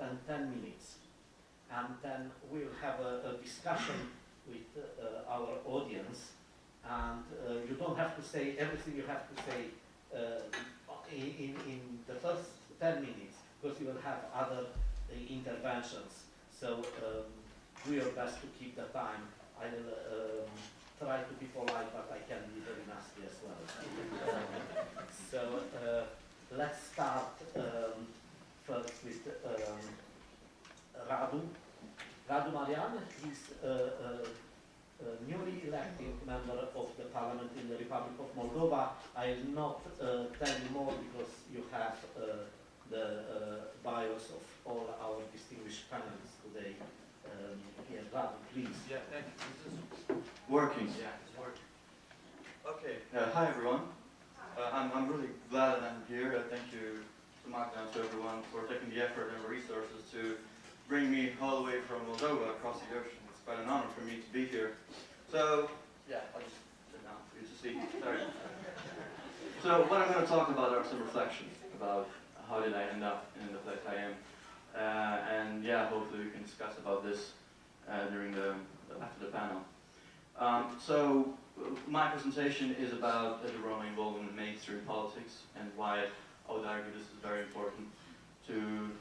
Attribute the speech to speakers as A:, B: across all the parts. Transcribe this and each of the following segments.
A: and 10 minutes. And then we'll have a discussion with our audience. And you don't have to say everything you have to say in the first 10 minutes, because you will have other interventions. So do your best to keep the time. I will try to be polite, but I can be very nasty as well. So let's start first with Radu Marian. He's newly elected member of the parliament in the Republic of Moldova. I'll not tell you more because you have the bios of all our distinguished panelists today. Here, Radu, please.
B: Yeah, thank you. This is
C: working.
B: Yeah, it's working.
C: Okay. Hi, everyone. I'm really glad that I'm here. Thank you to Magda and to everyone for taking the effort and the resources to bring me all the way from Moldova across the ocean. It's quite an honor for me to be here. So, yeah, I'll just sit down for you to see. Sorry. So, what I'm going to talk about are some reflections about how did I end up in the place I am. And yeah, hopefully we can discuss about this during after the panel. So my presentation is about the Roma involvement in mainstream politics and why I would argue this is very important to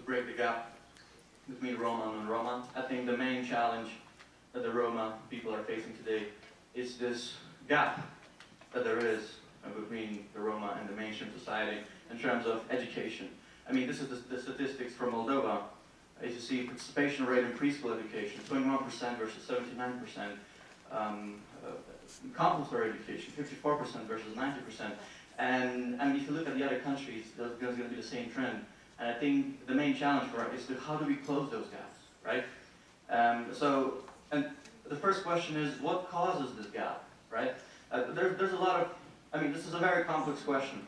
C: break the gap between Roma and non-Roma. I think the main challenge that the Roma people are facing today is this gap that there is between the Roma and the mainstream society in terms of education. I mean, this is the statistics from Moldova. As you see, participation rate in preschool education, 21% versus 79%. Compulsory education, 54% versus 90%. And I mean, if you look at the other countries, there's going to be the same trend. And I think the main challenge for us is how do we close those gaps, right? And the first question is, what causes this gap, right? There's a lot of, I mean, this is a very complex question.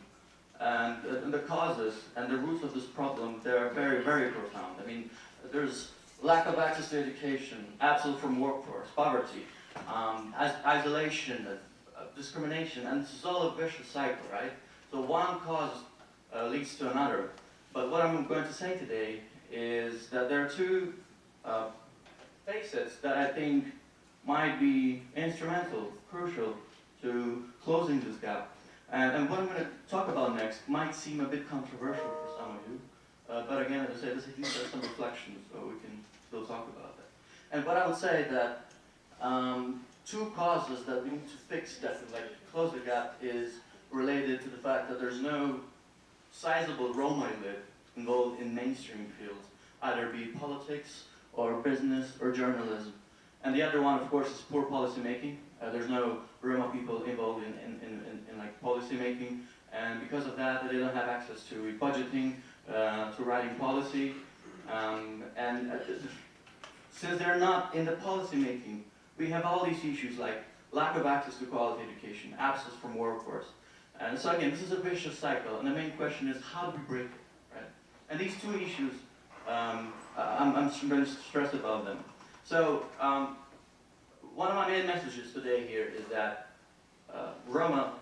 C: And the causes and the roots of this problem, they're very, very profound. I mean, there's lack of access to education, absence from workforce, poverty, isolation, discrimination, and this is all a vicious cycle, right? So one cause leads to another. But what I'm going to say today is that there are two facets that I think might be instrumental, crucial to closing this gap. And what I'm going to talk about next might seem a bit controversial for some of you, but again, as I said, these are some reflections, so we can still talk about that. And what I would say that two causes that we need to fix that would close the gap is related to the fact that there's no sizable Roma elite involved in mainstream fields, either be politics or business or journalism. And the other one, of course, is poor policy making. There's no Roma people involved in policy making, and because of that, they don't have access to budgeting, to writing policy, and since they're not in the policy making, we have all these issues like lack of access to quality education, absence from workforce, and so again, this is a vicious cycle, and the main question is how do we break it, right? And these two issues, I'm going to stress about them. So. One of my main messages today here is that Roma,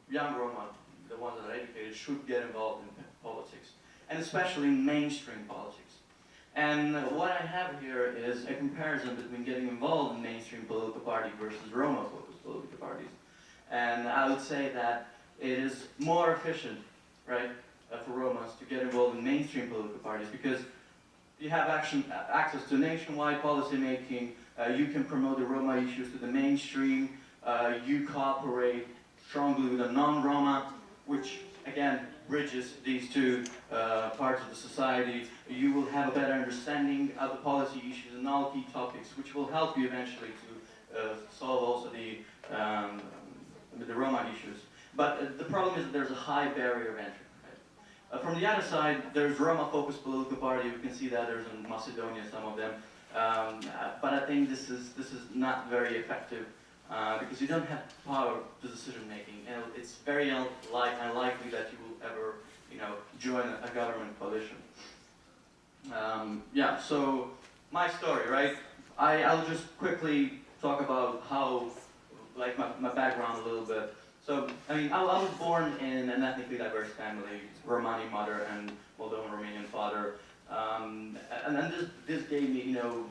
C: young Roma, the ones that are educated, should get involved in politics, and especially mainstream politics. And what I have here is a comparison between getting involved in mainstream political party versus Roma-focused political parties. And I would say that it is more efficient, right, for Romas to get involved in mainstream political parties because you have access to nationwide policy making. You can promote the Roma issues to the mainstream. You cooperate strongly with a non-Roma, which again bridges these two parts of the society. You will have a better understanding of the policy issues and all key topics, which will help you eventually to solve also the Roma issues. But the problem is that there's a high barrier of entry. From the other side, there's Roma-focused political party. You can see that there's in Macedonia, some of them. But I think this is not very effective because you don't have power to decision making, and it's very unlikely that you will ever, join a government coalition. Yeah. So my story, right? I'll just quickly talk about how, my background a little bit. So, I mean, I was born in an ethnically diverse family, Romani mother and Moldovan Romanian father. And then this gave me, you know,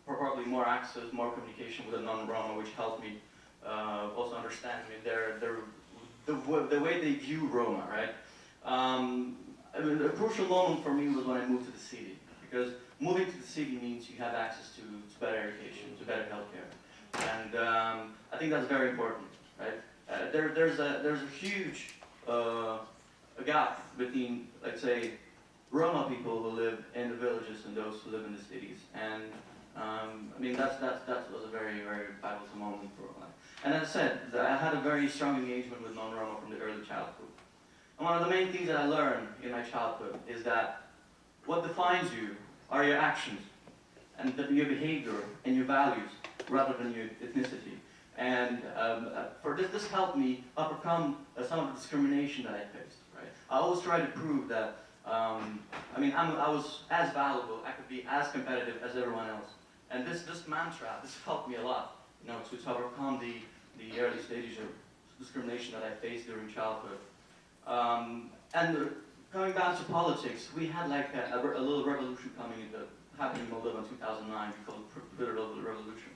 C: probably more access, more communication with a non-Roma, which helped me also understand, I mean, the way they view Roma, right? I mean, a crucial moment for me was when I moved to the city, because moving to the city means you have access to better education, to better healthcare, and I think that's very important, right? There's a huge gap between, let's say, Roma people who live in the villages and those who live in the cities, and I mean that was a very vital moment for me. And as I said, I had a very strong engagement with non-Roma from the early childhood. And one of the main things that I learned in my childhood is that what defines you are your actions, and your behavior and your values, rather than your ethnicity. And for this helped me overcome some of the discrimination that I faced. Right? I always try to prove that I mean I was as valuable, I could be as competitive as everyone else. And this mantra, this helped me a lot, you know, to overcome the early stages of discrimination that I faced during childhood. And coming back to politics, we had like a little revolution happening in Moldova in 2009, we called it the Revolution.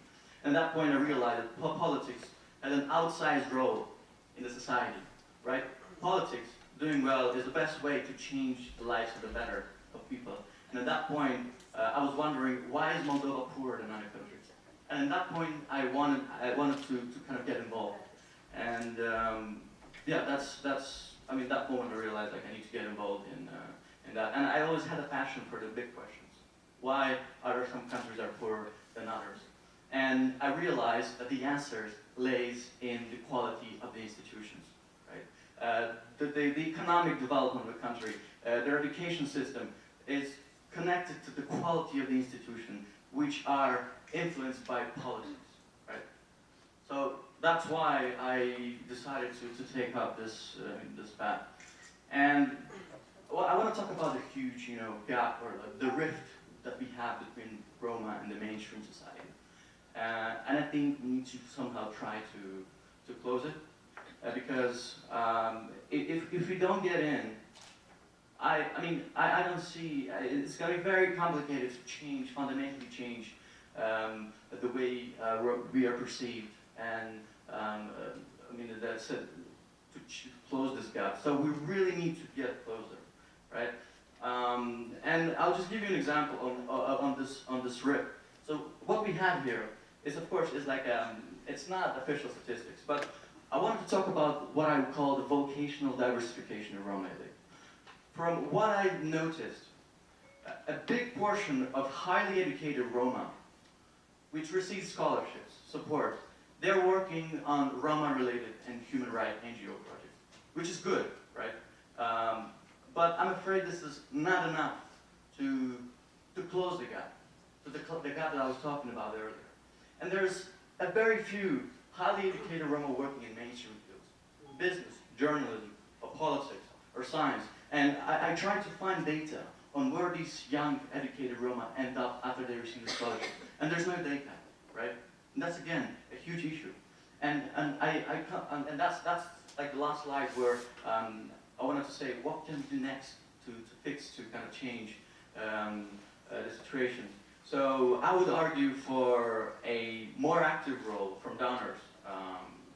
C: And at that point I realized that politics had an outsized role in the society, right? Politics, doing well, is the best way to change the lives for the better of people. And at that point, I was wondering, why is Moldova poorer than other countries? And at that point, I wanted to kind of get involved. And yeah, I mean, that moment I realized like I need to get involved in that. And I always had a passion for the big questions. Why are some countries are poorer than others? And I realized that the answer lays in the quality of the institutions, right? The economic development of a country, their education system is connected to the quality of the institution, which are influenced by politics, right? So that's why I decided to take up this path. And well, I want to talk about the huge, you know, gap or the rift that we have between Roma and the mainstream society. And I think we need to somehow try to close it, because if we don't get in, I mean, I don't see, it's going to be very complicated to fundamentally change the way we are perceived, and I mean, that's it, to close this gap. So we really need to get closer, right? And I'll just give you an example on this RIP. So what we have here is, of course, is like it's not official statistics, but I wanted to talk about what I would call the vocational diversification of Roma. From what I've noticed, a big portion of highly educated Roma, which receive scholarships, support, they're working on Roma-related and human rights NGO projects, which is good, right? But I'm afraid this is not enough to close the gap, to the gap that I was talking about earlier. And there's a very few highly educated Roma working in mainstream fields, business, journalism, or politics, or science. And I tried to find data on where these young, educated Roma end up after they receive the scholarship. And there's no data, right? And that's, again, a huge issue. And that's like the last slide where I wanted to say, what can we do next to kind of change the situation? So I would argue for a more active role from donors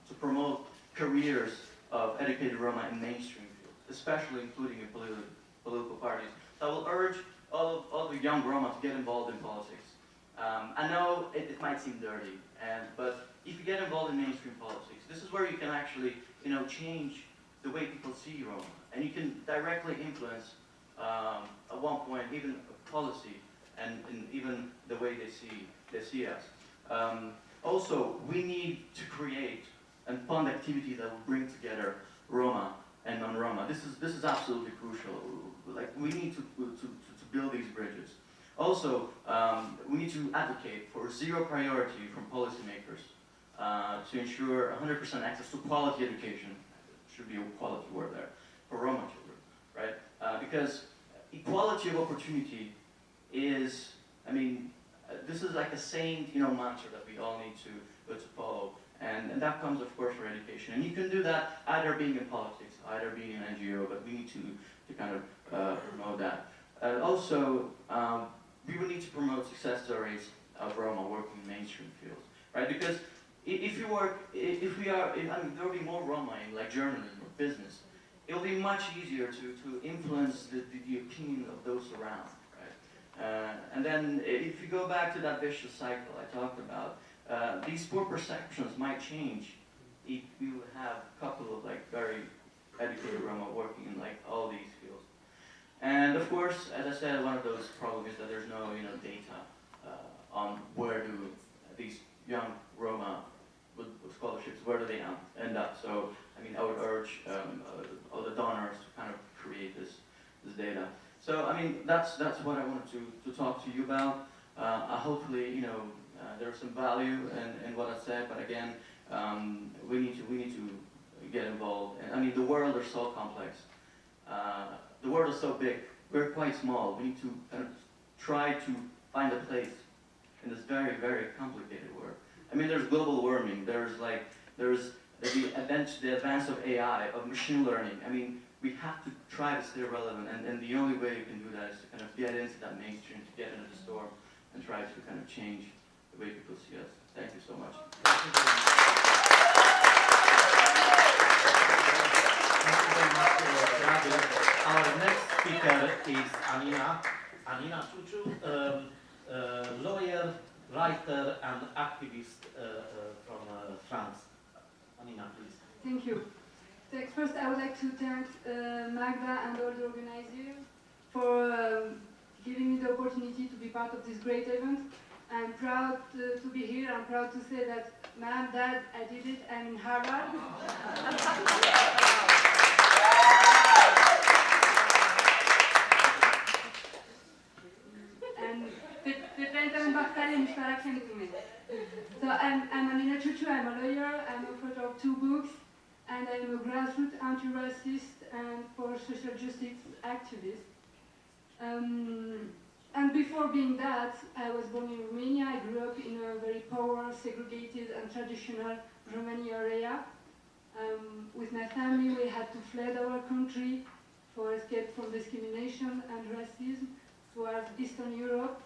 C: to promote careers of educated Roma in mainstream fields, especially including in political parties. So I will urge all the young Roma to get involved in politics. I know it might seem dirty, but if you get involved in mainstream politics, this is where you can actually, you know, change the way people see Roma, and you can directly influence, at one point, even policy and even the way they see us. Also, we need to create and fund activity that will bring together Roma and non-Roma. This is absolutely crucial. Like, we need to build these bridges. Also, we need to advocate for zero priority from policymakers to ensure 100% access to quality education. Should be a quality word there, for Roma children, right? Because equality of opportunity is, I mean, this is like a saint, you know, mantra that we all need to follow. And that comes, of course, for education. And you can do that either being in politics, either being an NGO, but we need to kind of promote that. Also, we would need to promote success stories of Roma working in mainstream fields, right? Because if we are, I mean, there will be more Roma in like journalism or business. It will be much easier to influence the opinion of those around, right? And then if you go back to that vicious cycle I talked about, these poor perceptions might change if we would have a couple of like very educated Roma working in like all these fields. And of course, as I said, one of those problems is that there's no data on where do these young Roma with scholarships, where do they end up. So I mean, I would urge all the donors to kind of create this data. So I mean, that's what I wanted to talk to you about. Hopefully, there's some value in what I said, but again, we need to get involved. And I mean, the world is so complex. The world is so big. We're quite small. We need to kind of try to find a place in this very, very complicated world. I mean, there's global warming. There's the advance of AI, of machine learning. I mean, we have to try to stay relevant, and the only way you can do that is to kind of get into that mainstream, to get into the storm, and try to kind of change the way people see us. Thank you so much.
A: Thank you very much. Thank you very much for your graduate. Our next speaker is Anina Chuchu, lawyer, writer, and activist from France. Anina, please.
D: Thank you. First, I would like to thank Magda and all the organizers for giving me the opportunity to be part of this great event. I'm proud to be here. I'm proud to say that, Mom, Dad, I did it. I'm in Harvard. So I'm Anina Chuchu. I'm a lawyer. I'm a author of 2 books. And I'm a grassroots anti-racist and for social justice activist. And before being that, I was born in Romania. I grew up in a very poor, segregated and traditional Romania area. With my family, we had to flee our country for escape from discrimination and racism towards Eastern Europe.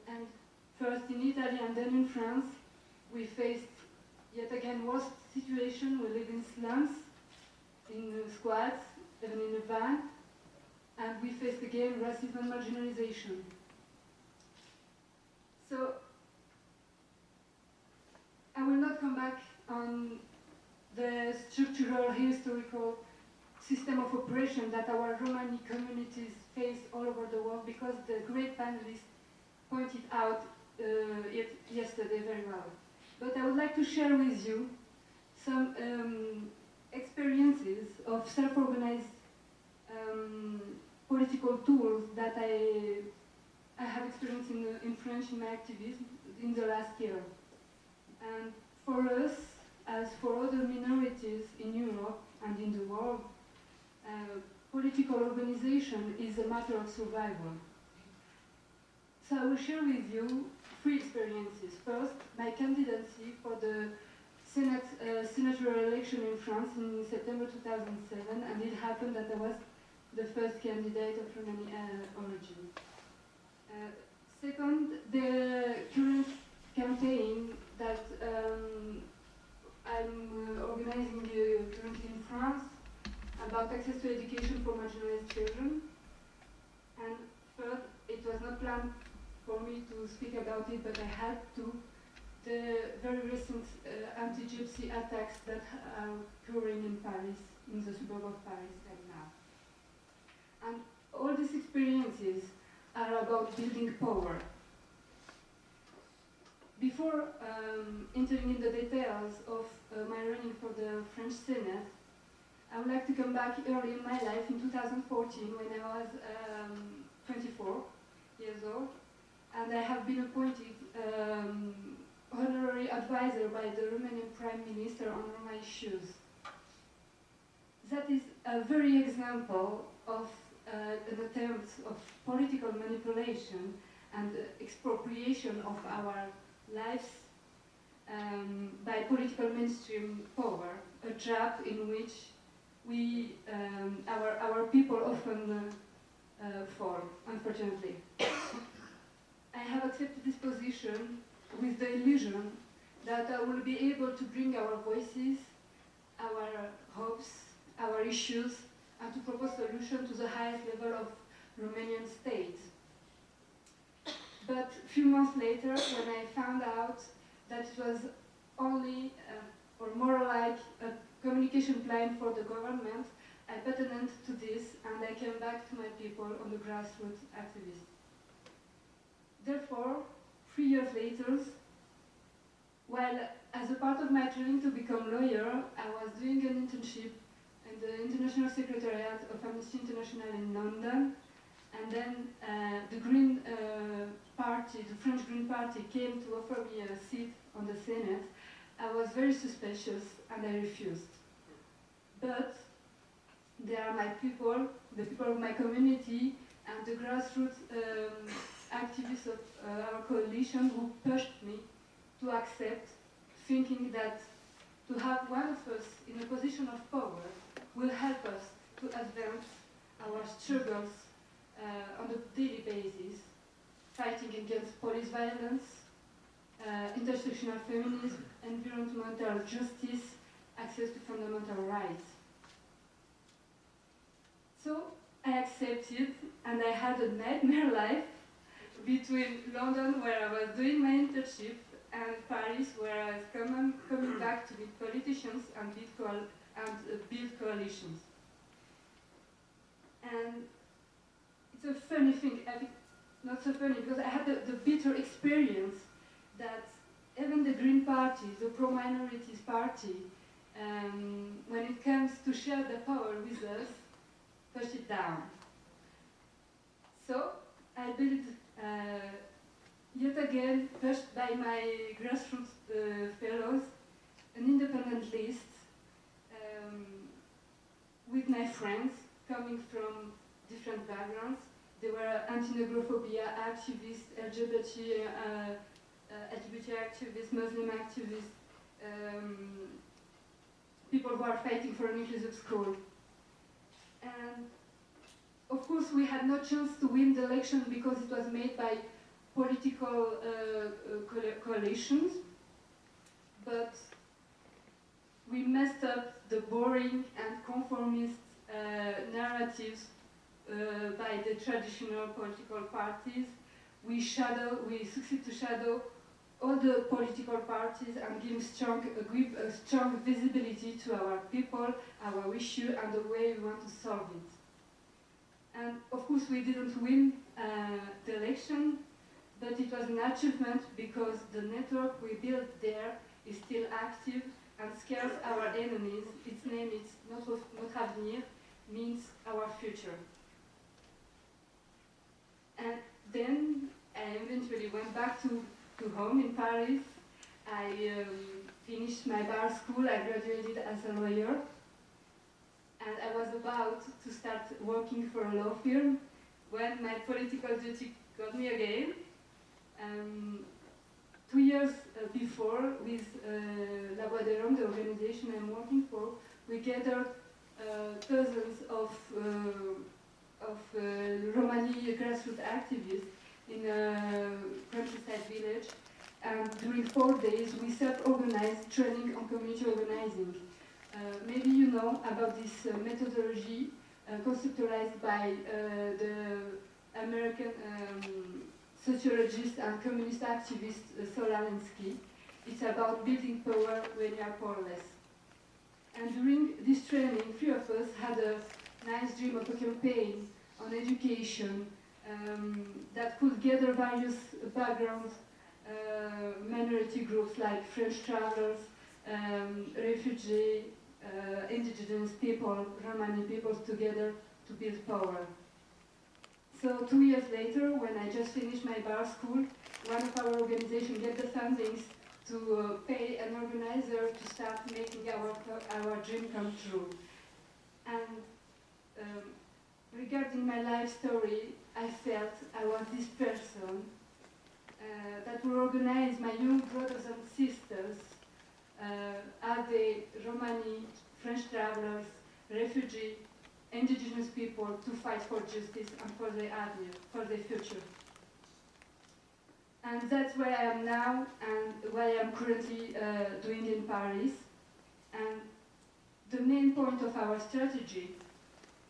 D: And first in Italy and then in France, we faced yet again worst situation. We live in slums, in squats, even in a van, and we faced again racism and marginalization. So I will not come back on the structural, historical system of oppression that our Romani communities face all over the world, because the great panelists pointed out it yesterday very well. But I would like to share with you some experiences of self-organized political tools that I have experienced in French in my activism in the last year. And for us, as for other minorities in Europe and in the world, political organization is a matter of survival. So I will share with you 3 experiences. First, my candidacy for the senatorial election in France in September 2007, and it happened that I was the first candidate of Romani origin. Second, the current campaign that I'm organizing currently in France about access to education for marginalized children. And third, it was not planned for me to speak about it, but I had to. The very recent anti-gypsy attacks that are occurring in Paris, in the suburb of Paris right now. And all these experiences are about building power. Before entering in the details of my running for the French Senate, I would like to come back early in my life in 2014 when I was 24 years old, and I have been appointed honorary advisor by the Romanian Prime Minister on Roma issues. That is a very example of an attempt of political manipulation and expropriation of our lives by political mainstream power, a trap in which our people often fall, unfortunately. I have accepted this position with the illusion that I will be able to bring our voices, our hopes, our issues, and to propose solutions to the highest level of Romanian state. But a few months later, when I found out that it was only, or more like, a communication plan for the government, I patented to this and I came back to my people on the grassroots activism. Therefore, 3 years later, while as a part of my training to become lawyer, I was doing an internship in the International Secretariat of Amnesty International in London, and then the Green Party, the French Green Party, came to offer me a seat on the Senate. I was very suspicious and I refused. But they are my people, the people of my community, and the grassroots activists of our coalition who pushed me to accept, thinking that to have one of us in a position of power will help us to advance our struggles on a daily basis, fighting against police violence, intersectional feminism, environmental justice, access to fundamental rights. So I accepted, and I had a nightmare life between London, where I was doing my internship, and Paris, where I was coming back to meet politicians and build coalitions. And it's a funny thing, not so funny, because I had the bitter experience that even the Green Party, the pro-minorities party, when it comes to share the power with us, push it down. So I built, yet again, pushed by my grassroots fellows, an independent list with my friends coming from different backgrounds. They were anti-negrophobia activists, LGBT activists, Muslim activists, people who are fighting for an inclusive school. And of course we had no chance to win the election because it was made by political coalitions, but we messed up the boring and conformist narratives by the traditional political parties. We succeed to shadow all the political parties and give a strong visibility to our people, our issue, and the way we want to solve it. And of course we didn't win the election, but it was an achievement because the network we built there is still active and scares our enemies. Its name is Notre Avenir, means our future. And then I eventually went back to home in Paris. I finished my bar school, I graduated as a lawyer, and I was about to start working for a law firm when my political duty got me again. 2 years before, with La Voix de l'Homme, the organization I'm working for, we gathered dozens of Romani grassroots activists in a countryside village, and during 4 days we self-organized training on community organizing. Maybe you know about this methodology conceptualized by the American sociologist and communist activist Saul Alinsky. It's about building power when you are powerless. And during this training, 3 of us had a nice dream of a campaign on education that could gather various backgrounds, minority groups like French travelers, refugees, indigenous people, Romani peoples together to build power. So 2 years later, when I just finished my bar school, one of our organizations get the fundings to pay an organizer to start making our dream come true. And regarding my life story, I felt I was this person that will organize my young brothers and sisters as the Romani, French travelers, refugee, indigenous people to fight for justice and for their avenue, for their future. And that's where I am now and what I am currently doing in Paris. And the main point of our strategy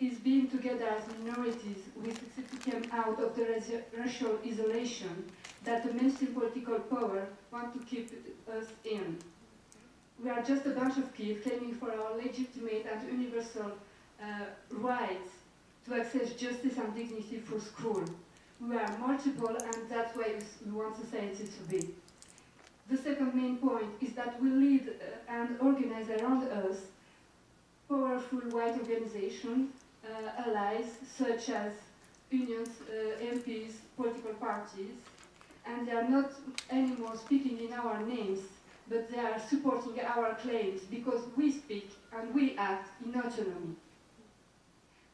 D: is being together as minorities we succeed to come out of the racial isolation that the mainstream political power want to keep us in. We are just a bunch of kids claiming for our legitimate and universal rights to access justice and dignity through school. We are multiple, and that's why we want society to be. The second main point is that we lead and organize around us powerful white organizations, allies such as unions, MPs, political parties, and they are not anymore speaking in our names, but they are supporting our claims because we speak and we act in autonomy.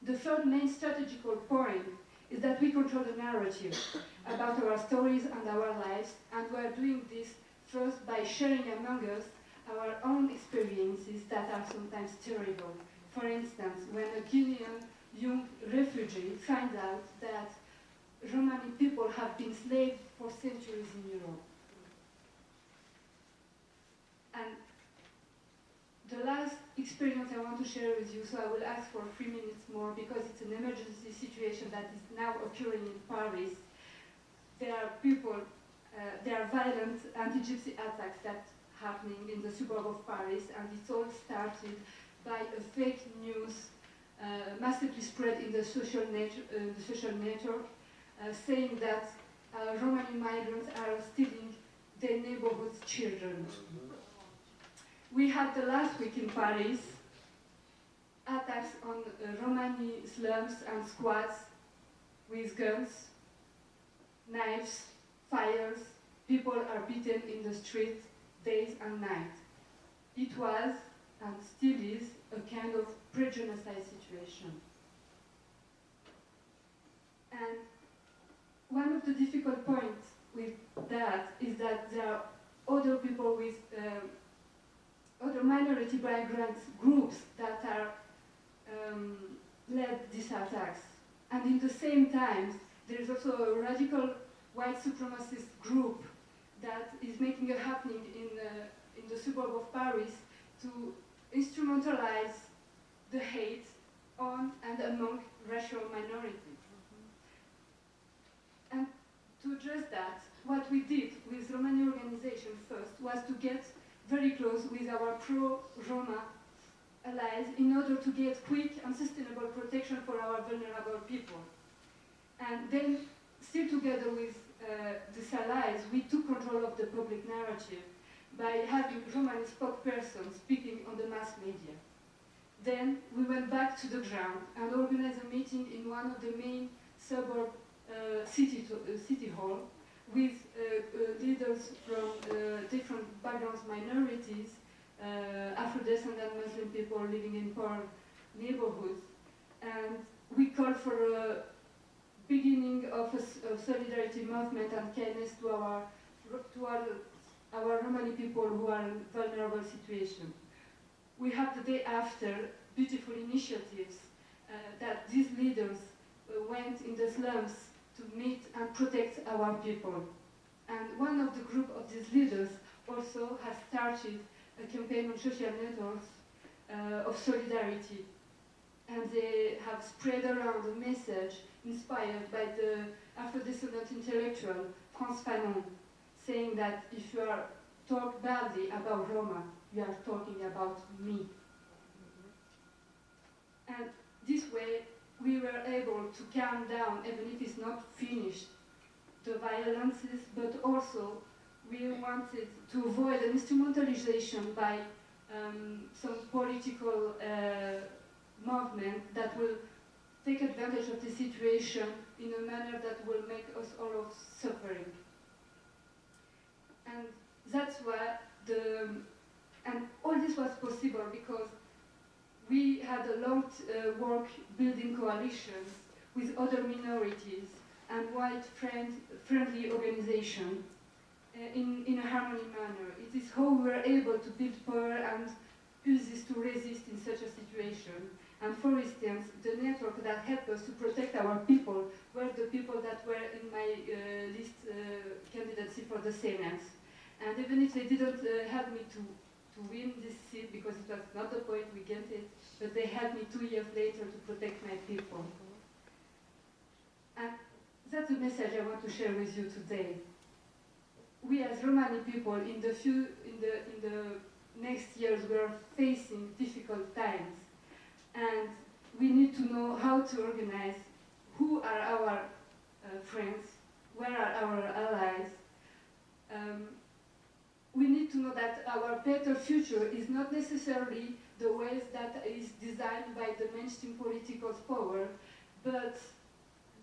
D: The third main strategical point is that we control the narrative about our stories and our lives, and we are doing this first by sharing among us our own experiences that are sometimes terrible. For instance, when a Guinean young refugee finds out that Romani people have been slaves for centuries in Europe. And the last experience I want to share with you, so I will ask for 3 minutes more because it's an emergency situation that is now occurring in Paris. There are people, there are violent anti-Gypsy attacks that are happening in the suburb of Paris, and it all started by a fake news massively spread in the social network, saying that Romani migrants are stealing their neighborhood's children. We had the last week in Paris attacks on Romani slums and squads with guns, knives, fires. People are beaten in the street days and nights. It was and still is a kind of pre-genocide situation. And one of the difficult points with that is that there are other people with other minority migrants groups that are led these attacks. And in the same time, there is also a radical white supremacist group that is making a happening in the suburb of Paris to instrumentalize the hate on and among racial minorities. And to address that, what we did with Romani organization first was to get very close with our pro-Roma allies in order to get quick and sustainable protection for our vulnerable people. And then, still together with these allies, we took control of the public narrative by having Romani spokespersons speaking on the mass media. Then we went back to the ground and organized a meeting in one of the main suburb city hall with leaders from different backgrounds, minorities, Afro-descendant Muslim people living in poor neighborhoods. And we called for a beginning of a solidarity movement and kindness to our Romani people who are in vulnerable situation. We had the day after beautiful initiatives that these leaders went in the slums to meet and protect our people. And one of the group of these leaders also has started a campaign on social networks of solidarity. And they have spread around a message inspired by the Afro-descendant intellectual France Fanon, saying that if you are talk badly about Roma, you are talking about me. And this way, we were able to calm down, even if it's not finished, the violences, but also we wanted to avoid an instrumentalization by some political movement that will take advantage of the situation in a manner that will make us all of suffering. And that's why and all this was possible because we had a long work building coalitions with other minorities and white-friendly organization in a harmony manner. It is how we are able to build power and use this to resist in such a situation. And for instance, the network that helped us to protect our people were the people that were in my list candidacy for the Senate. And even if they didn't help me to win this seat, because it was not the point, we get it, but they helped me 2 years later to protect my people. And that's the message I want to share with you today. We as Romani people in the next years we are facing difficult times, and we need to know how to organize, who are our friends, where are our allies. We need to know that our better future is not necessarily the ways that is designed by the mainstream political power, but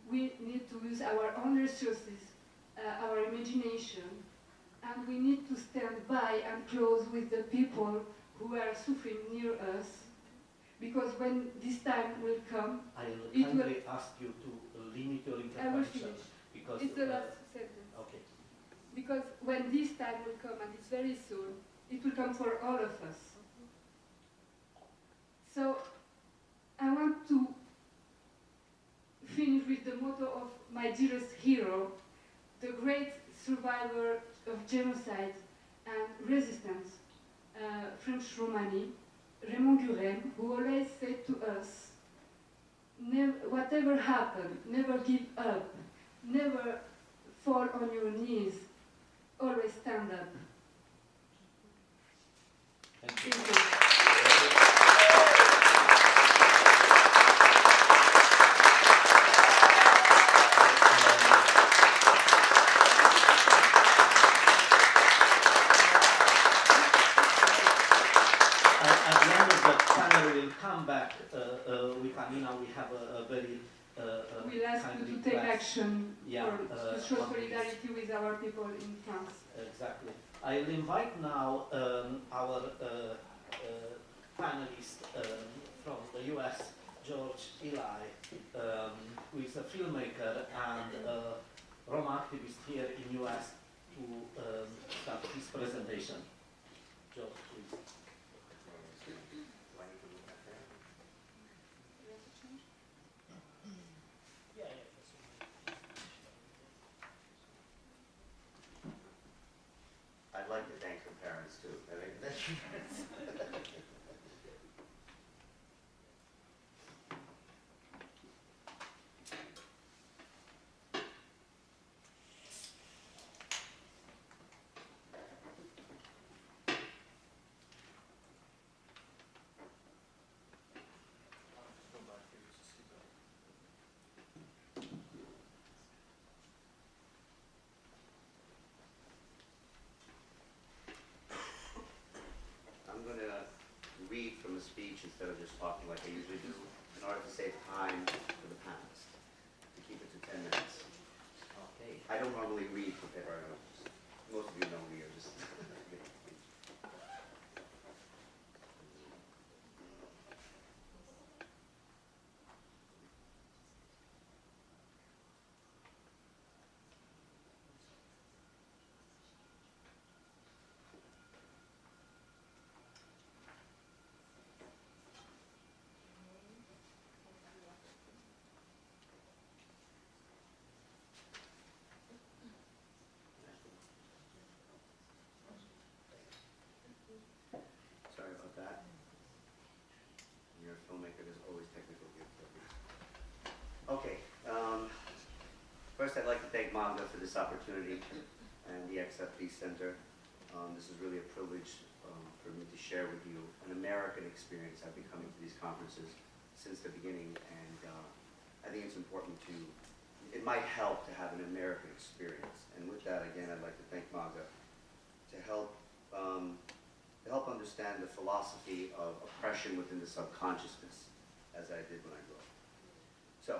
D: we need to use our own resources, our imagination, and we need to stand by and close with the people who are suffering near us, because when this time will come,
A: I will kindly ask you to limit your intervention, because
D: it's the last sentence.
A: Okay.
D: Because when this time will come, and it's very soon, it will come for all of us. So I want to finish with the motto of my dearest hero, the great survivor of genocide and resistance, French Romani, Raymond Gurem, who always said to us, whatever happens, never give up, never fall on your knees, always stand up.
A: Thank you.
D: Thank you.
A: At the end of the panel, we'll come back with Amina. We have a very
D: We'll ask
A: kind
D: you to take
A: request.
D: action
A: Yeah,
D: to show
A: on this.
D: solidarity with our people in France.
A: Exactly. I'll invite now our panelist from the US, George Eli, who is a filmmaker and Roma activist here in US, to start his presentation. George, please.
E: I'd like to thank her parents too. I mean, I'm going to read from a speech instead of just talking like I usually do, in order to save time for the panelists, to keep it to 10 minutes.
A: Okay.
E: I don't normally read for paper notes. Most of you know me, or just sorry about that. You're a filmmaker, there's always technical difficulties. Okay, first I'd like to thank Magda for this opportunity and the XFP Center. This is really a privilege for me to share with you an American experience. I've been coming to these conferences since the beginning, and I think it's important it might help to have an American experience. And with that, again, I'd like to thank Magda to help understand the philosophy of oppression within the subconsciousness, as I did when I grew up. So,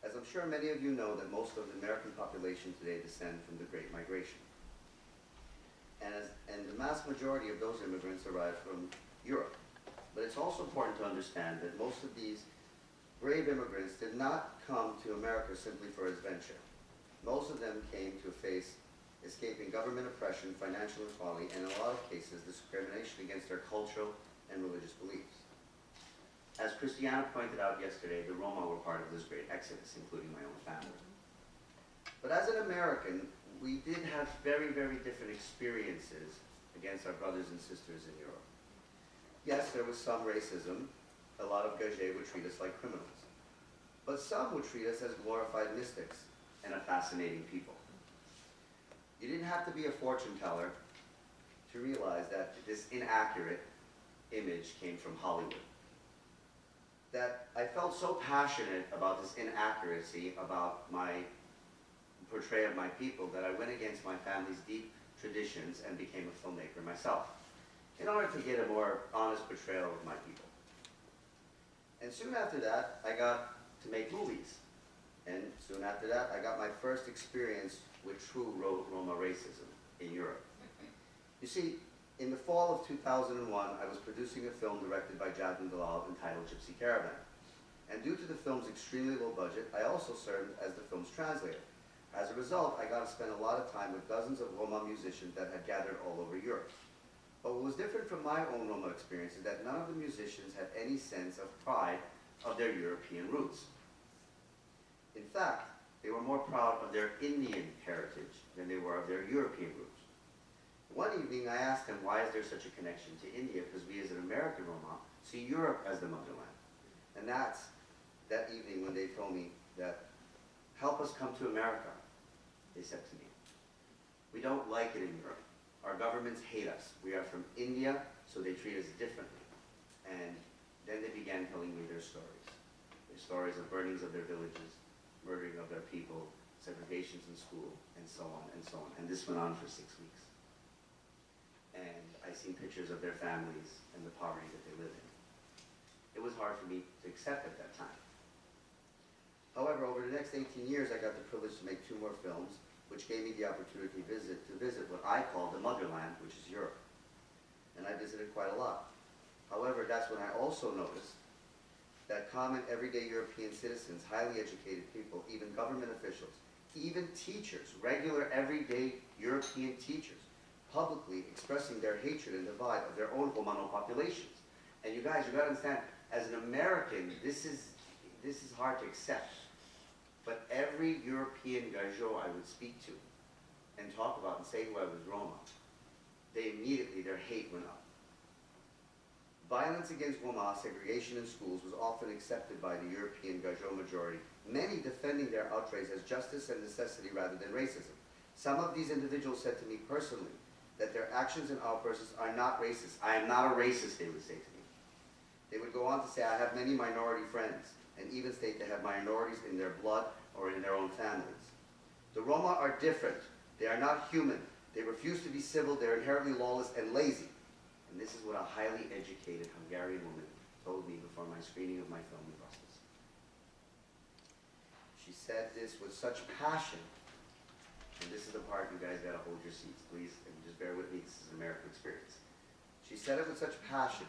E: as I'm sure many of you know, that most of the American population today descend from the Great Migration. And the mass majority of those immigrants arrived from Europe. But it's also important to understand that most of these brave immigrants did not come to America simply for adventure. Most of them came to face escaping government oppression, financial inequality, and in a lot of cases, discrimination against their cultural and religious beliefs. As Christiana pointed out yesterday, the Roma were part of this great exodus, including my own family. But as an American, we did have very, very different experiences against our brothers and sisters in Europe. Yes, there was some racism. A lot of Gagés would treat us like criminals. But some would treat us as glorified mystics and a fascinating people. You didn't have to be a fortune teller to realize that this inaccurate image came from Hollywood. That I felt so passionate about this inaccuracy about my portrayal of my people that I went against my family's deep traditions and became a filmmaker myself in order to get a more honest portrayal of my people. And soon after that, I got to make movies. And soon after that, I got my first experience with true Roma racism in Europe. You see, in the fall of 2001, I was producing a film directed by Jasmine Dalal entitled Gypsy Caravan. And due to the film's extremely low budget, I also served as the film's translator. As a result, I got to spend a lot of time with dozens of Roma musicians that had gathered all over Europe. But what was different from my own Roma experience is that none of the musicians had any sense of pride of their European roots. In fact, they were more proud of their Indian heritage than they were of their European roots. One evening, I asked them, why is there such a connection to India? Because we as an American Roma see Europe as the motherland. And that's that evening when they told me that, help us come to America, they said to me. We don't like it in Europe. Our governments hate us. We are from India, so they treat us differently. And then they began telling me their stories. Their stories of burnings of their villages, murdering of their people, segregations in school, and so on and so on. And this went on for 6 weeks. And I seen pictures of their families and the poverty that they live in. It was hard for me to accept at that time. However, over the next 18 years, I got the privilege to make 2 more films, which gave me the opportunity to visit what I call the motherland, which is Europe. And I visited quite a lot. However, that's when I also noticed that common everyday European citizens, highly educated people, even government officials, even teachers, regular everyday European teachers, publicly expressing their hatred and divide of their own Romano populations. And you guys, you gotta understand, as an American, this is hard to accept. But every European Gajot I would speak to and talk about and say who I was Roma, they immediately, their hate went up. Violence against Roma, segregation in schools, was often accepted by the European Gajot majority, many defending their outrage as justice and necessity rather than racism. Some of these individuals said to me personally that their actions and outbursts are not racist. I am not a racist, they would say to me. They would go on to say, I have many minority friends, and even state they have minorities in their blood or in their own families. The Roma are different. They are not human. They refuse to be civil. They're inherently lawless and lazy. And this is what a highly educated Hungarian woman told me before my screening of my film in Brussels. She said this with such passion, and this is the part you guys gotta hold your seats, please, and just bear with me, this is an American experience. She said it with such passion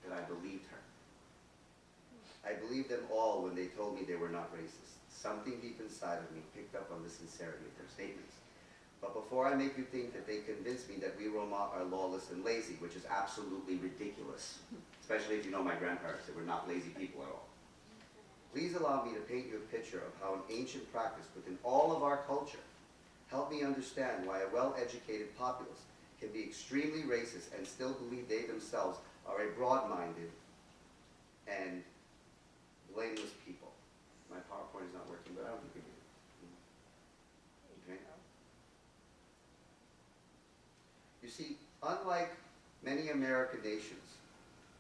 E: that I believed her. I believed them all when they told me they were not racist. Something deep inside of me picked up on the sincerity of their statements. But before I make you think that they convinced me that we Roma are lawless and lazy, which is absolutely ridiculous, especially if you know my grandparents, they were not lazy people at all. Please allow me to paint you a picture of how an ancient practice within all of our culture helped me understand why a well-educated populace can be extremely racist and still believe they themselves are a broad-minded and blameless people. My PowerPoint is not working, but I don't think it is. Okay? You see, unlike many American nations,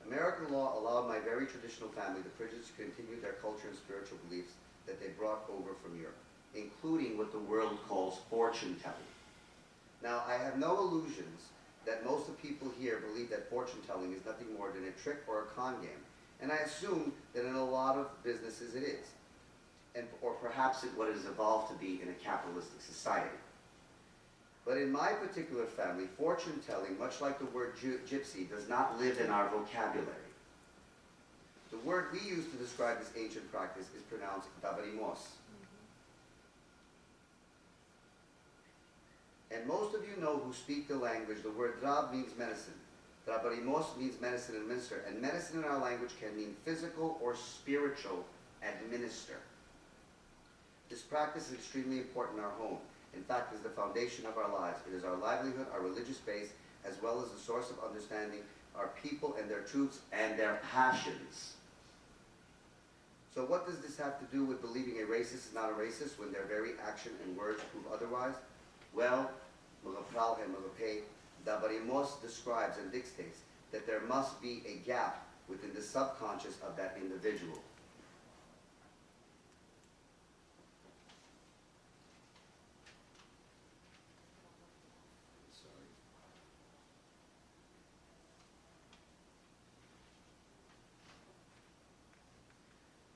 E: American law allowed my very traditional family the privilege to continue their culture and spiritual beliefs that they brought over from Europe, including what the world calls fortune telling. Now, I have no illusions that most of the people here believe that fortune telling is nothing more than a trick or a con game. And I assume that in a lot of businesses it is. Or perhaps what it has evolved to be in a capitalistic society. But in my particular family, fortune telling, much like the word gypsy, does not live in our vocabulary. The word we use to describe this ancient practice is pronounced dabarimos. And most of you know who speak the language, the word drab means medicine. Dabarimos means medicine administer. And medicine in our language can mean physical or spiritual administer. This practice is extremely important in our home. In fact, it is the foundation of our lives. It is our livelihood, our religious base, as well as the source of understanding our people and their truths and their passions. So what does this have to do with believing a racist is not a racist when their very action and words prove otherwise? Well, Dabarimos describes and dictates that there must be a gap within the subconscious of that individual.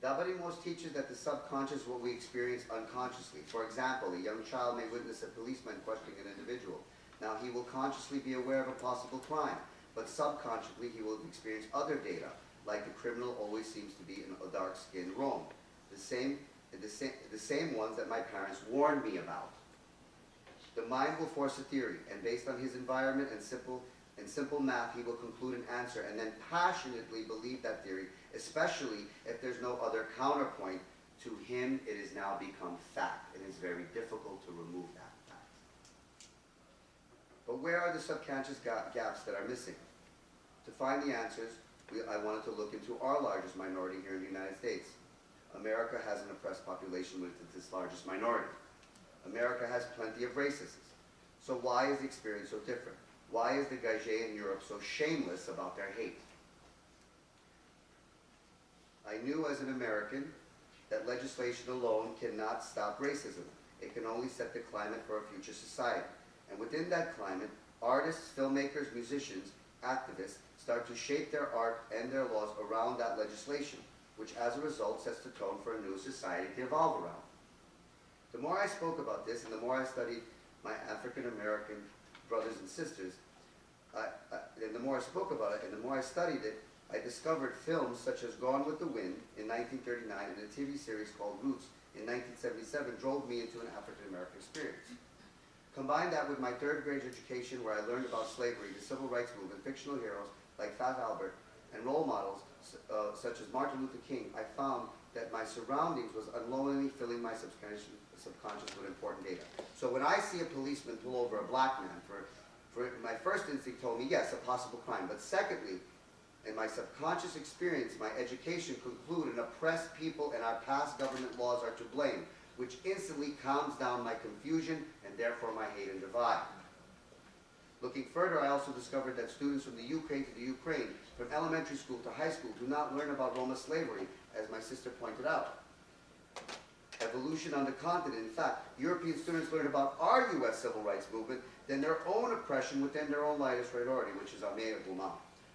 E: Dabarimos teaches that the subconscious is what we experience unconsciously. For example, a young child may witness a policeman questioning an individual. Now, he will consciously be aware of a possible crime, but subconsciously he will experience other data, like the criminal always seems to be in a dark-skinned Rome. The same ones that my parents warned me about. The mind will force a theory, and based on his environment and simple math, he will conclude an answer and then passionately believe that theory, especially if there's no other counterpoint. To him, it has now become fact, and it's very difficult to remove that fact. But where are the subconscious gaps that are missing? To find the answers, I wanted to look into our largest minority here in the United States. America has an oppressed population with its largest minority. America has plenty of racists. So why is the experience so different? Why is the Gagé in Europe so shameless about their hate? I knew as an American that legislation alone cannot stop racism. It can only set the climate for a future society. And within that climate, artists, filmmakers, musicians, activists start to shape their art and their laws around that legislation, which as a result sets the tone for a new society to evolve around. The more I spoke about this and the more I studied my African American brothers and sisters, and the more I spoke about it and the more I studied it, I discovered films such as Gone with the Wind in 1939 and a TV series called Roots in 1977 drove me into an African American experience. Combine that with my third grade education where I learned about slavery, the civil rights movement, fictional heroes like Fat Albert, and role models such as Martin Luther King, I found that my surroundings was unknowingly filling my subconscious with important data. So when I see a policeman pull over a black man my first instinct told me, yes, a possible crime. But secondly, in my subconscious experience, my education concluded oppressed people and our past government laws are to blame, which instantly calms down my confusion and therefore my hate and divide. Looking further, I also discovered that students from the UK to the Ukraine, from elementary school to high school, do not learn about Roma slavery, as my sister pointed out. Evolution on the continent. In fact, European students learn about our U.S. civil rights movement, then their own oppression within their own lightest minority, which is Amea Guma,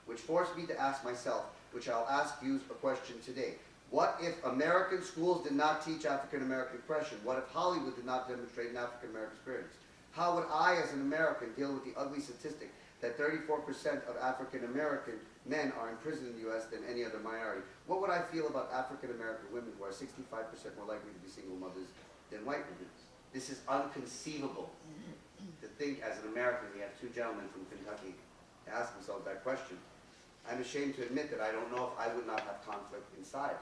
E: which forced me to ask myself, which I'll ask you a question today. What if American schools did not teach African American oppression? What if Hollywood did not demonstrate an African American experience? How would I, as an American, deal with the ugly statistic that 34% of African American men are in prison in the U.S. than any other minority? What would I feel about African American women who are 65% more likely to be single mothers than white women? This is unconceivable to think as an American. We have two gentlemen from Kentucky to ask themselves that question. I'm ashamed to admit that I don't know if I would not have conflict inside.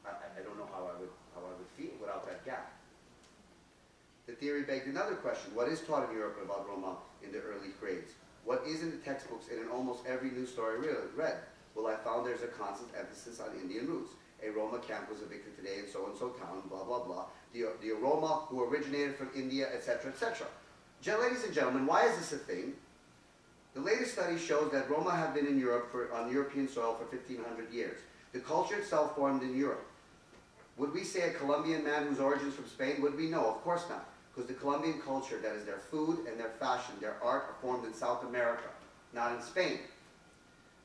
E: I don't know how I would feel without that gap. The theory begged another question. What is taught in Europe about Roma in the early grades? What is in the textbooks and in almost every news story read? Well, I found there's a constant emphasis on Indian roots. A Roma camp was evicted today in so-and-so town, blah, blah, blah. The Roma who originated from India, etc., etc. Ladies and gentlemen, why is this a thing? The latest study shows that Roma have been in Europe on European soil for 1,500 years. The culture itself formed in Europe. Would we say a Colombian man whose origins from Spain? Would we? No, of course not. Because the Colombian culture, that is their food and their fashion, their art, are formed in South America, not in Spain.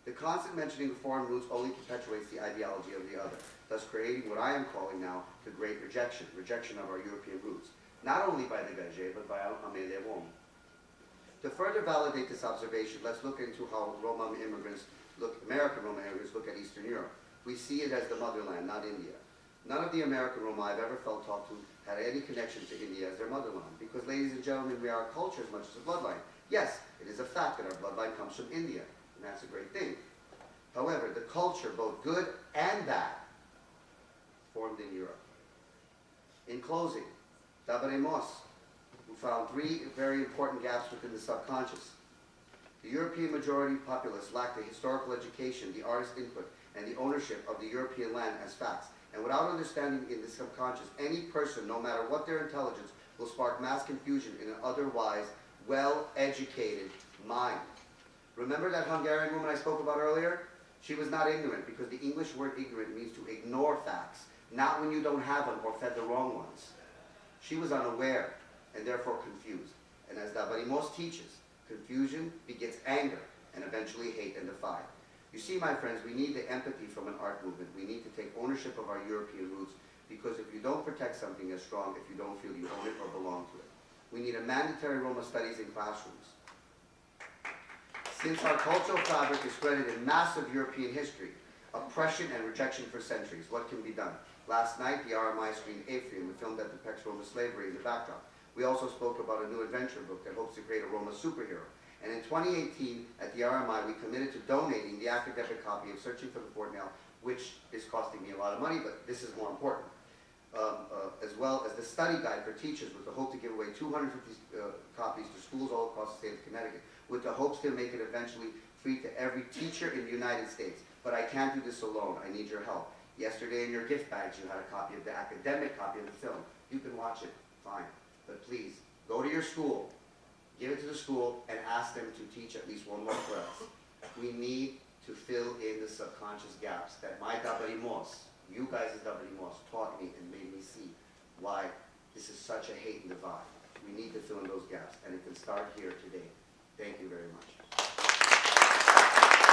E: The constant mentioning of foreign roots only perpetuates the ideology of the other, thus creating what I am calling now the great rejection of our European roots, not only by the Gagé, but by Amélie Rome. To further validate this observation, let's look into how American Roma immigrants look at Eastern Europe. We see it as the motherland, not India. None of the American Roma I've ever felt talked to had any connection to India as their motherland. Because, ladies and gentlemen, we are a culture as much as a bloodline. Yes, it is a fact that our bloodline comes from India, and that's a great thing. However, the culture, both good and bad, formed in Europe. In closing, Dabaremos, who found 3 very important gaps within the subconscious. The European majority populace lacked the historical education, the artist input, and the ownership of the European land as facts. And without understanding in the subconscious, any person, no matter what their intelligence, will spark mass confusion in an otherwise well-educated mind. Remember that Hungarian woman I spoke about earlier? She was not ignorant, because the English word ignorant means to ignore facts, not when you don't have them or fed the wrong ones. She was unaware and therefore confused. And as Dabarimos teaches, confusion begets anger and eventually hate and defy. You see, my friends, we need the empathy from an art movement. We need to take ownership of our European roots, because if you don't protect something as strong, if you don't feel you own it or belong to it. We need a mandatory Roma studies in classrooms. Since our cultural fabric is threaded in massive European history, oppression and rejection for centuries, what can be done? Last night, the RMI screened Atrium, a film that depicts Roma slavery in the backdrop. We also spoke about a new adventure book that hopes to create a Roma superhero. And in 2018, at the RMI, we committed to donating the academic copy of Searching for the Fort Nail, which is costing me a lot of money, but this is more important. As well as the study guide for teachers, with the hope to give away 250 copies to schools all across the state of Connecticut, with the hopes to make it eventually free to every teacher in the United States. But I can't do this alone. I need your help. Yesterday in your gift bags, you had a copy of the academic copy of the film. You can watch it, fine. But please, go to your school, give it to the school, and ask them to teach at least one more class. We need to fill in the subconscious gaps that my Dabarimos, you guys as Dabarimos, taught me and made me see why this is such a hate and divide. We need to fill in those gaps, and it can start here today. Thank you very much.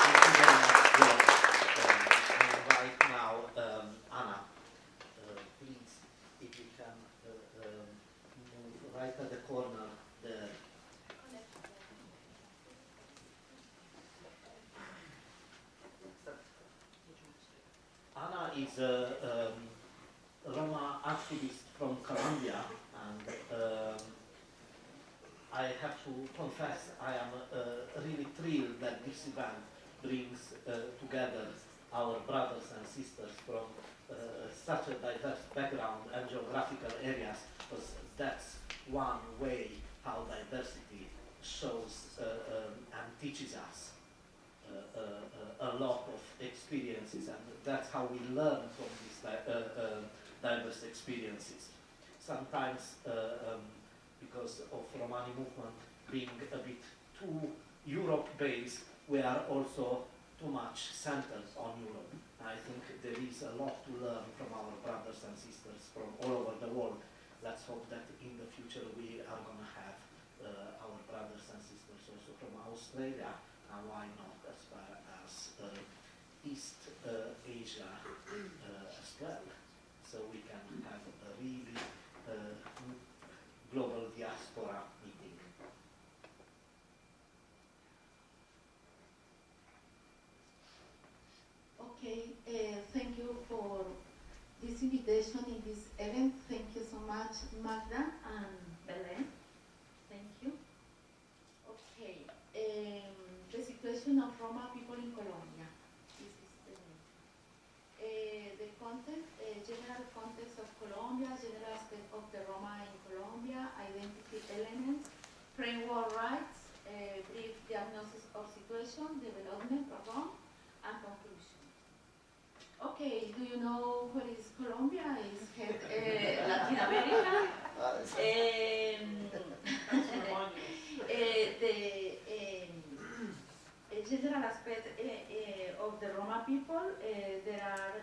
A: Thank you very much, Bill. Right now, Anna, please, if you can move right at the corner there. Anna is a Roma activist from Colombia, and I have to confess I am really thrilled that this event brings together our brothers and sisters from such a diverse background and geographical areas, because that's one way how diversity shows and teaches us a lot of experiences, and that's how we learn from these diverse experiences. Sometimes because of Romani movement being a bit too Europe-based, we are also too much centered on Europe. I think there is a lot to learn from our brothers and sisters from all over the world. Let's hope that in the future we are going to have our brothers and sisters also from Australia, and why not as far as East Asia as well. So we can have a really global diaspora meeting.
F: Okay, thank you for this invitation in this event. Thank you so much, Magda and Belen. Thank you. Okay, the situation of Roma people in Colombia. This is the context, general context of Colombia, general aspect of the Roma in Colombia, identity elements, framework rights, brief diagnosis of situation, development, program, and conclusion. Okay, do you know what is Colombia? It's Latin America. The general aspect of the Roma people, there are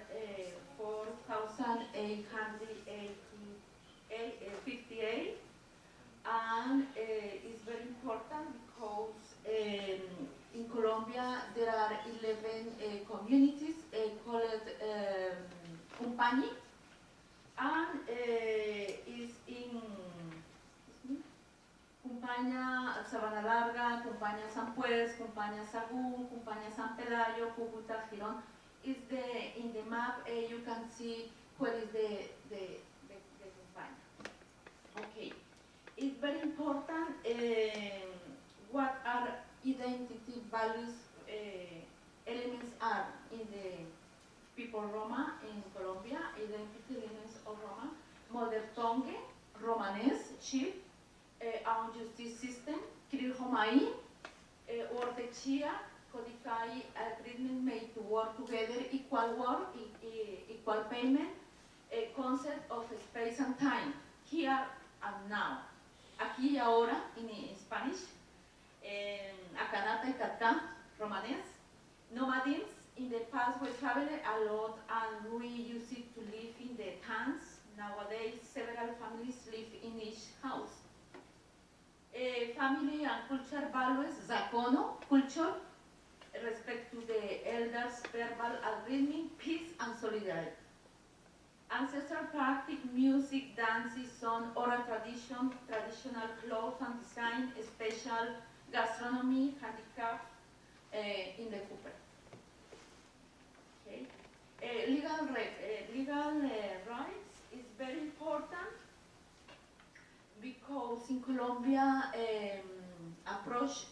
F: 4,858, and it's very important because in Colombia there are 11 communities called Company, and is in Compañía Sabana Larga, Compañía San Pues, Compañía Sagún, Compañía San Pelayo, Cúcuta, Girón. is in the map you can see where is the campaign. Okay, it's very important what are identity values elements are in the people Roma in Colombia, identity elements of Roma, mother tongue, Romanes, chief, own justice system, Kiril Homai, Chia, codify agreement made to work together, equal work, equal payment, a concept of space and time, here and now. Aquí y ahora, in Spanish, Akanata y Kata, Romanes, nomadins. In the past, we traveled a lot and we used it to live in the towns. Nowadays, several families live in each house. Family and culture values, zakono, culture, respect to the elders, verbal agreement, peace and solidarity. Ancestral practice, music, dances, song, oral tradition, traditional clothes and design, special gastronomy, handicraft in the Cooper. Okay. Legal rights is very important because in Colombia approach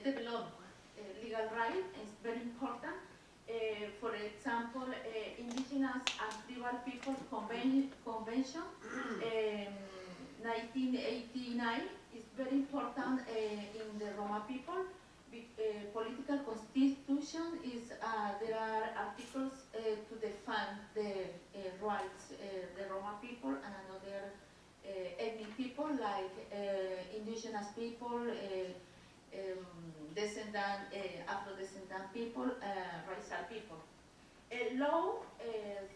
F: develop legal rights is very important. For example, Indigenous and Tribal People Convention 1989 is very important in the Roma people. Political constitution is there are articles to defend the rights the Roma people and another ethnic people like indigenous people, Afro-descendant people, racial people. Law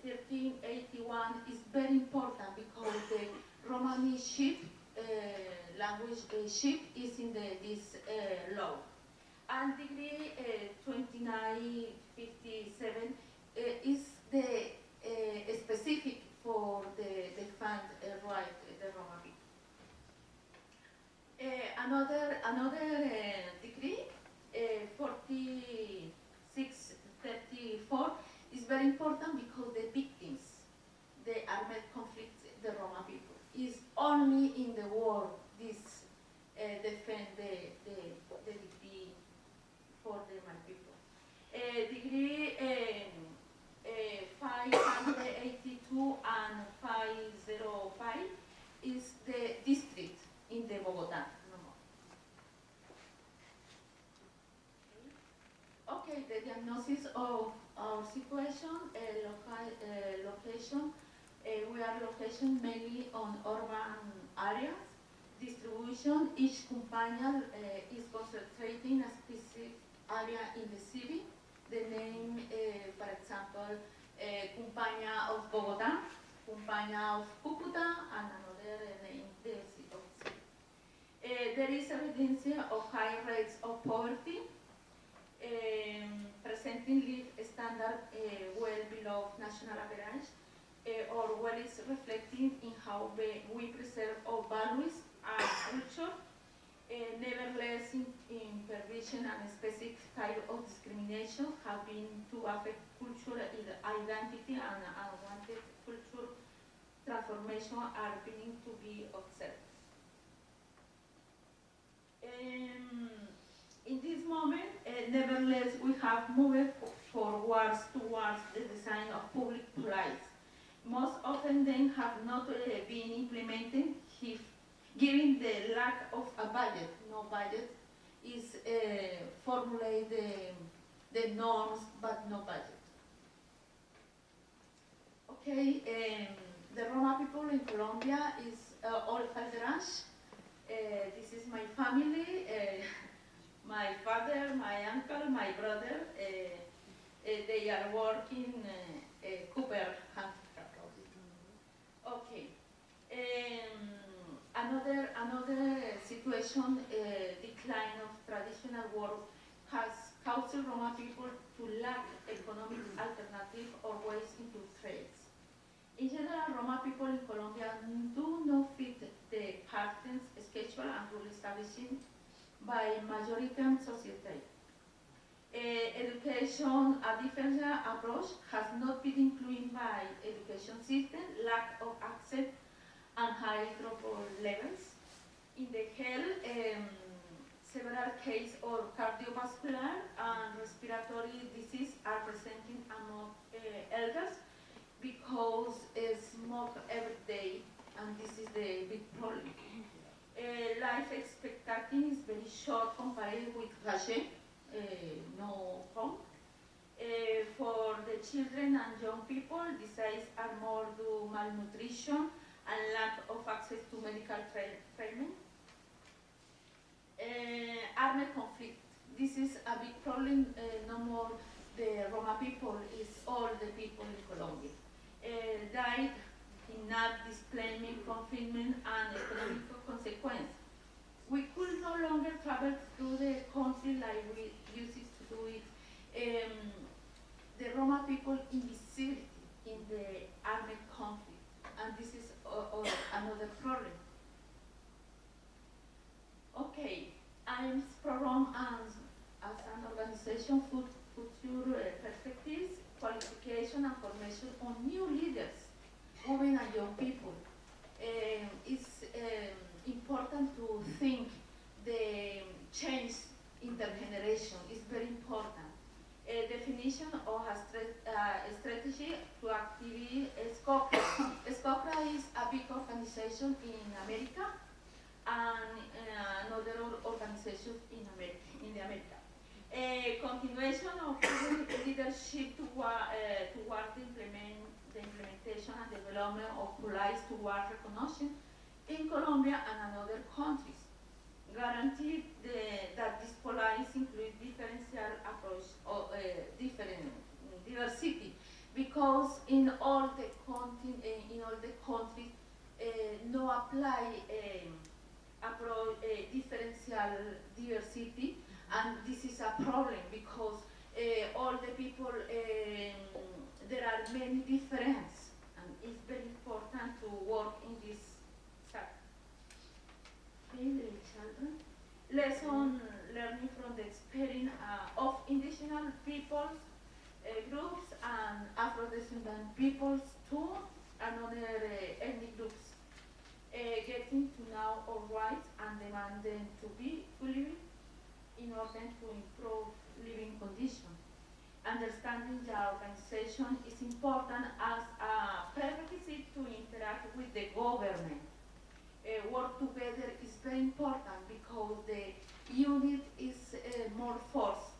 F: 1381 is very important because the Romani language shift is in this law. And degree 2957 is the specific for the fund right the Roma people. Another degree 4634 is very important because the victims, the armed conflicts, the Roma people is only in the war this defend the degree for the Roma people. Degree 582 and 505 is the district in the Bogotá. Okay, the diagnosis of our situation, location. We are location mainly on urban areas. Distribution, each company is concentrating a specific area in the city. The name, for example, Compagnia of Bogotá, Compagnia of Cúcuta, and another name, the city of city. There is evidence of high rates of poverty, presenting life standard well below national average, or well is reflecting in how we preserve our values and culture. Nevertheless, impervision and specific type of discrimination have been to affect cultural identity and unwanted cultural transformation are beginning to be observed. In this moment, nevertheless, we have moved forwards towards the design of public policies. Most often they have not been implemented, given the lack of a budget. No budget is formulate the norms, but no budget. Okay, the Roma people in Colombia is all Calderach. This is my family. My father, my uncle, my brother, they are working Cooper handicraft. Okay. Another situation, decline of traditional work has caused Roma people to lack economic alternative or ways into trades. In general, Roma people in Colombia do not fit the patterns, schedule and rule established by majority society. Education education, a different approach has not been included by education system, lack of access and high dropout levels. In the health, several cases of cardiovascular and respiratory disease are presenting among elders because smoke every day, and this is the big problem. Life expectancy is very short compared with Gachet, no home. For the children and young people, diseases are more due to malnutrition and lack of access to medical treatment. Armed conflict. This is a big problem, no more the Roma people, it's all the people in Colombia. Died in displacement, confinement, and economic consequence. We could no longer travel through the country like we used to do it. The Roma people invisibility in the armed conflict, and this is another problem. Okay, I'm program as an organization for future perspectives, qualification and formation on new leaders, women and young people. It's important to think the change intergeneration is very important. A definition of a strategy to activate SCOPRA. SCOPRA is a big organization in America and another organization in the America. A continuation of leadership toward the implementation and development of policies toward recognition in Colombia and other countries. Guarantee that these policies include differential approach or different diversity, because in all the countries no apply approach differential diversity, and this is a problem because all the people there are many differences, and it's very important to work in this side. Children. Lesson learning from the experience of indigenous peoples, groups, and Afro-descendant peoples too, and other ethnic groups. Getting to know our rights and demand them to be fully in order to improve living conditions. Understanding the organization is important as a prerequisite to interact with the government. Work together is very important because the unit is more force.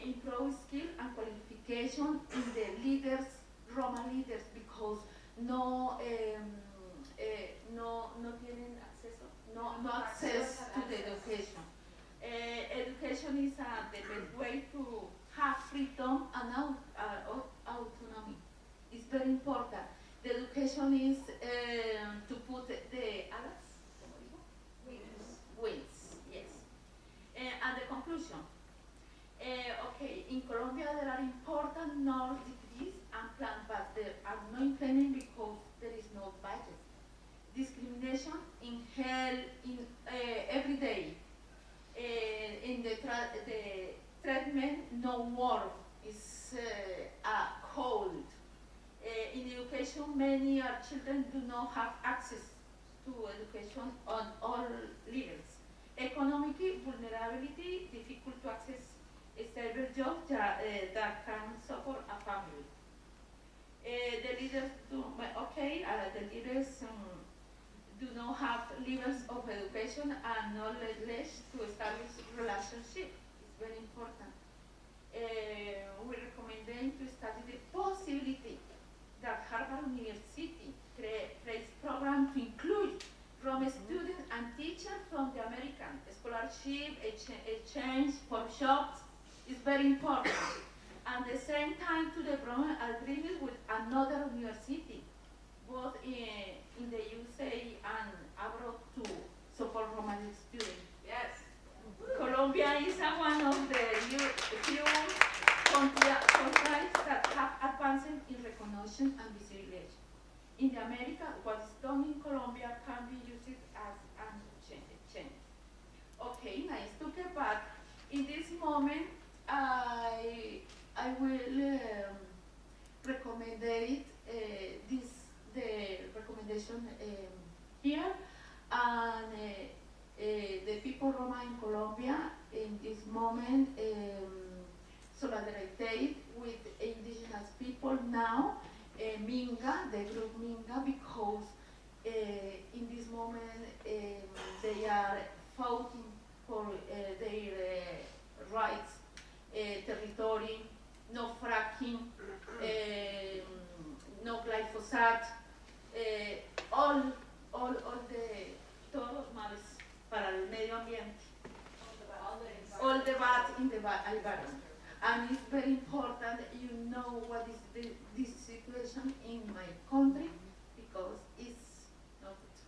F: Improve skill and qualification in the leaders, Roma leaders, because no tienen acceso, no access to the education. Education is the best way to have freedom and autonomy. It's very important. The education is to put the alas, wings, yes. And the conclusion. Okay, in Colombia there are important knowledge degrees and plans, but there are no implemented because there is no budget. Discrimination in health, in every day. In the treatment, no warm, is a cold. In education, many children do not have access to education on all levels. Economic vulnerability, difficult to access a stable job that can support a family. The leaders do, the leaders do not have levels of education and knowledge to establish relationship. It's very important. We recommend them to study the possibility that Harvard University creates programs to include Roma students and teachers from the American scholarship, exchange, workshops is very important. At the same time, to the Roma agreement with another university, both in the USA and abroad, to support Roma students. Yes. Colombia is one of the few countries that have advanced in recognition and visibility. In the America, what is done in Colombia can be used as an change. Okay, nice to get back. In this moment, I solidariety with indigenous people now, Minga, the group Minga, because in this moment they are fighting for their rights, territory, no fracking, no glyphosate, all the todos los males para el medio ambiente, all the bad in the environment. And it's very important you know what is this situation in my country, because it's not good.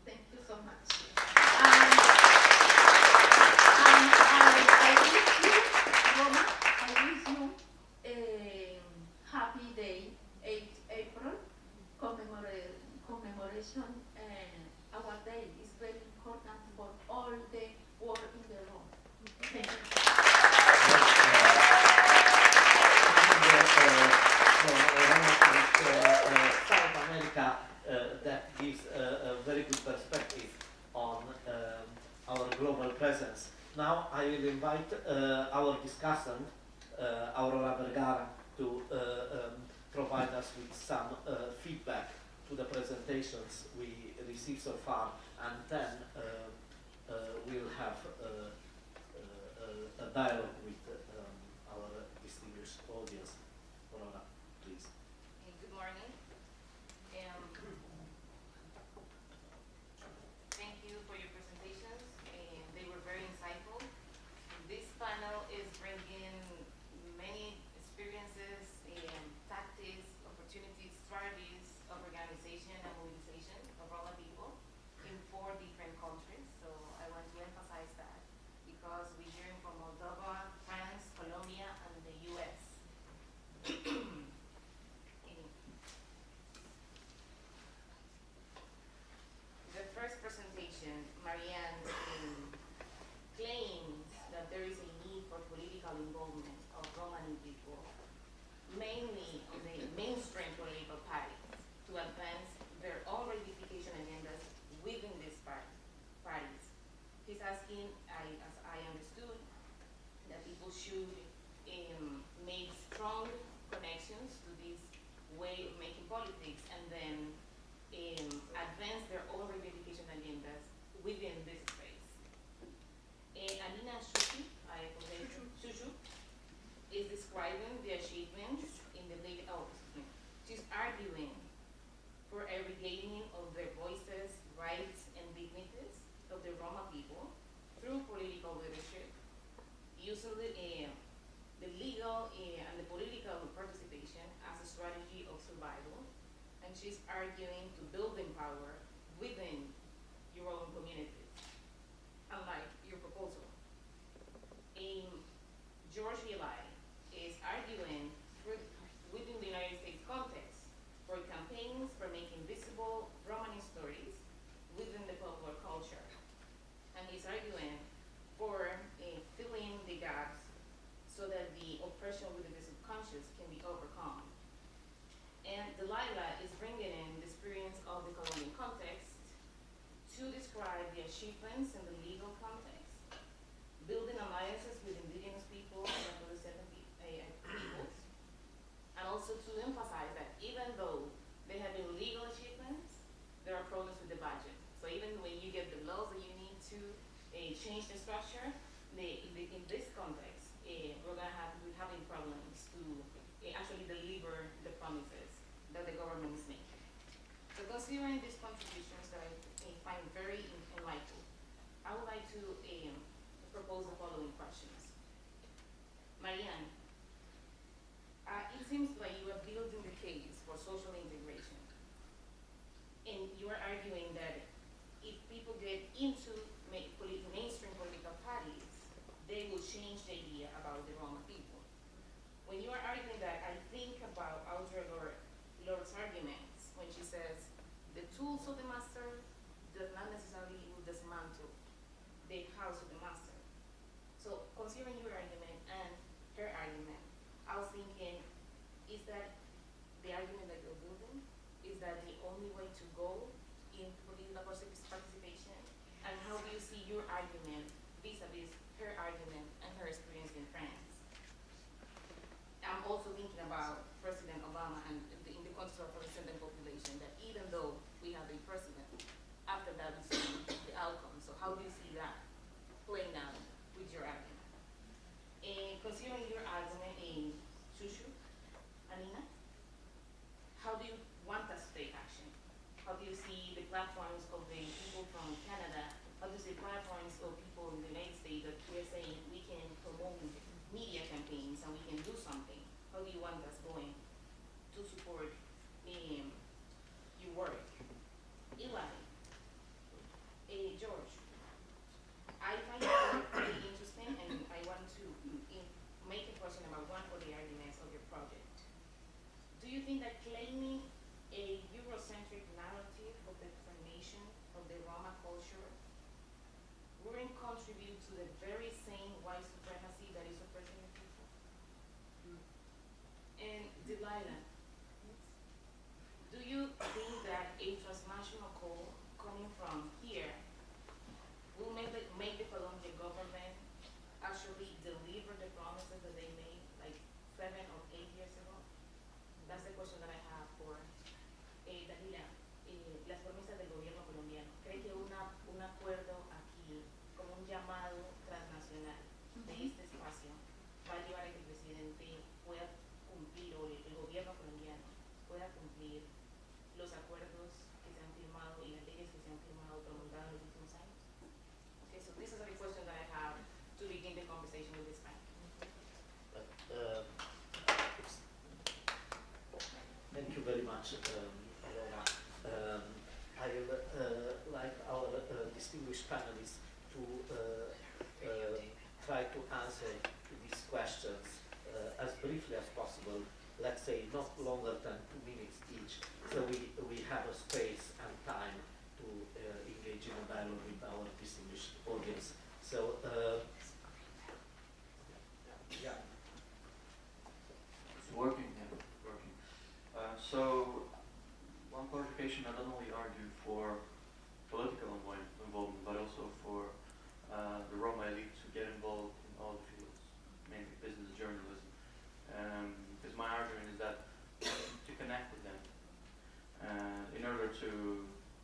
F: Thank you so much. And I wish you, Roma, I wish you a happy day, 8 April, commemoration. Our day is very important for all the work in the Roma. Thank you.
A: South America, that gives a very good perspective on our global presence. Now I will invite our discussant, Aurora Vergara, to provide us with some feedback to the presentations we received so far, and then we'll have a dialogue with our distinguished audience. Aurora, please.
G: Good morning. Thank you for your presentations. They were very insightful. This panel is bringing many experiences, tactics, opportunities, strategies of organization and mobilization of Roma people in 4 different countries. So I want to emphasize that because we're hearing from Moldova, France, Colombia, and the US. The first presentation, Marianne claims that there is a need for political involvement of Romani people, mainly on the mainstream political parties, to advance their own reification agendas within these parties. He's asking, as I understood, that people should make strong connections to this way of making politics and then advance their own reification agendas within this space. Alina Shushu, Shushu, is describing the achievements in the she's arguing for a regaining of their voices, rights, and dignities of the Roma people through political leadership, using the legal and the political participation as a strategy of survival. And she's arguing to building power within your own communities, unlike your proposal. George Eli is arguing within the United States context for campaigns for making visible Romani stories within the popular culture. And he's arguing for filling the gaps so that the oppression within the subconscious can be overcome. And Delilah is bringing in the experience of the Colombian context to describe the achievements in the legal context, building alliances with indigenous people and underrepresented peoples, and also to emphasize that even though they have been legal achievements, there are problems with the budget. So even when you get the laws that you need to change the structure, in this context, we're having problems to actually deliver the promises that the government is making. So considering these contributions that I find very enlightening, I would like to propose the following questions. Marianne, it seems like you are building the case for social integration. And you are arguing that if people get into mainstream political parties, they will change the idea about the Roma people. When you are arguing that, I think about Audre Lorde's arguments when she says, the tools of the master does not necessarily will dismantle the house of the master. So considering your argument and her argument, I was thinking, is that the argument that you're building? Is that the only way to go in political participation? And how do you see your argument vis-a-vis her argument and her experience in France? also thinking about President Obama and in the context of our descendant population, that even though we have a president, after that we see the outcome. So how do you see that playing out with your argument? And considering your argument in Shushu, Anina, how do you want us to take action? How do you see the platforms of the people from Canada? How do you see platforms of people in the United States that we're saying we can promote media campaigns and we can do something? How do you want us going to support your work? Eli, George, I find it very interesting, and I want to make a question about one of the arguments of your project. Do you think that claiming a Eurocentric narrative of the formation of the Roma culture wouldn't contribute to the very same white supremacy that is oppressing the people? And Delilah, do you think that a transnational call coming from here will make the Colombian government actually deliver the promises that they made like 7 or 8 years ago? That's the question that I have for Dalila. Las promesas del gobierno colombiano. ¿Cree que un acuerdo aquí, como un llamado transnacional de este espacio, va a llevar a que el presidente pueda cumplir, o el gobierno colombiano pueda cumplir los acuerdos que se han firmado y las leyes que se han firmado promulgadas en los últimos años? Okay, so these are the questions that I have to begin the conversation with this panel.
A: Thank you very much, Alora. I would like our distinguished panelists to try to answer these questions as briefly as possible. Let's say not longer than 2 minutes each, so we have a space and time to engage in a dialogue with our distinguished audience. So, yeah.
C: It's working, yeah, working. So, one clarification, I don't only argue for political involvement, but also for the Roma elite to get involved in all the fields, mainly business, journalism. Because my argument is that to connect with them in order to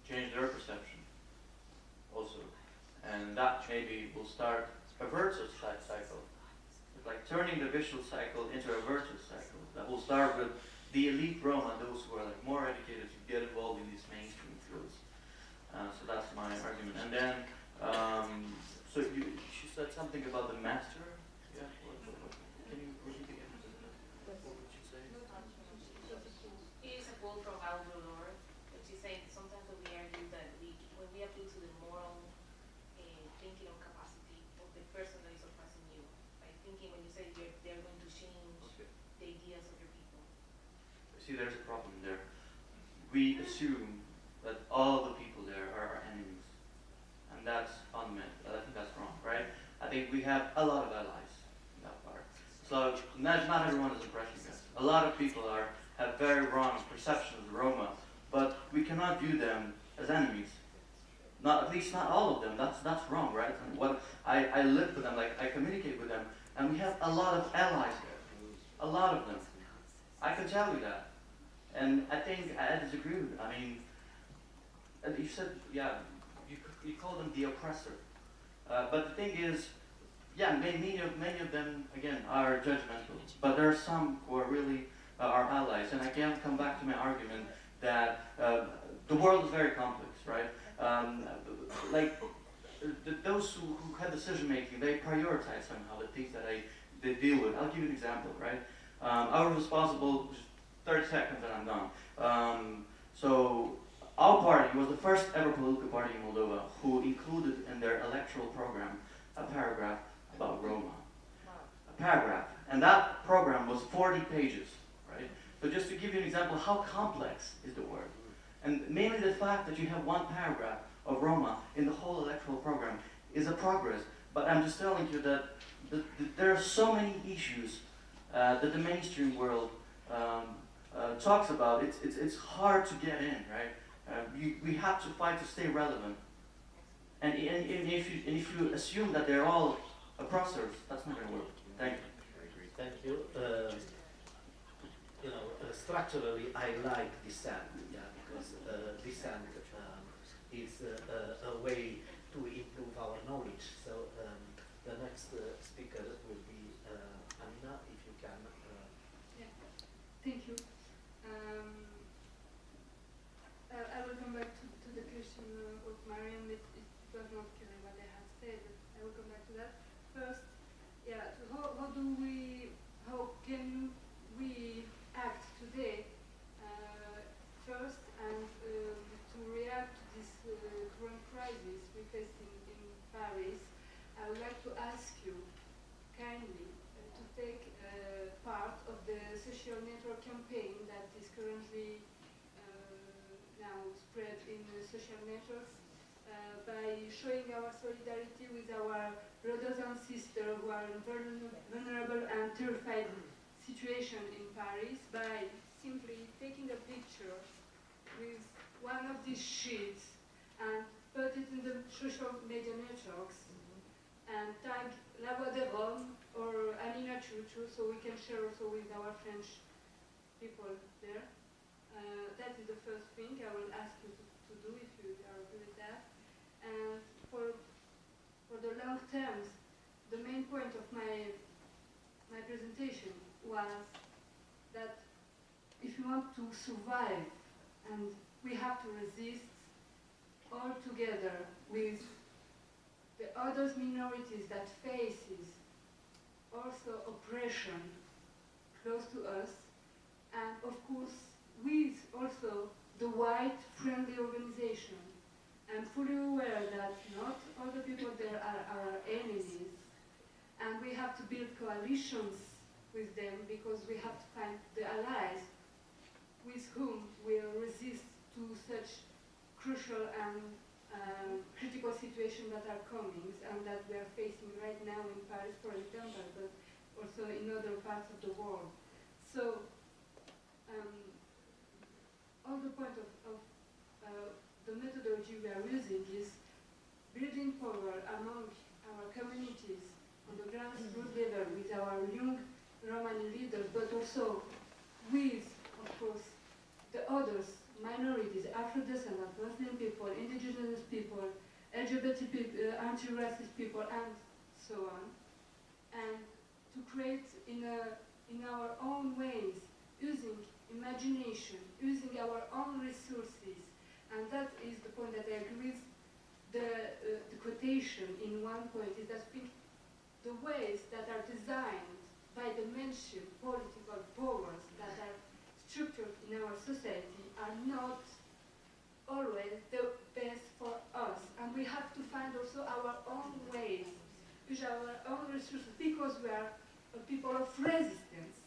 C: change their perception also. And that maybe will start a virtuous cycle. It's like turning the vicious cycle into a virtuous cycle. That will start with the elite Roma, those who are like more educated, to get involved in these mainstream fields. So that's my argument. And then, so she said something about the master. Yeah. Can you repeat again? What would you say?
G: It is a quote from Aldo Lord, which is saying sometimes that we argue that when we appeal to the moral thinking or capacity of the person that is oppressing you, like thinking when you say they're going to change the ideas of your people.
C: See, there's a problem there. We assume that all the people there are our enemies, and that's fundamental. I think that's wrong, right? I think we have a lot of allies in that part. So not everyone is oppressing us. A lot of people have very wrong perceptions of Roma, but we cannot view them as enemies. Not, at least not all of them. That's wrong, right? And what I live with them, like I communicate with them, and we have a lot of allies there. A lot of them. I can tell you that. And I think I disagree with it. I mean, you said, yeah, you call them the oppressor. But the thing is, yeah, many of them, again, are judgmental. But there are some who are really our allies. And again, come back to my argument that the world is very complex, right? Those who have decision making, they prioritize somehow the things that they deal with. I'll give you an example, right? I was responsible, 30 seconds and I'm done. So our party was the first ever political party in Moldova who included in their electoral program a paragraph about Roma. A paragraph. And that program was 40 pages, right? So just to give you an example, how complex is the word? And mainly the fact that you have one paragraph of Roma in the whole electoral program is a progress. But I'm just telling you that there are so many issues that the mainstream world talks about. It's hard to get in, right? We have to fight to stay relevant. And if you assume that they're all oppressors, that's not going to work. Thank you.
A: Thank you. structurally, I like dissent, yeah, because dissent is a way to improve our knowledge. So the next speaker will be Anna, if you can.
D: Yeah. Thank you. I will come back to the question of Mariam. It was not clear what I had said, but I will come back to that. First, yeah, so how can we act today, first, and to react to this current crisis we face in Paris? I would like to ask you kindly to take part of the social network campaign that is currently now spread in social networks by showing our solidarity with our brothers and sisters who are in vulnerable and terrified situation in Paris by simply taking a picture with one of these sheets and put it in the social media networks and tag La Voix de Rome or Alina Chuchu so we can share also with our French people there. That is the first thing I will ask you to do if you are okay with that. And for the long terms, the main point of my presentation was that if you want to survive, and we have to resist all together with the other minorities that faces also oppression close to us, and of course with also the white friendly organization. I'm fully aware that not all the people there are our enemies, and we have to build coalitions with them because we have to find the allies with whom we'll resist to such crucial and critical situations that are coming and that we are facing right now in Paris, for example, but also in other parts of the world. So, all the point of the methodology we are using is building power among our communities on the grassroots level with our young Romani leaders, but also with, of course, the others, minorities, Afro-descendants, Muslim people, indigenous people, LGBT people, anti-racist people, and so on, and to create in our own ways, using imagination, using our own resources, and that is the point that I agree with the quotation in one point, is that the ways that are designed by the mainstream political powers that are structured in our society are not always the best for us, and we have to find also our own ways, use our own resources, because we are a people of resistance.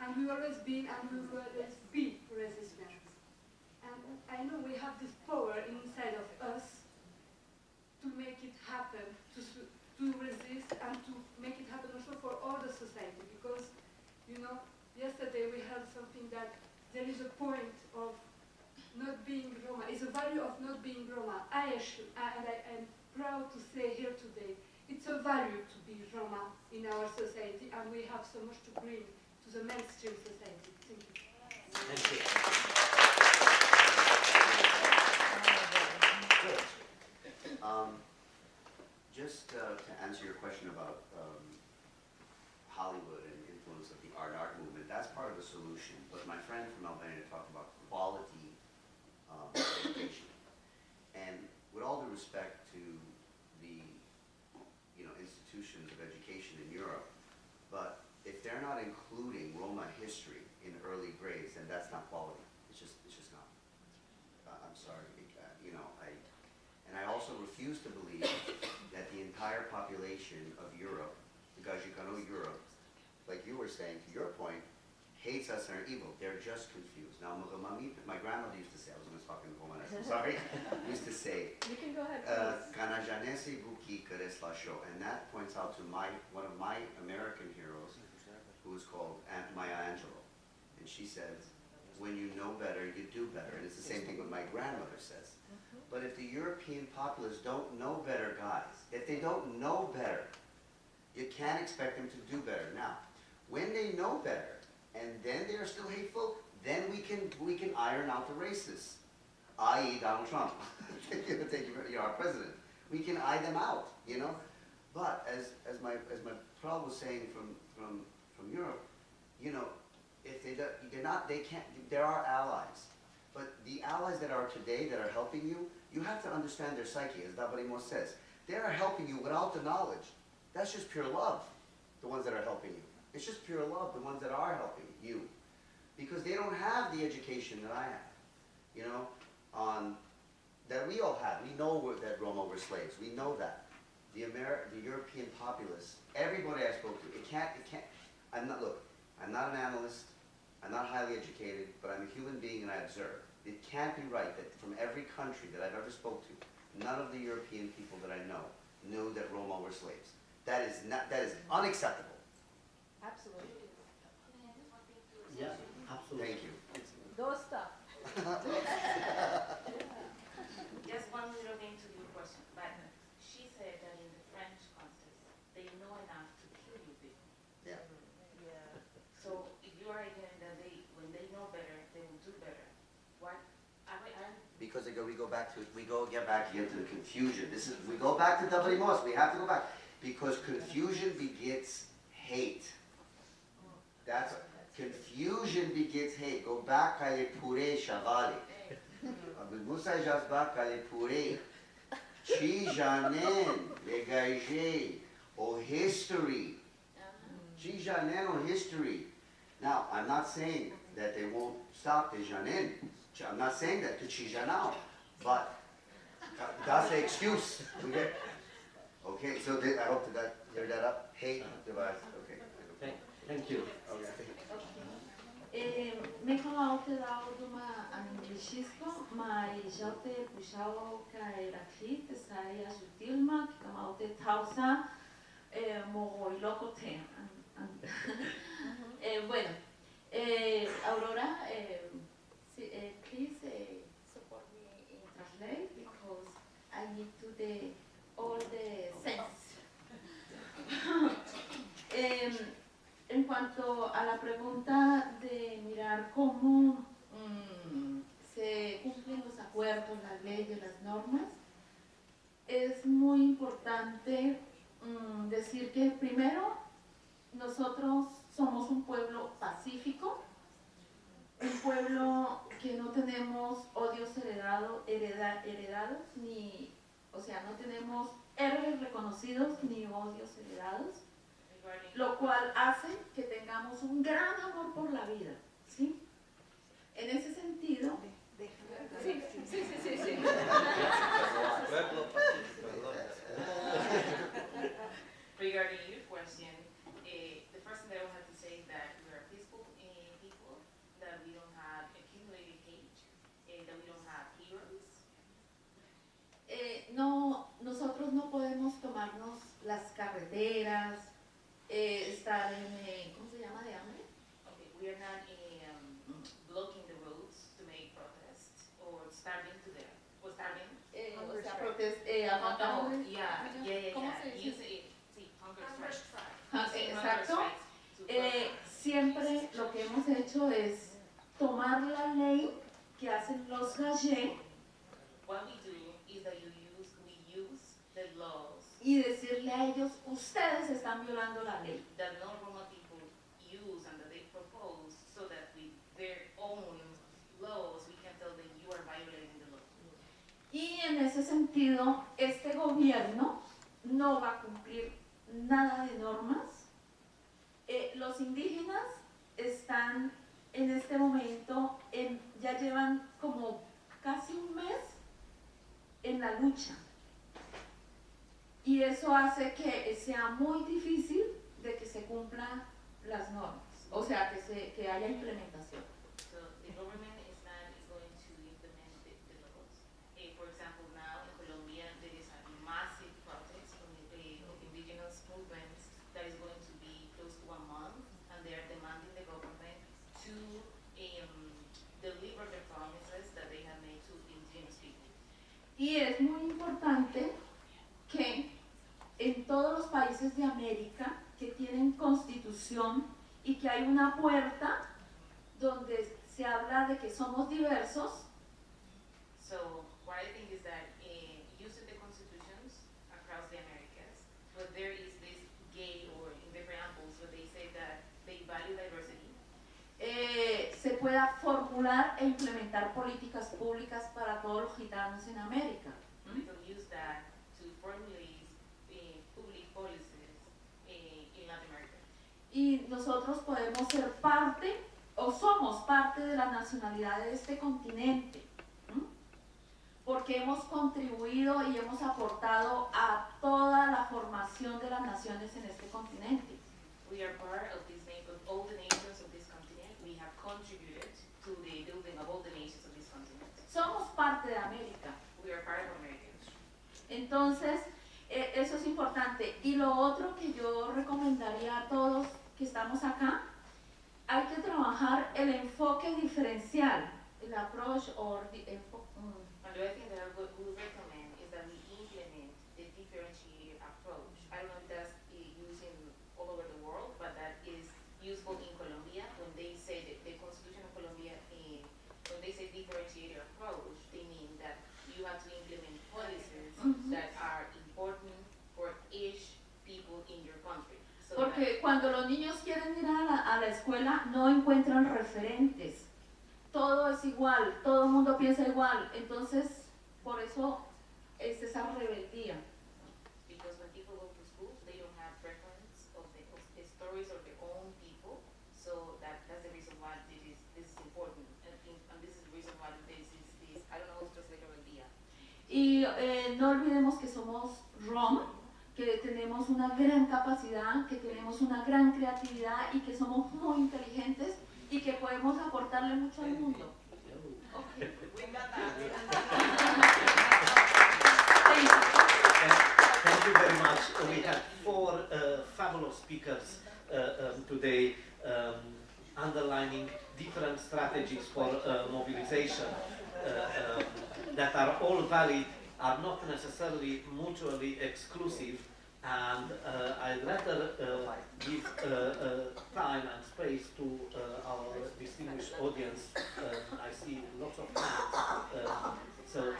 D: And we always been and we will always be resistant. And I know we have this power inside of us to make it happen, to resist and to make it happen also for all the society. Because, you know, yesterday we had something that there is a point of not being Roma, it's a value of not being Roma. I am proud to say here today, it's a value to be Roma in our society, and we have so much to bring to the mainstream society. Thank you.
A: Thank you.
E: Just to answer your question about Hollywood and influence of the art movement, that's part of the solution. But my friend from Albania talked about quality education. And with all due respect to the institutions of education in Europe, but if they're not including Roma history in early grades, then that's not quality. It's just not. I'm sorry. And I also refuse to believe that the entire population of Europe, because you can know Europe, like you were saying, to your point, hates us and are evil. They're just confused. Now, my grandmother used to say, I was going to talk in Romanes, I'm sorry, used to say,
F: You can go ahead,
E: and that points out to one of my American heroes, who is called Aunt Maya Angelou. And she says, when you know better, you do better. And it's the same thing what my grandmother says. But if the European populace don't know better, guys, if they don't know better, you can't expect them to do better. Now, when they know better, and then they are still hateful, then we can iron out the racists, i.e. Donald Trump, our president. We can eye them out, you know. But as my Prahl was saying from Europe, you know, if there are allies, but the allies that are today that are helping you, you have to understand their psyche, as Dabarimo says. They are helping you without the knowledge. That's just pure love, the ones that are helping you. It's just pure love, the ones that are helping you. Because they don't have the education that I have, you know, that we all have. We know that Roma were slaves. We know that. The European populace, everybody I spoke to, I'm not an analyst, I'm not highly educated, but I'm a human being and I observe. It can't be right that from every country that I've ever spoke to, none of the European people that I know knew that Roma were slaves. That is unacceptable.
F: Absolutely.
A: Yeah, absolutely.
E: Thank you.
F: Don't stop.
G: Just one little thing to your question, but she said that in the French context, they know enough to kill you people.
E: Yeah.
F: Yeah.
G: So if you are arguing that when they know better, they will do better, what,
E: Because we get back here to the confusion. We go back to Dabarimo. We have to go back. Because confusion begets hate. Confusion begets hate. Go back kale pure shavali. Abdul Musa Jazba kale pure. Chi janen legaje or history. Chi janen or history. Now, I'm not saying that they won't stop the janen. I'm not saying that to chi janao. But that's the excuse. Okay, so I hope that cleared that up. Hate device. Okay.
A: Thank you.
F: Ми малко даума англичиско, ма и жалте пушало кај рахит, сарија сутилма, малте тауса, мо и локо те. Bueno, Aurora, please support me in translate because I need to all the sense. En cuanto a la pregunta de mirar cómo se cumplen los acuerdos, las leyes, las normas, es muy importante decir que primero nosotros somos un pueblo pacífico, un pueblo que no tenemos odios heredados, ni, o sea, no tenemos héroes reconocidos ni odios heredados, lo cual hace que tengamos un gran amor por la vida, ¿sí? En ese sentido, sí.
G: regarding your question, the first thing that I have to say is that we are peaceful people, that we don't have accumulated hate, that we don't have heroes.
F: Nosotros no podemos tomarnos las carreteras, estar en, ¿cómo se llama? De hambre.
G: Okay, we are not blocking the roads to make protests or starving to death. Or starving.
F: O sea, aguantamos.
G: Yeah.
F: ¿Cómo se dice?
G: Sí, hunger strike.
F: Exacto. Siempre lo que hemos hecho es tomar la ley que hacen los gallés.
G: What we do is that we use the laws
F: y decirle a ellos, ustedes están violando la ley.
G: that non-Roma people use and that they propose so that with their own laws we can tell them you are violating the law.
F: Y en ese sentido, este gobierno no va a cumplir nada de normas. Los indígenas están en este momento, ya llevan como casi un mes en la lucha. Y eso hace que sea muy difícil de que se cumplan las normas, o sea, que haya implementación.
G: So the government is not going to implement the laws. For example, now in Colombia there is a massive protest from of indigenous movements that is going to be close to 1 month, and they are demanding the government to deliver the promises that they have made to indigenous people.
F: Y es muy importante que en todos los países de América que tienen constitución y que hay una puerta donde se habla de que somos diversos.
G: So what I think is that using the constitutions across the Americas, but there is this gay or in the preambles where they say that they value diversity.
F: Se pueda formular e implementar políticas públicas para todos los gitanos en América.
G: We can use that to formulate public policies in Latin America.
F: Y nosotros podemos ser parte o somos parte de la nacionalidad de este continente, ¿m? Porque hemos contribuido y hemos aportado a toda la formación de las naciones en este continente.
G: We are part of this of all the nations of this continent. We have contributed to the building of all the nations of this continent.
F: Somos parte de América.
G: We are part of Americans.
F: Entonces, eso es importante. Y lo otro que yo recomendaría a todos que estamos acá, hay que trabajar el enfoque diferencial, el approach or the
G: And the other thing that I would recommend is that we implement the differentiated approach. I don't know if that's used all over the world, but that is useful in Colombia. When they say that the Constitution of Colombia, when they say differentiated approach, they mean that you have to implement policies that are important for each people in your country. So
F: porque cuando los niños quieren ir a la escuela no encuentran referentes. Todo es igual, todo el mundo piensa igual. Entonces, por eso es esa rebeldía.
G: Because when people go to schools, they don't have reference of the stories of their own people. So that's the reason why this is important. And this is the reason why this I don't know, it's like a rebeldía.
F: Y no olvidemos que somos Roma, que tenemos una gran capacidad, que tenemos una gran creatividad y que somos muy inteligentes y que podemos aportarle mucho al mundo. Okay.
A: Thank you very much. We have four fabulous speakers today underlining different strategies for mobilization that are all valid, are not necessarily mutually exclusive, and I'd rather give time and space to our distinguished audience. I see lots of hands. So.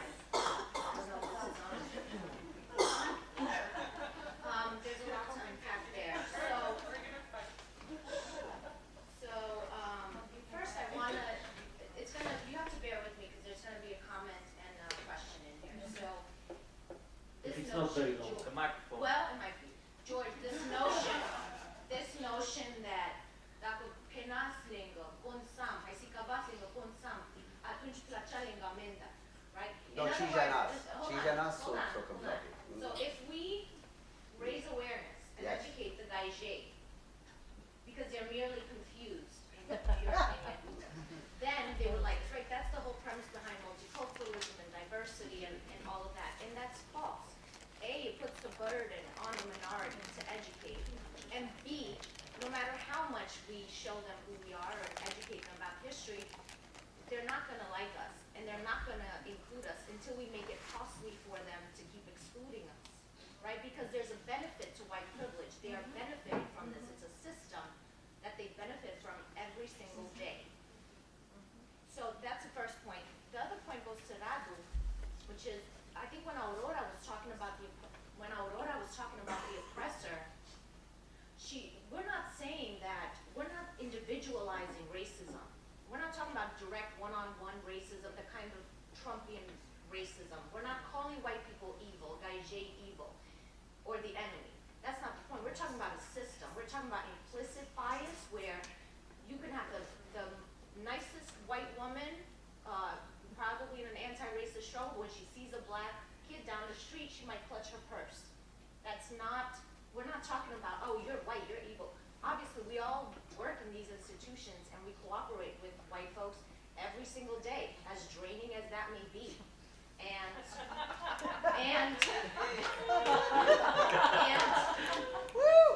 H: There's a lot to unpack there. First I want to, you have to bear with me because there's going to be a comment and a question in here. So,
A: If it's not very long.
B: The microphone.
H: well, it might be. George, this notion that dacă penaslinga, punsam, hai si kabaslinga, punsam, atunci placealinga amenda, right?
E: No,
H: In other
E: ci
H: words,
E: già nas
H: hold on,
E: so
H: hold on. So if we raise awareness and
E: Yes.
H: educate the Gaijé, because they're merely confused, in your opinion, then they were like, right, that's the whole premise behind multiculturalism and diversity and all of that, and that's false. A, it puts the burden on the minority to educate, and B, no matter how much we show them who we are and educate them about history, they're not going to like us, and they're not going to include us until we make it costly for them to keep excluding us, right? Because there's a benefit to white privilege. They are benefiting from this. It's a system that they benefit from every single day. So that's the first point. The other point goes to Radu, which is, I think when Aurora was talking about the oppressor, we're not saying that, we're not individualizing racism. We're not talking about direct one-on-one racism, the kind of Trumpian racism. We're not calling white people evil, Gaijé evil, or the enemy. That's not the point. We're talking about a system. We're talking about implicit bias where you can have the nicest white woman, probably in an anti-racist struggle, when she sees a black kid down the street, she might clutch her purse. That's not, we're not talking about, oh, you're white, you're evil. Obviously, we all work in these institutions and we cooperate with white folks every single day, as draining as that may be.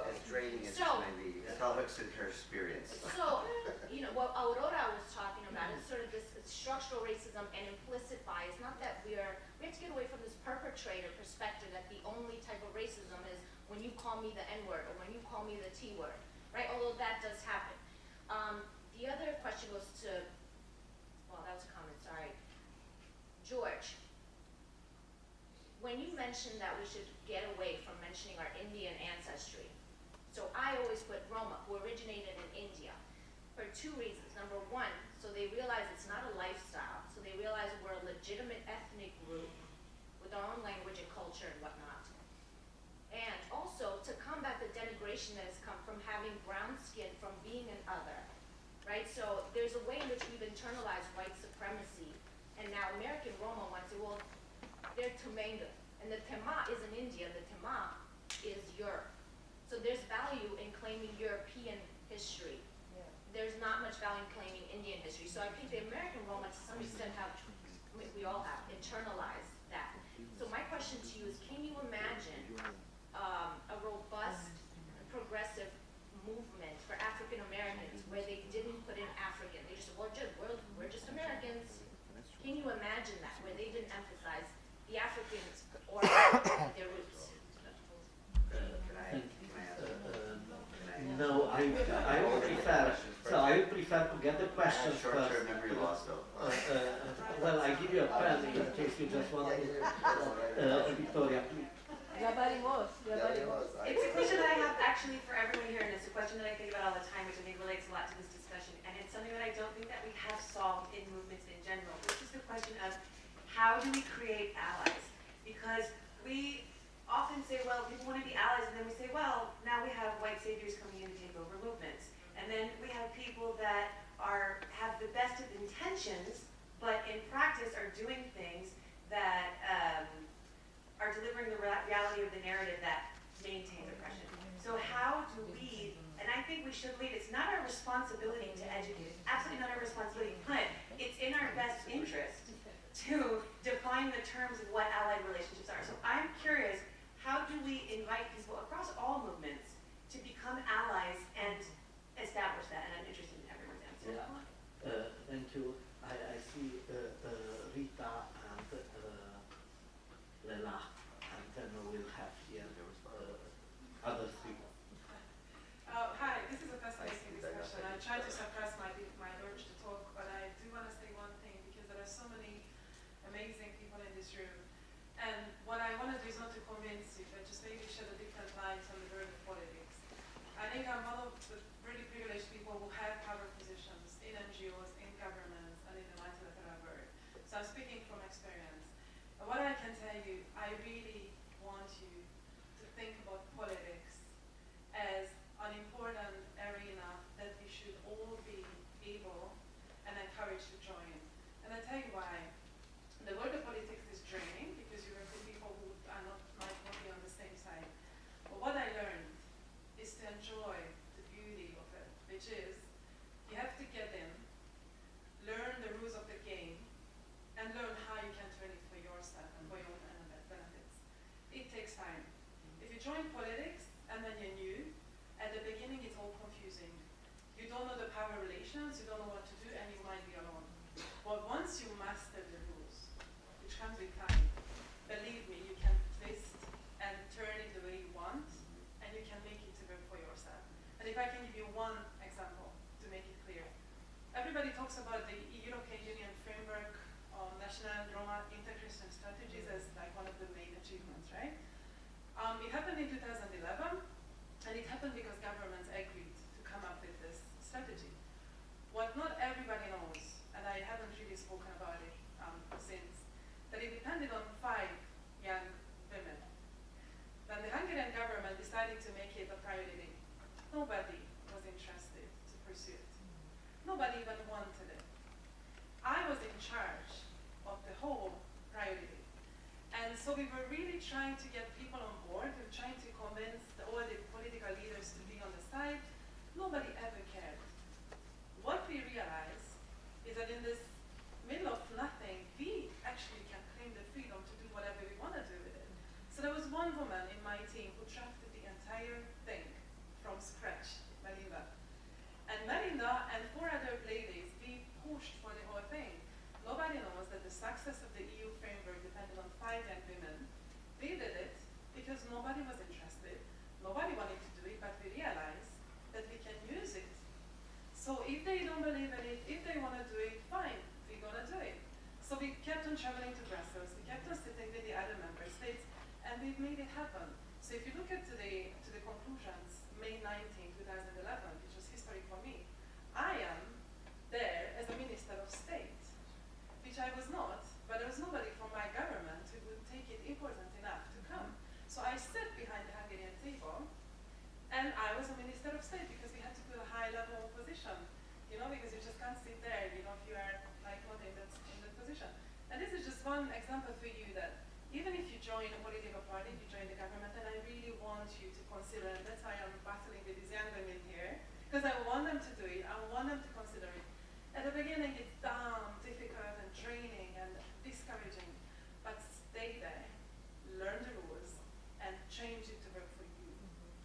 H: As
E: draining as
H: So-
E: it may be, tell her in her experience.
H: So, what Aurora was talking about is sort of this structural racism and implicit bias. Not that we have to get away from this perpetrator perspective that the only type of racism is when you call me the N-word or when you call me the T-word, right? Although that does happen. The other question was to mentioned that we should get away from mentioning our Indian ancestry. So I always put Roma, who originated in India, for two reasons. Number one, so they realize it's not a lifestyle, so they realize we're a legitimate ethnic group with our own language and culture and whatnot. And also to combat the denigration that has come from having brown skin, from being an other, right? So there's a way in which we've internalized white supremacy, and now American Roma want to say, well, they're Tumenga, and the Tema isn't India, the Tema is Europe. So there's value in claiming European history. There's not much value in claiming Indian history. So I think the American Roma, to some extent, we all have internalized that. So my question to you is, can you imagine a robust, progressive movement for African Americans where they didn't put in African? They just said, well, we're just Americans. Can you imagine that, where they didn't emphasize the Africans or their roots?
A: No, I would prefer, so I would prefer to get the questions first.
E: Short-term memory loss, though.
A: Well, I give you a pen in case you just want to, Victoria, please.
I: It's a question that I have actually for everyone here, and it's a question that I think about all the time, which I think relates a lot to this discussion, and it's something that I don't think that we have solved in movements in general, which is the question of how do we create allies? Because we often say, well, people want to be allies, and then we say, well, now we have white saviors coming in to take over movements. And then we have people that have the best of intentions, but in practice are doing things that are delivering the reality of the narrative that maintains oppression. So how do we, and I think we should lead, it's not our responsibility to educate, it's absolutely not our responsibility, but it's in our best interest to define the terms of what allied relationships are. So I'm curious, how do we invite people across all movements to become allies and establish that? And I'm interested in everyone's answer.
A: Yeah. Thank you. I see Rita and Lela, and then we'll have here other three.
J: Hi, this is a fascinating discussion. I try to suppress my urge to talk, but I do want to say one thing, because there are so many amazing people in this room. And what I want to do is not to convince you, but just maybe shed a different light on the world of politics. I think I'm one of the really privileged people who have power positions in NGOs, in governments, and in the multilateral world. So I'm speaking from experience. But what I can tell you, I really want you to think about politics as an important arena that we should all be able and encouraged to join. And I tell you why. The world of politics is draining because you work with people who are might not be on the same side. But what I learned is to enjoy the beauty of it, which is you have to get in, learn the rules of the game, and learn how you can turn it for yourself and for your own benefits. It takes time. If you join politics and then you're new, at the beginning it's all confusing. You don't know the power relations, you don't know what to do, and you might be alone. But once you master the rules, which comes with time, believe me, you can twist and turn it the way you want, and you can make it to work for yourself. And if I can give you one example to make it clear. Everybody talks about the European Union framework on national Roma integration strategies as like one of the main achievements, right? It happened in 2011, and it happened because governments agreed to come up with this strategy. What not everybody knows, and I haven't really spoken about it since, that it depended on 5 young women. When the Hungarian government decided to make it a priority, nobody was interested to pursue it. Nobody even wanted it. I was in charge of the whole priority. And so we were really trying to get people on board, we were trying to convince all the political leaders to be on the side. Nobody ever cared. What we realized is that in this middle of nothing, we actually can claim the freedom to do whatever we want to do with it. So there was one woman in my team who drafted the entire thing from scratch, Melinda. And Melinda and 4 other ladies, we pushed for the whole thing. Nobody knows that the success of the EU framework depended on 5 young women. We did it because nobody was interested. Nobody wanted to do it, but we realized that we can use it. So if they don't believe in it, if they want to do it, fine, we're going to do it. So we kept on traveling to Brussels. We kept on sitting with the other member states, because you just can't sit there, you know, if you are like not in that position. And this is just one example for you that even if you join a political party, you join the government, and I really want you to consider, and that's why I'm battling with these young women here, because I want them to do it, I want them to consider it. At the beginning, it's difficult and draining and discouraging, but stay there, learn the rules, and change it to work for you.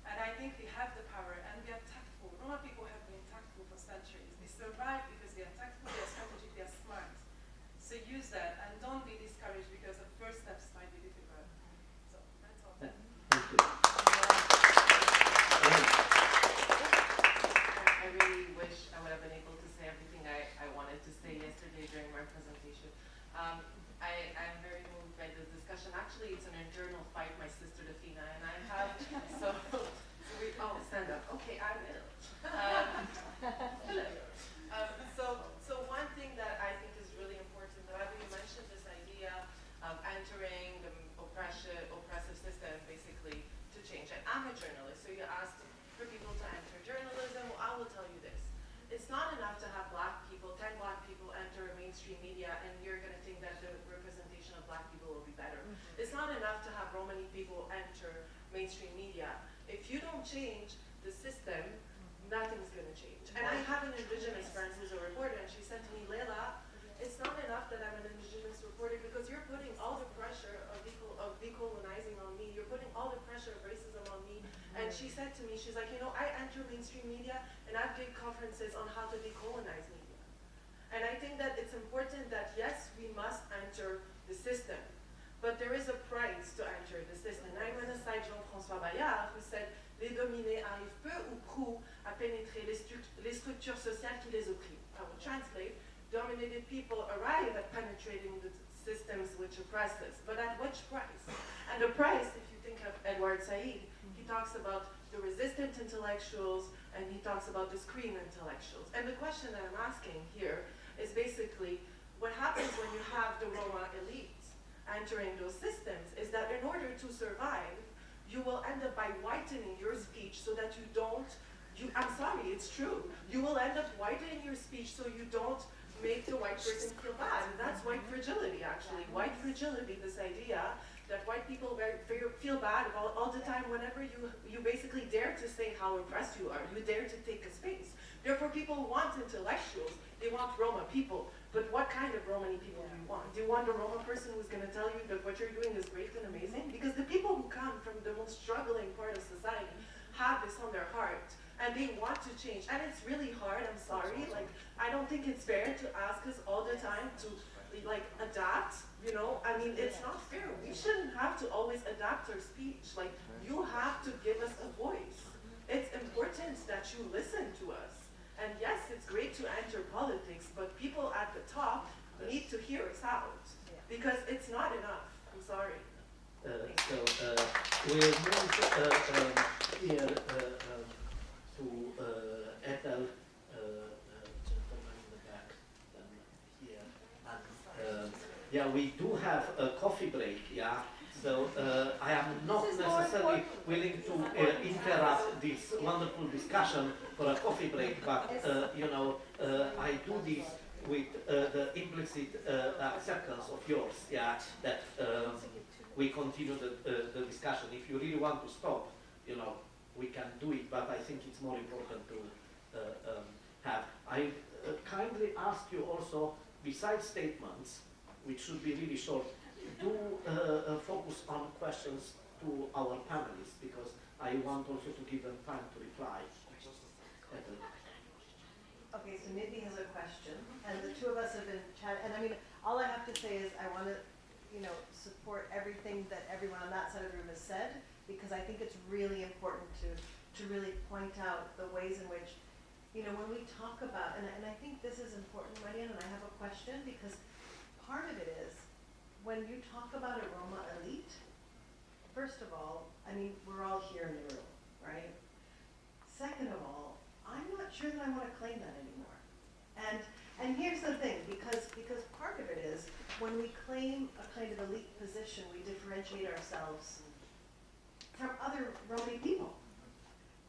J: And I think we have the power, and we are tactful. Roma people have been tactful for centuries. We survive because we are tactful, we are strategic, we are smart. So use that, and don't be discouraged because the first steps might be difficult. So that's all.
A: Thank you.
K: I really wish I would have been able to say everything I wanted to say yesterday during my presentation. I'm very moved by this discussion. Actually, it's an internal fight, my sister Defina and I have. So we stand up. Okay, I will. Hello. So one thing that I think is really important, that you mentioned this idea of entering the oppressive system, basically, to change it. I'm a journalist, so you asked for people to enter journalism. Well, I will tell you this. It's not enough to have 10 black people enter mainstream media and you're going to think that the representation of black people will be better. It's not enough to have Romani people enter mainstream media. If you don't change the system, nothing's going to change. And I have an indigenous friend who's a reporter, and she said to me, Leila, it's not enough that I'm an indigenous reporter because you're putting all the pressure of decolonizing on me. You're putting all the pressure of racism on me. And she said to me, she's like, you know, I enter mainstream media and I've given conferences on how to decolonize media. And I think that it's important that, yes, we must enter the system, but there is a price to enter the system. And I'm going to cite Jean-François Bayard, who said, les dominés arrivent peu ou prou à pénétrer les structures sociales qui les oppriment. I will translate. Dominated people arrive at penetrating the systems which oppress us, but at which price? And the price, if you think of Edward Said, he talks about the resistant intellectuals and he talks about the screen intellectuals. And the question that I'm asking here is basically, what happens when you have the Roma elite entering those systems is that in order to survive, you will end up by whitening your speech so that you don't, I'm sorry, it's true. You will end up whitening your speech so you don't make the white person feel bad. And that's white fragility, actually. White fragility, this idea that white people feel bad all the time whenever you basically dare to say how oppressed you are. You dare to take a space. Therefore, people want intellectuals. They want Roma people. But what kind of Romani people do you want? Do you want a Roma person who's going to tell you that what you're doing is great and amazing? Because the people who come from the most struggling part of society have this on their heart. And they want to change. And it's really hard, I'm sorry. Like, I don't think it's fair to ask us all the time to, like, adapt, you know? I mean, it's not fair. We shouldn't have to always adapt our speech. Like, you have to give us a voice. It's important that you listen to us. And yes, it's great to enter politics, but people at the top need to hear us out. Because it's not enough. I'm sorry.
A: We'll move here to Ethel, gentleman in the back, then here. And yeah, we do have a coffee break, yeah. So I am not necessarily willing to interrupt this wonderful discussion for a coffee break, but you know, I do this with the implicit acceptance of yours, yeah, that we continue the discussion. If you really want to stop, you know, we can do it, but I think it's more important to have. I kindly ask you also, besides statements, which should be really short, do focus on questions to our panelists, because I want also to give them time to reply.
L: Okay, so Nitti has a question, and the two of us have been chatting, and I mean, all I have to say is I want to, you know, support everything that everyone on that side of the room has said, because I think it's really important to really point out the ways in which, you know, when we talk about, and I think this is important, Marianne, and I have a question, because part of it is, when you talk about a Roma elite, first of all, I mean, we're all here in the room, right? Second of all, I'm not sure that I want to claim that anymore. And here's the thing, because part of it is, when we claim a kind of elite position, we differentiate ourselves from other Romani people.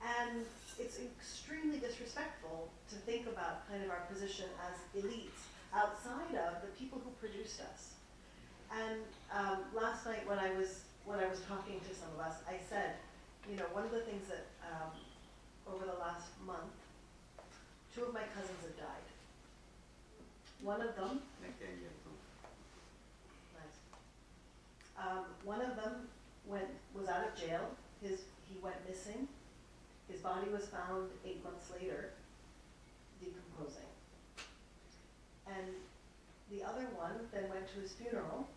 L: And it's extremely disrespectful to think about kind of our position as elites outside of the people who produced us. And last night when I was talking to some of us, I said, you know, one of the things that over the last month, 2 of my cousins have died. One of them, one of them was out of jail. He went missing. His body was found 8 months later, decomposing. And the other one then went to his funeral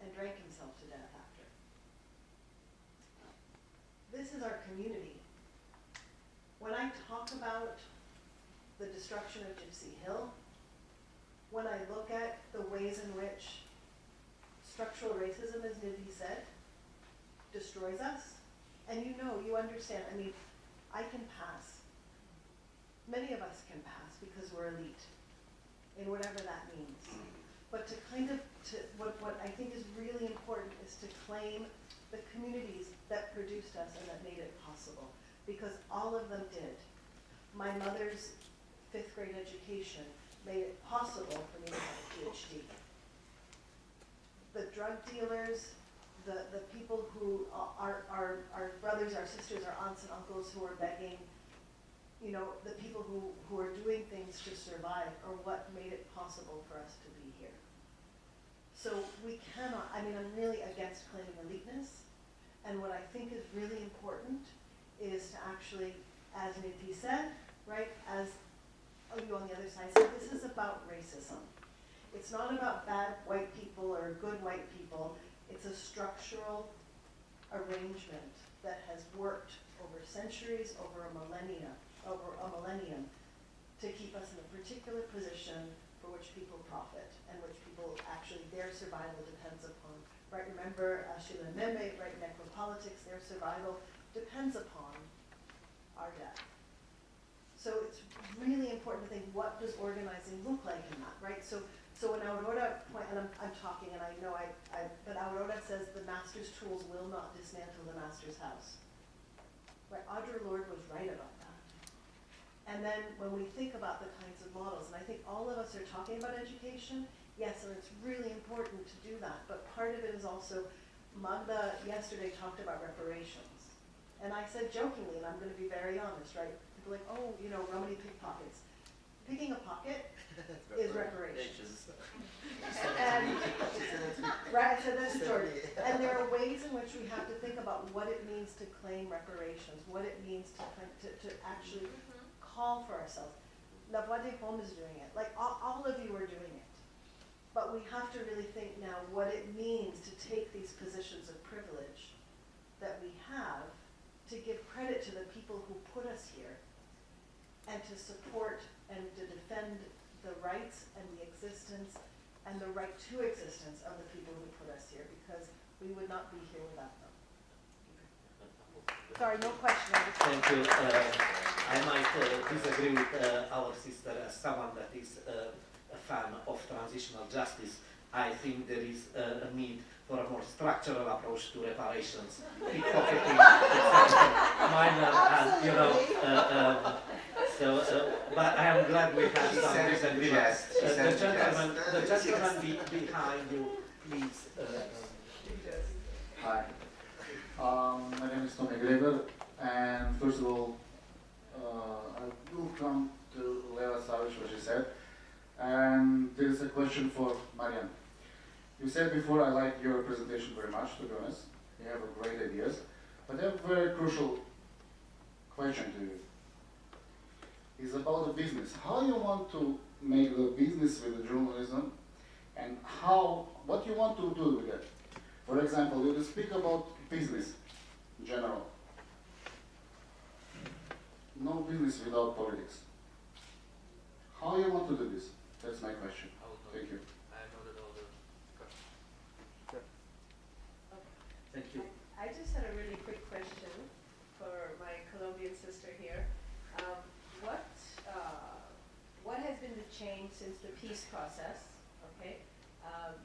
L: and drank himself to death after. This is our community. When I talk about the destruction of Gypsy Hill, when I look at the ways in which structural racism, as Nidhi said, destroys us, and you know, you understand, I mean, I can pass. Many of us can pass because we're elite, in whatever that means. But to kind of, what I think is really important is to claim the communities that produced us and that made it possible, because all of them did. My mother's 5th grade education made it possible for me to have a PhD. The drug dealers, the people who are our brothers, our sisters, our aunts and uncles who are begging, you know, the people who are doing things to survive are what made it possible for us to be here. So we cannot, I mean, I'm really against claiming eliteness, and what I think is really important is to actually, as Nidhi said, right, as you on the other side said, this is about racism. It's not about bad white people or good white people. It's a structural arrangement that has worked over centuries, over a millennium, to keep us in a particular position for which people profit and which people actually, their survival depends upon. Right, remember Sheila and Meme, right, necropolitics, their survival depends upon our death. So it's really important to think, what does organizing look like in that, right? So when Aurora, and I'm talking, and I know but Aurora says the master's tools will not dismantle the master's house. Right, Audre Lorde was right about that. And then when we think about the kinds of models, and I think all of us are talking about education, yes, and it's really important to do that, but part of it is also, Magda yesterday talked about reparations. And I said jokingly, and I'm going to be very honest, right? People are like, oh, you know, Romani pickpockets. Picking a pocket is reparations. And, right, so that's Jordan. And there are ways in which we have to think about what it means to claim reparations, what it means to actually call for ourselves. La Voix des Femmes is doing it. Like, all of you are doing it. But we have to really think now what it means to take these positions of privilege that we have, to give credit to the people who put us here, and to support and to defend the rights and the existence and the right to existence of the people who put us here, because we would not be here without them. Sorry, no question.
A: Thank you. I might disagree with our sister as someone that is a fan of transitional justice. I think there is a need for a more structural approach to reparations, pickpocketing, minor, and you know. But I am glad we had some disagreements. The gentleman behind you, please.
M: Hi. My name is Tony Greber, and first of all, I will come to Leila Savic, what she said, and there is a question for Marian. You said before, I like your presentation very much, to be honest. You have great ideas, but I have a very crucial question to you. It's about the business. How you want to make the business with the journalism, and what you want to do with it? For example, you speak about business in general. No business without politics. How you want to do this? That's my question. Thank you.
B: I noted all the questions.
A: Thank you.
L: I just had a really quick question for my Colombian sister here. What has been the change since the peace process? Okay,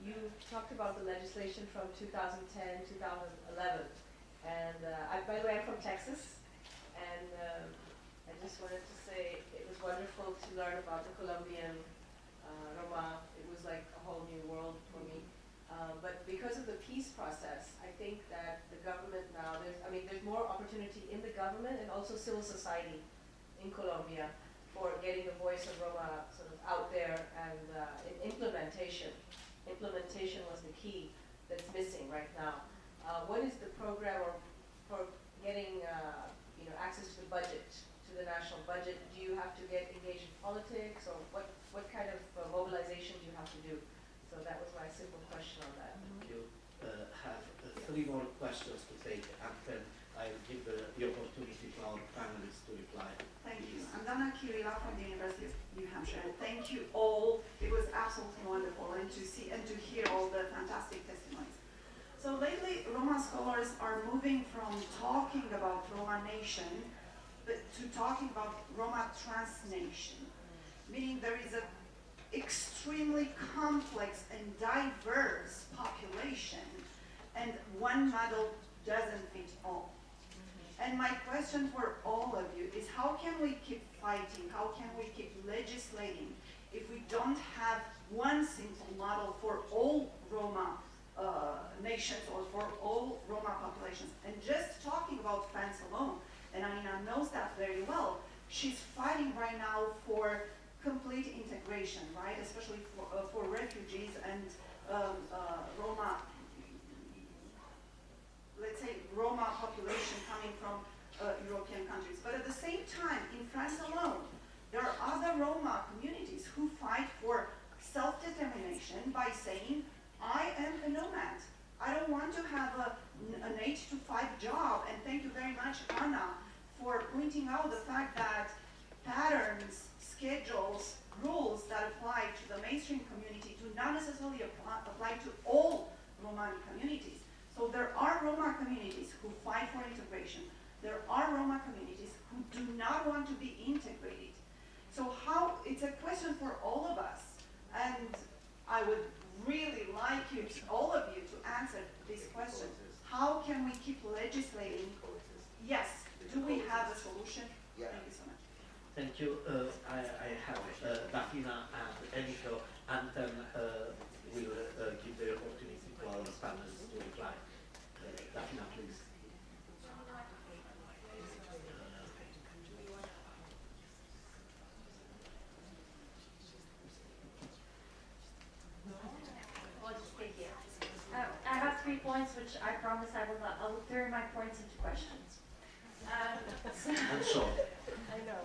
L: you talked about the legislation from 2010, 2011, and by the way, I'm from Texas,
K: And I just wanted to say it was wonderful to learn about the Colombian Roma. It was like a whole new world for me. But because of the peace process, I think that the government now, there's more opportunity in the government and also civil society in Colombia for getting the voice of Roma sort of out there, and in implementation. Implementation was the key that's missing right now. What is the program for getting access to the budget, to the national budget? Do you have to get engaged in politics, or what kind of mobilization do you have to do? So that was my simple question on that.
A: You have 3 more questions to take, and then I'll give the opportunity to our panelists to reply.
N: Thank you. I'm Dana Kirilla from the University of New Hampshire. Thank you all. It was absolutely wonderful, and to see and to hear all the fantastic testimonies. So lately, Roma scholars are moving from talking about Roma nation to talking about Roma transnation, meaning there is an extremely complex and diverse population, and one model doesn't fit all. And my question for all of you is, how can we keep fighting, how can we keep legislating if we don't have one simple model for all Roma nations or for all Roma populations? And just talking about France alone, and Anina knows that very well, she's fighting right now for complete integration, right? Especially for refugees and Roma, let's say Roma population coming from European countries. But at the same time, in France alone, there are other Roma communities who fight for self-determination by saying, I am a nomad. I don't want to have an 8-to-5 job. And thank you very much, Anna, for pointing out the fact that patterns, schedules, rules that apply to the mainstream community do not necessarily apply to all Romani communities. So there are Roma communities who fight for integration. There are Roma communities who do not want to be integrated. So it's a question for all of us. And I would really like you, all of you, to answer this question. How can we keep legislating? Yes. Do we have a solution?
E: Yeah.
N: Thank you so much.
A: Thank you. I have Dafina and Eniko, and then we'll give the opportunity to our panelists to reply. Dafina, please.
O: I have 3 points, which I promise I will turn my points into questions.
A: And so.
O: I know.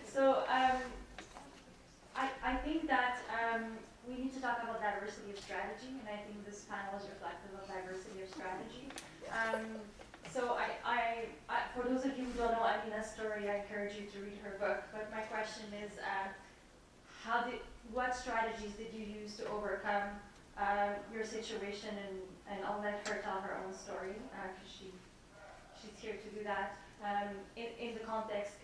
O: So I think that we need to talk about diversity of strategy, and I think this panel is reflective of diversity of strategy. So for those of you who don't know Amina's story, I encourage you to read her book. But my question is, what strategies did you use to overcome your situation? And I'll let her tell her own story, because she's here to do that. In the context,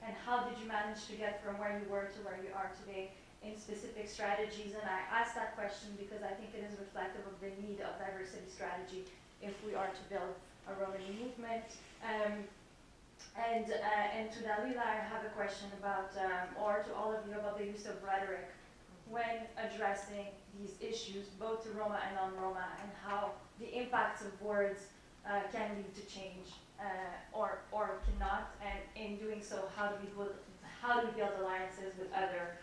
O: and how did you manage to get from where you were to where you are today in specific strategies? And I ask that question because I think it is reflective of the need of diversity strategy if we are to build a Romani movement. And to Dalila, I have a question about, or to all of you, about the use of rhetoric when addressing these issues, both to Roma and non-Roma, and how the impacts of words can lead to change. Or cannot, and in doing so, how do we build alliances with other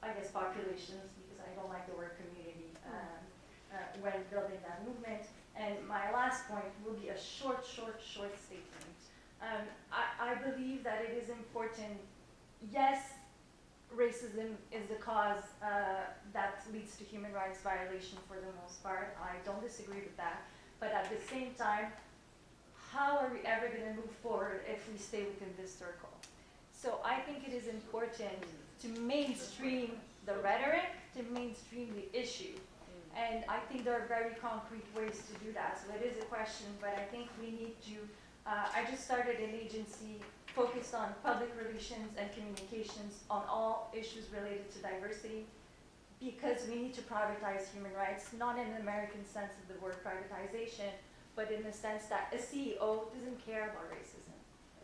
O: I guess populations, because I don't like the word community when building that movement. And my last point will be a short statement. I believe that it is important. Yes, racism is the cause that leads to human rights violation for the most part. I don't disagree with that. But at the same time, how are we ever going to move forward if we stay within this circle? So I think it is important to mainstream the rhetoric, to mainstream the issue. And I think there are very concrete ways to do that. So it is a question, but I think we need to, I just started an agency focused on public relations and communications on all issues related to diversity, because we need to privatize human rights, not in the American sense of the word privatization, but in the sense that a CEO doesn't care about racism,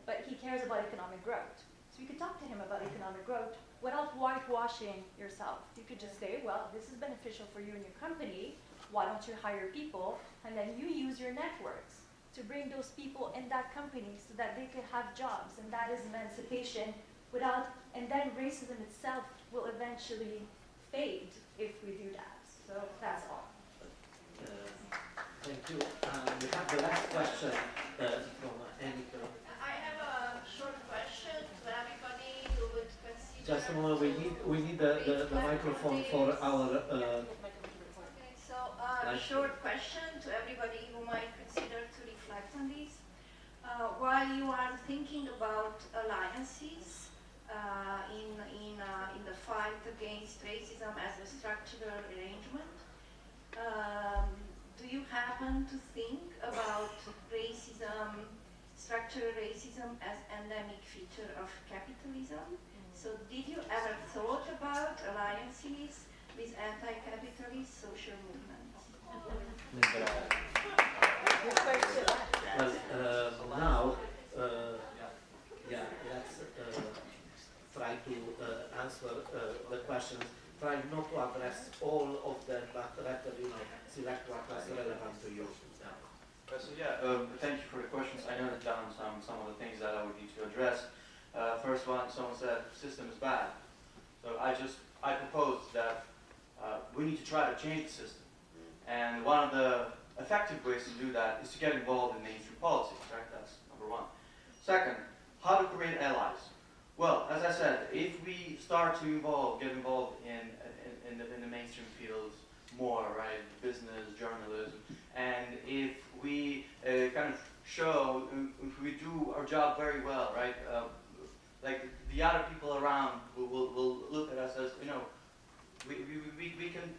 O: but he cares about economic growth. So you could talk to him about economic growth without whitewashing yourself. You could just say, well, this is beneficial for you and your company. Why don't you hire people? And then you use your networks to bring those people in that company so that they could have jobs. And that is emancipation without, and then racism itself will eventually fade if we do that. So that's all.
A: Thank you. We have the last question from Annika.
H: I have a short question to everybody who would consider.
A: Just a moment, we need the microphone for our.
H: Okay, so a short question to everybody who might consider to reflect on this. While you are thinking about alliances in the fight against racism as a structural arrangement, do you happen to think about racism, structural racism as endemic feature of capitalism? So did you ever thought about alliances with anti-capitalist social movements?
A: Well, now, yeah, let's try to answer the questions. Try not to address all of them, but rather, select what is relevant to you.
C: Thank you for the questions. I noted down some of the things that I would need to address. First one, someone said system is bad. So I proposed that we need to try to change the system. And one of the effective ways to do that is to get involved in mainstream politics, right? That's number one. Second, how to create allies. Well, as I said, if we start to get involved in the mainstream fields more, right, business, journalism, and if we kind of show, if we do our job very well, right, like the other people around will look at us as, we can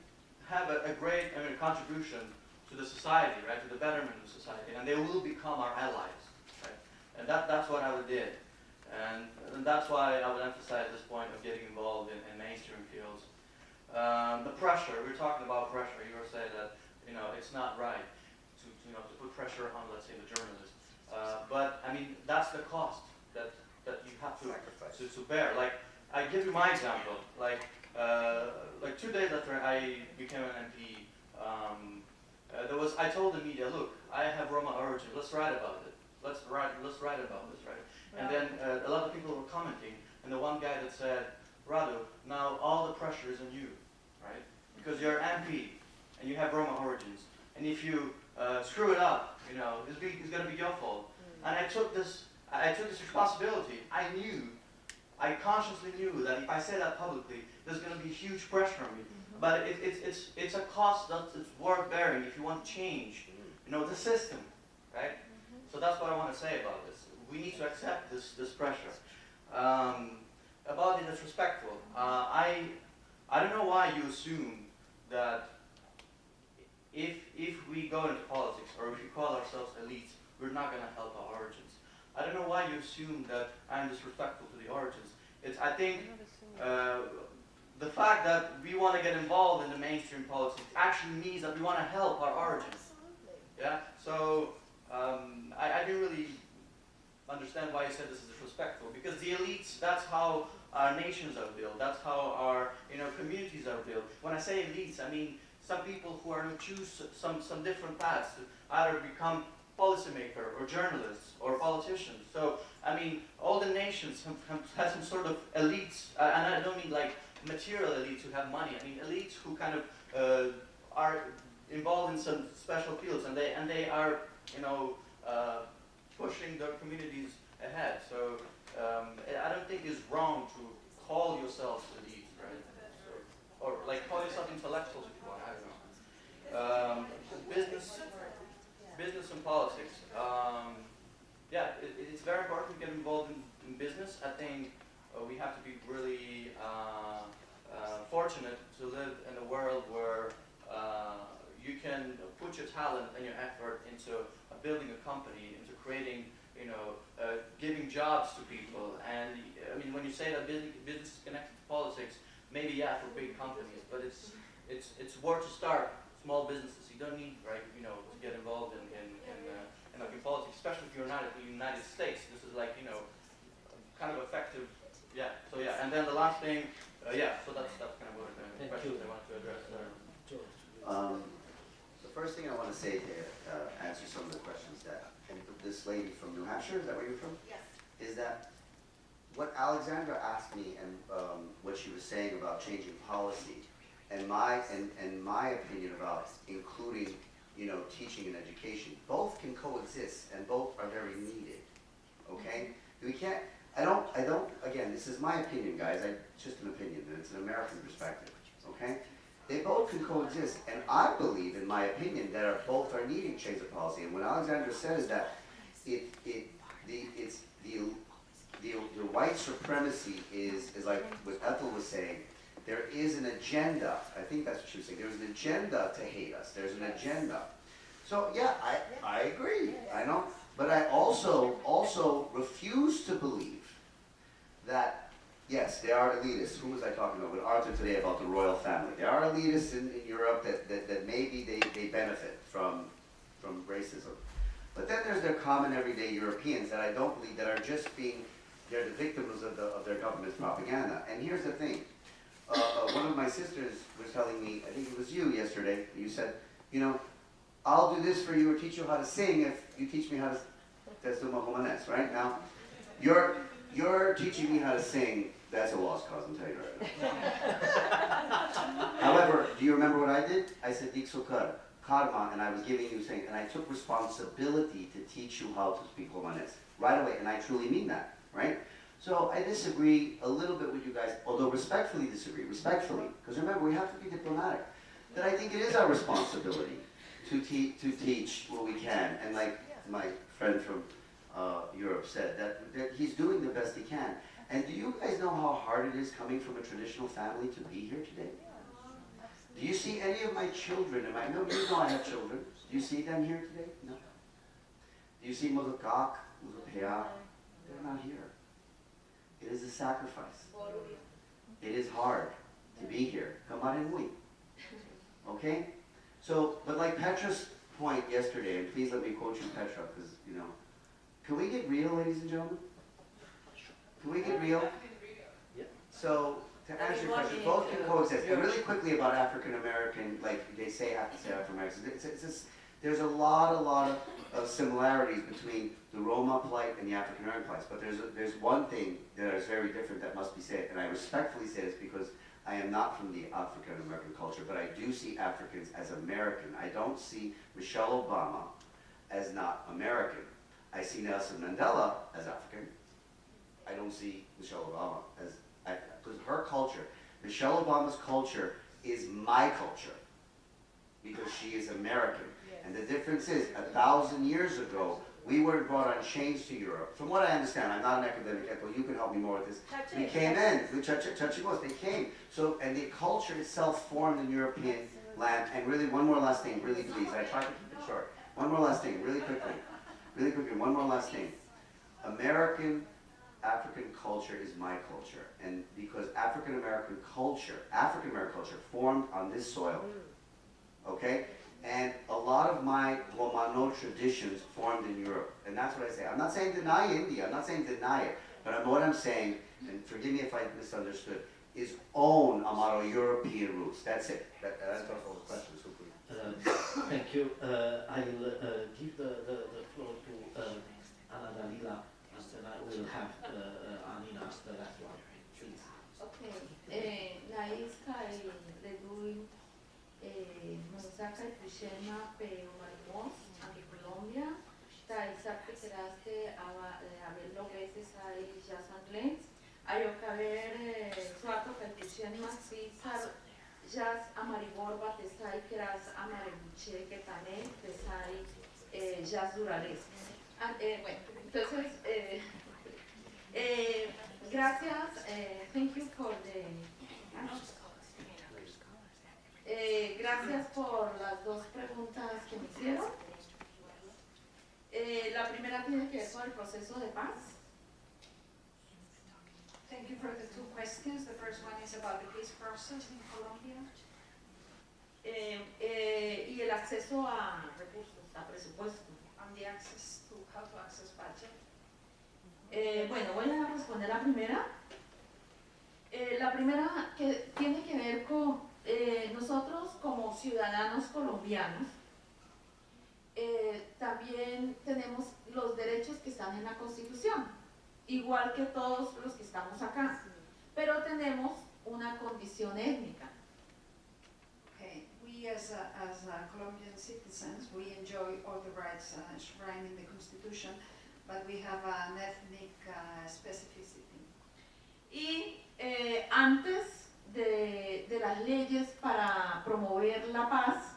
C: have a great contribution to the society, right, to the betterment of society, and they will become our allies, right, and that's what I did. And that's why I would emphasize this point of getting involved in mainstream fields. The pressure, we were talking about pressure. You were saying that it's not right to put pressure on, let's say, the journalist. But I mean, that's the cost that you have to bear. Like, I give you my example. Like 2 days after I became an MP, I told the media, look, I have Roma origin. Let's write about it. Let's write about this, right? And then a lot of people were commenting, and the one guy that said, Radu, now all the pressure is on you, right? Because you're MP, and you have Roma origins. And if you screw it up, it's going to be your fault. And I took this responsibility. I consciously knew that if I say that publicly, there's going to be huge pressure on me. But it's a cost that's worth bearing if you want to change, the system, right? So that's what I want to say about this. We need to accept this pressure. About the disrespectful, I don't know why you assume that if we go into politics or if we call ourselves elites, we're not going to help our origins. I don't know why you assume that I'm disrespectful to the origins. I think the fact that we want to get involved in the mainstream politics actually means that we want to help our origins. Yeah. So I didn't really understand why you said this is disrespectful, because the elites, that's how our nations are built, that's how our communities are built. When I say elites, I mean some people who are going to choose some different paths to either become policymaker or journalists or politicians. So I mean, all the nations have some sort of elites, and I don't mean like material elites who have money. I mean elites who kind of are involved in some special fields, and they are pushing their communities ahead. So I don't think it's wrong to call yourselves elites, right? So, or like call yourself intellectuals if you want. I don't know. Business and politics. It's very important to get involved in business. I think we have to be really fortunate to live in a world where you can put your talent and your effort into building a company, into creating, giving jobs to people. And I mean, when you say that business is connected to politics, maybe for big companies, but it's where to start small businesses. You don't need, right, you know, to get involved in like in politics, especially if you're not in the United States. This is like, you know, kind of effective. Yeah. So yeah, and then the last thing, yeah. So that's kind of what the questions I wanted to address.
E: The first thing I want to say to answer some of the questions that, and this lady from New Hampshire, is that where you're from?
H: Yes.
E: Is that what Alexandra asked me, and what she was saying about changing policy, and my opinion about including, you know, teaching and education. Both can coexist, and both are very needed. Okay, we can't. I don't. Again, this is my opinion, guys. It's just an opinion, and it's an American perspective. Okay, they both can coexist, and I believe, in my opinion, that both are needing change of policy. And what Alexandra said is that the white supremacy is like what Ethel was saying. There is an agenda. I think that's what she was saying. There's an agenda to hate us. There's an agenda. So yeah, I agree. I know, but I also refuse to believe that yes, there are elitists. Who was I talking about with Arthur today about the royal family? There are elitists in Europe that maybe they benefit from racism. But then there's their common everyday Europeans that I don't believe that are just they're the victims of their government's propaganda. And here's the thing. One of my sisters was telling me, I think it was you yesterday, you said, you know, I'll do this for you or teach you how to sing if you teach me how to right? Now, you're teaching me how to sing, that's a lost cause, I'm telling you right now. However, do you remember what I did? I said, Diksokar, Karma, and I was giving you saying, and I took responsibility to teach you how to speak Romanes right away, and I truly mean that, right? So I disagree a little bit with you guys, although respectfully disagree, because remember, we have to be diplomatic. That I think it is our responsibility to teach what we can, and like my friend from Europe said, that he's doing the best he can. And do you guys know how hard it is coming from a traditional family to be here today? Do you see any of my children? No, you know I have children. Do you see them here today? No. Do you see Muzakak, Muzapea? They're not here. It is a sacrifice. It is hard to be here. Okay? So, but like Petra's point yesterday, and please let me quote you, Petra, because, you know, can we get real, ladies and gentlemen? Can we get real? So, to answer your question, both can coexist. And really quickly about African American, like they say African Americans, there's a lot of similarities between the Roma plight and the African American plight. But there's one thing that is very different that must be said, and I respectfully say this because I am not from the African American culture, but I do see Africans as American. I don't see Michelle Obama as not American. I see Nelson Mandela as African. I don't see Michelle Obama as, because her culture, Michelle Obama's culture is my culture because she is American. And the difference is, 1,000 years ago, we were brought on chains to Europe. From what I understand, I'm not an academic, but you can help me more with this. We came in, they came. So, and the culture itself formed in European land. And really, one more last thing, really please, I try to keep it short. One more last thing, really quickly, one more last thing. African culture is my culture. And because African American culture formed on this soil, okay? And a lot of my Romano traditions formed in Europe. And that's what I say. I'm not saying deny India. I'm not saying deny it. But what I'm saying, and forgive me if I misunderstood, is own Amaro European roots. That's it. That's all the questions.
A: Thank you. I'll give the floor to Anna Dalila, and then I will have Anina after that one. Please.
F: Okay. Naiska Leduin Mosaka Tushema Pe Marmos, Anti Colombia, Tai Sapi Teraste, Abello Veces, I Jason Glens, Ayokaber, Suato Petushema, Cesar, Jas Amariborba, Tesai Keras Amarebuche, Ketane, Tesai, Jas Durales. Bueno, entonces, gracias, thank you for the. Gracias por las dos preguntas que me hicieron. La primera tiene que ver con el proceso de paz.
N: Thank you for the two questions. The first one is about the peace process in Colombia.
F: y el acceso a recursos, a presupuesto.
N: And the access to how to access budget.
F: Bueno, voy a responder la primera. La primera que tiene que ver con nosotros como ciudadanos colombianos. También tenemos los derechos que están en la Constitución, igual que todos los que estamos acá, pero tenemos una condición étnica.
N: Okay, we as Colombian citizens, we enjoy all the rights enshrined in the Constitution, but we have an ethnic specificity.
F: Y antes de las leyes para promover la paz,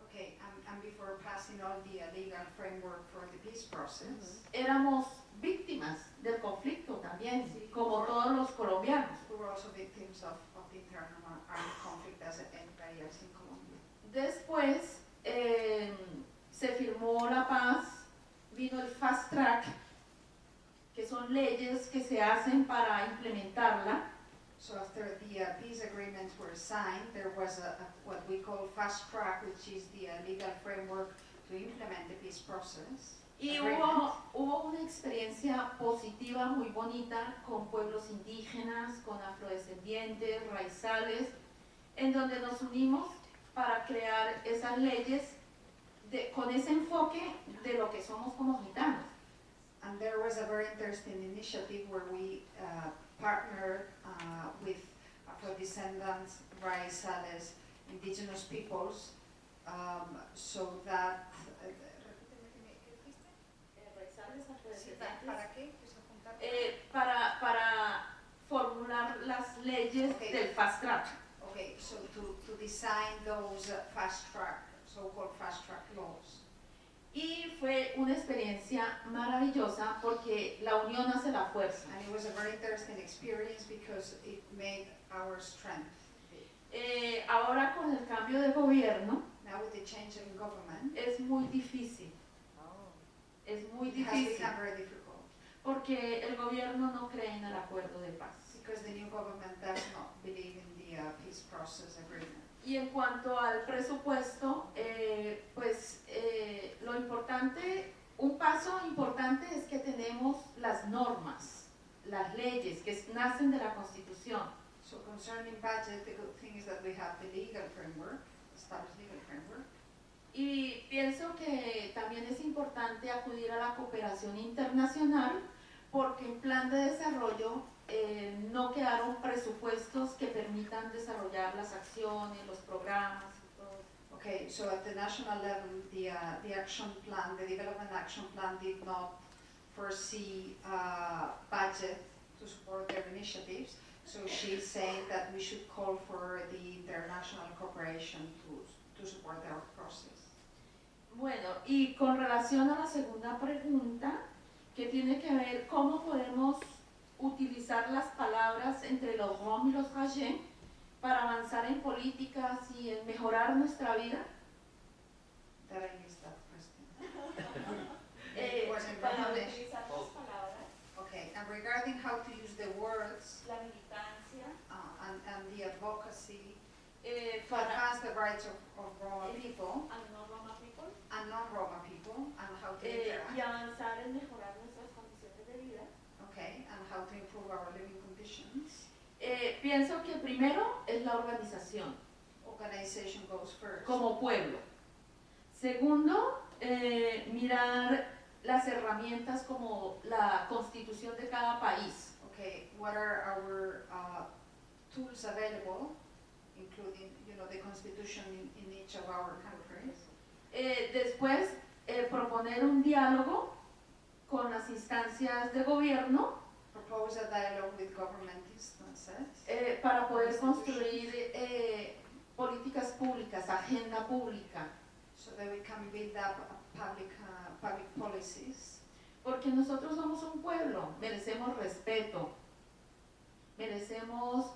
N: Okay, and before passing all the legal framework for the peace process,
F: éramos víctimas del conflicto también, como todos los colombianos.
N: we were also victims of the internal armed conflict as anybody else in Colombia.
F: Después se firmó la paz, vino el fast track, que son leyes que se hacen para implementarla.
N: So after the peace agreements were signed, there was what we call fast track, which is the legal framework to implement the peace process.
F: Y hubo una experiencia positiva muy bonita con pueblos indígenas, con afrodescendientes, raizales, en donde nos unimos para crear esas leyes con ese enfoque de lo que somos como gitanos.
N: And there was a very interesting initiative where we partnered with Afro-descendants, raizales, indigenous peoples, so that ¿para qué?
F: Para formular las leyes del fast track.
N: Okay, so to design those fast track, so-called fast track laws.
F: Y fue una experiencia maravillosa porque la unión hace la fuerza.
N: And it was a very interesting experience because it made our strength.
F: Ahora con el cambio de gobierno,
N: now with the change in government,
F: es muy difícil. Es muy
N: it has
F: difícil.
N: become very difficult.
F: Porque el gobierno no cree en el acuerdo de paz.
N: Because the new government does not believe in the peace process agreement.
F: Y en cuanto al presupuesto, lo importante, un paso importante es que tenemos las normas, las leyes que nacen de la Constitución.
N: So concerning budget, the good thing is that we have the legal framework, established legal framework.
F: Y pienso que también es importante acudir a la cooperación internacional porque en plan de desarrollo no quedaron presupuestos que permitan desarrollar las acciones, los programas y todo.
N: Okay, so at the national level, the action plan, the development action plan did not foresee budget to support their initiatives. So she's saying that we should call for the international cooperation to support our process.
F: Bueno, y con relación a la segunda pregunta, que tiene que ver cómo podemos utilizar las palabras entre los rom y los rajén para avanzar en políticas y en mejorar nuestra vida.
N: That I missed that question.
F: Para utilizar las palabras.
N: Okay, and regarding how to use the words
F: la militancia,
N: and the advocacy to
F: para
N: advance the rights of Roma people
F: and non-Roma people,
N: and non-Roma people, and how to
F: y
N: interact,
F: avanzar en mejorar nuestras condiciones de vida.
N: okay, and how to improve our living conditions.
F: Pienso que primero es la organización
N: Organization goes first.
F: como pueblo. Segundo, mirar las herramientas como la constitución de cada país.
N: Okay, what are our tools available, including, the constitution in each of our countries?
F: Después, proponer un diálogo con las instancias de gobierno
N: Propose a dialogue with government instances
F: para poder construir políticas públicas, agenda pública.
N: so that we can build up public policies.
F: Porque nosotros somos un pueblo, merecemos respeto, merecemos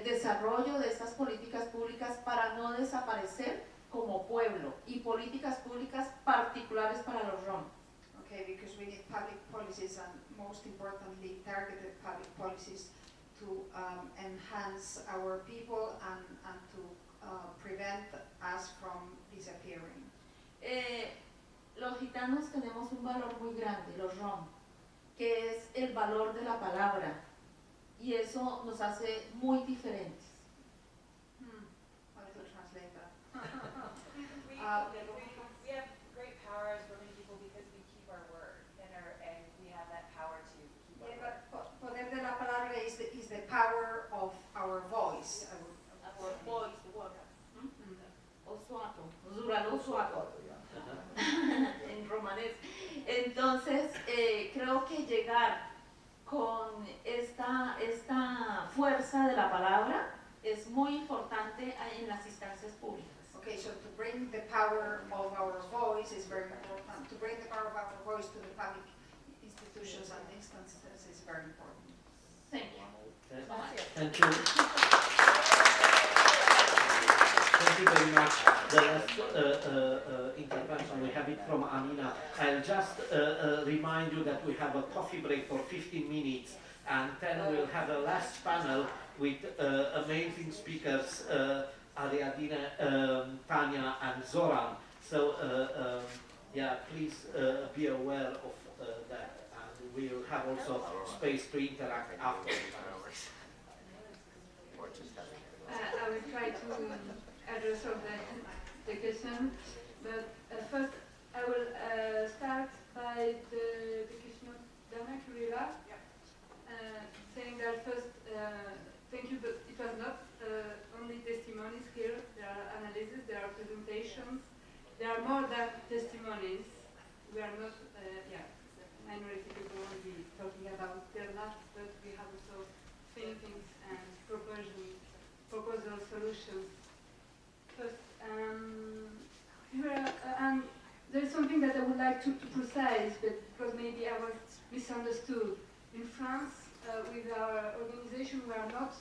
F: desarrollo de estas políticas públicas para no desaparecer como pueblo y políticas públicas particulares para los rom.
N: Okay, because we need public policies and most importantly targeted public policies to enhance our people and to prevent us from disappearing?
F: Los gitanos tenemos un valor muy grande, los rom, que es el valor de la palabra, y eso nos hace muy diferentes.
N: How to translate that?
P: We have great power as Roman people because we keep our word and we have that power to keep our word.
N: But poder de la palabra is the power of our voice.
F: Our voice, word. Osuato, zuralo suato. En romanés. Entonces, creo que llegar con esta fuerza de la palabra es muy importante en las instancias públicas.
N: Okay, so to bring the power of our voice is very important. To bring the power of our voice to the public institutions and instances is very important.
F: Thank you.
A: Thank you. Thank you very much. The last intervention, we have it from Amina. I'll just remind you that we have a coffee break for 15 minutes, and then we'll have a last panel with amazing speakers, Ariadne, Tanya, and Zoran. So, yeah, please be aware of that, and we'll have also space to interact after.
D: I will try to address all the question, but first I will start by the question of Dana Kurila, saying that first, thank you, but it was not only testimonies here, there are analyses, there are presentations, there are more than testimonies. We are not, minority people won't be talking about their lives, but we have also thinkings and proposal solutions. First, there's something that I would like to precise, but because maybe I was misunderstood. In France, with our organization, we are not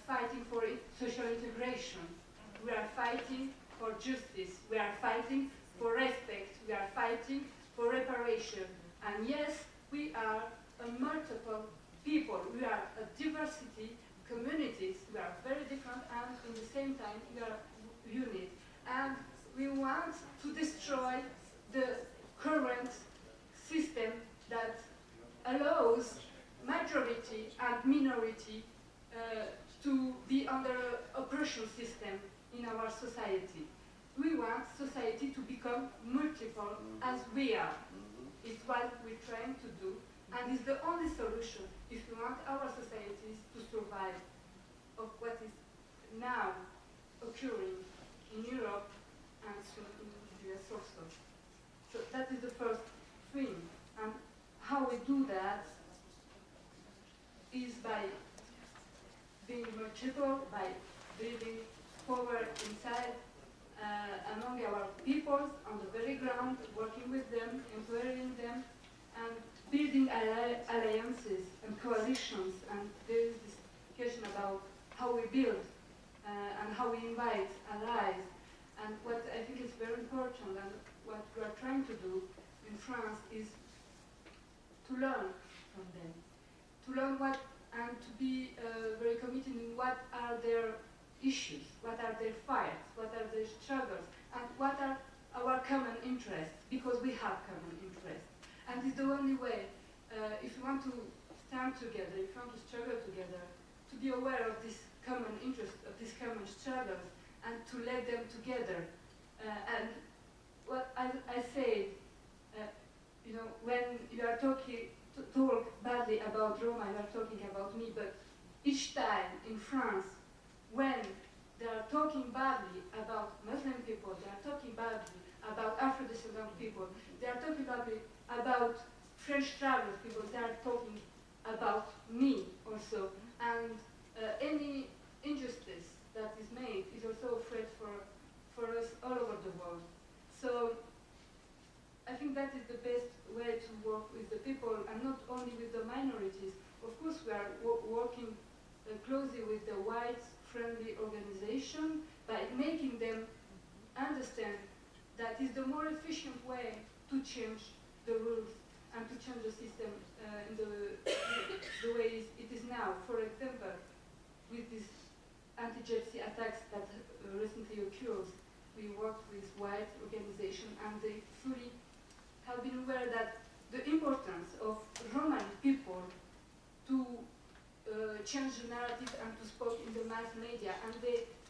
D: fighting for social integration. We are fighting for justice. We are fighting for respect. We are fighting for reparation. And yes, we are a multiple people. We are a diversity communities. We are very different, and in the same time, we are unit. And we want to destroy the current system that allows majority and minority to be under oppression system in our society. We want society to become multiple as we are. It's what we're trying to do, and it's the only solution if we want our societies to survive of what is now occurring in Europe and soon in the US also. So that is the first thing. And how we do that is by being multiple, by building power inside among our peoples on the very ground, working with them, empowering them, and building alliances and coalitions. And there is this question about how we build and how we invite allies. And what I think is very important and what we are trying to do in France is to learn from them. To learn what and to be very committed in what are their issues, what are their fights, what are their struggles, and what are our common interests, because we have common interests. And it's the only way, if we want to stand together, if we want to struggle together, to be aware of this common interest, of these common struggles, and to let them together. And what I say, when you are talk badly about Roma, you are talking about me, but each time in France, when they are talking badly about Muslim people, they are talking badly about Afro-descendant people, they are talking badly about French travelers people, they are talking about me also. And any injustice that is made is also a threat for us all over the world. So I think that is the best way to work with the people, and not only with the minorities. Of course, we are working closely with the white-friendly organization by making them understand that is the more efficient way to change the rules and to change the system in the way it is now. For example, with this anti-Gypsy attacks that recently occurred, we worked with white organizations, and they fully have been aware that the importance of Romani people to change the narrative and to speak in the mass media, and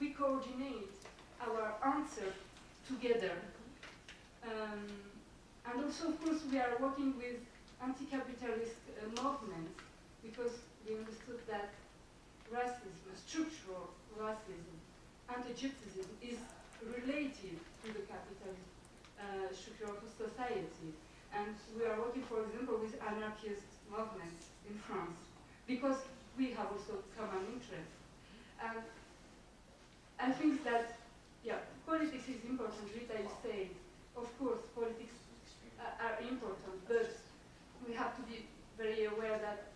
D: we coordinate our answer together. And also, of course, we are working with anti-capitalist movements, because we understood that racism, structural racism, anti-Gypsyism is related to the capitalist structure of society. And we are working, for example, with anarchist movements in France, because we have also common interests. And I think that, yeah, politics is important. Rita, you say, of course, politics are important, but we have to be very aware that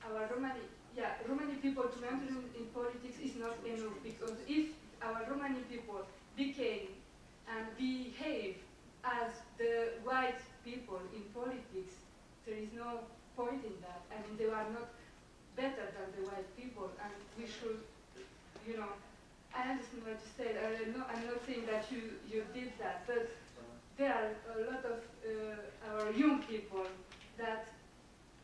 D: our Romani people to enter in politics is not enough, because if our Romani people became and behave as the white people in politics, there is no point in that. I mean, they are not better than the white people, and we should, you know, I understand what you said. I'm not saying that you did that, but there are a lot of our young people that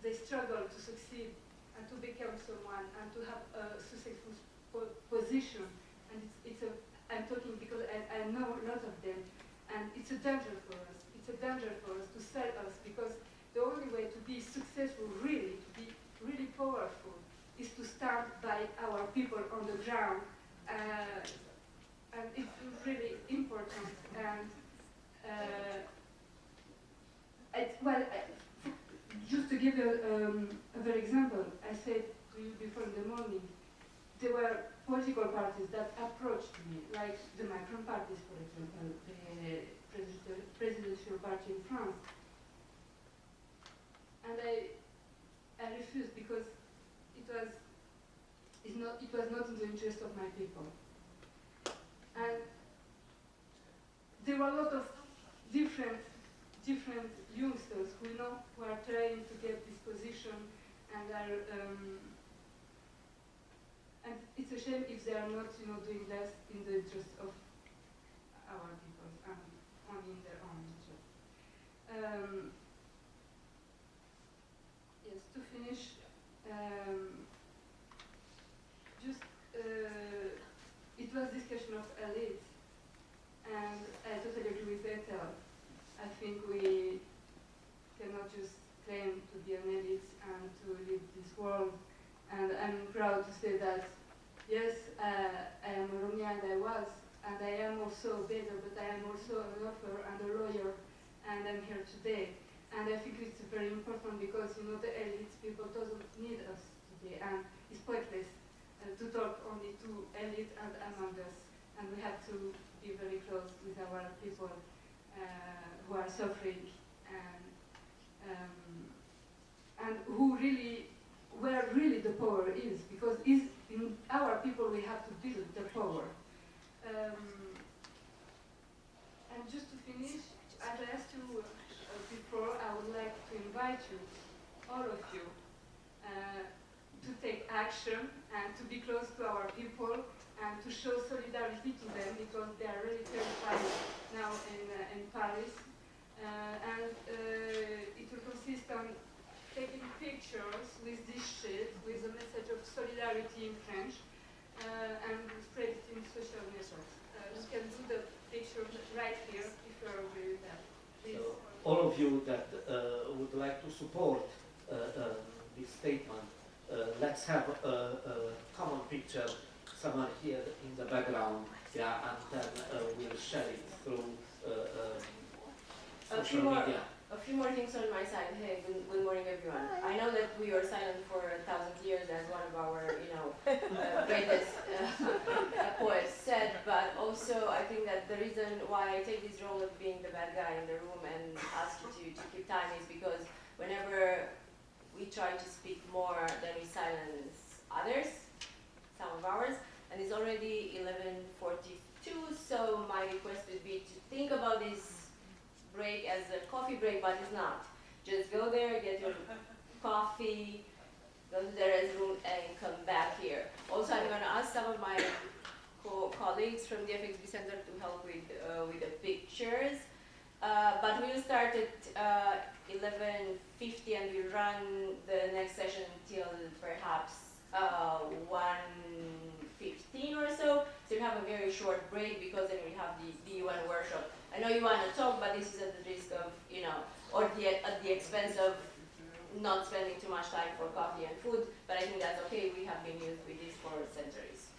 D: they struggle to succeed and to become someone and to have a successful position. And I'm talking because I know a lot of them, and it's a danger for us. It's a danger for us to sell us, because the only way to be successful, really, to be really powerful, is to start by our people on the ground. And it's really important. And just to give you a very example, I said to you before in the morning, there were political parties that approached me, like the Macron parties, for example, the presidential party in France. And I refused, because it was not in the interest of my people. And there were a lot of different youngsters who are trying to get this position, and and it's a shame if they are not, doing less in the interest of our people and only in their own interest. Yes, to finish, it was discussion of elites, and I totally agree with Ethel. I think we cannot just claim to be an elite and to live this world. And I'm proud to say that, yes, I am Romania, and I am also a beggar, but I am also an author and a lawyer, and I'm here today. And I think it's very important, because, the elite people doesn't need us today, and it's pointless to talk only to elite and among us. And we have to be very close with our people who are suffering, and where really the power is, because it's in our people we have to build the power. And just to finish, as I asked you before, I would like to invite you, all of you, to take action and to be close to our people and to show solidarity to them, because they are really terrified now in Paris. It will consist on taking pictures with this sheet, with a message of solidarity in French, and spread it in social networks. You can do the picture right here, if you are agree with that. Please.
A: So, all of you that would like to support this statement, let's have a common picture somewhere here in the background, and then we'll share it through social media.
Q: A few more things on my side. Hey, good morning, everyone. I know that we were silent for 1,000 years, as one of our, greatest poets said, but also I think that the reason why I take this role of being the bad guy in the room and ask you to keep time is because whenever we try to speak more, then we silence others, some of ours, and it's already 11:42, so my request would be to think about this break as a coffee break, but it's not. Just go there, get your coffee, go to the restroom, and come back here. Also, I'm going to ask some of my colleagues from the FXB Center to help with the pictures. But we'll start at 11:50 and we'll run the next session until perhaps 1:15 or so. So you have a very short break because then we have the UN workshop. I know you want to talk, but this is at the risk of, or at the expense of not spending too much time for coffee and food, but I think that's okay. We have been used with this for centuries.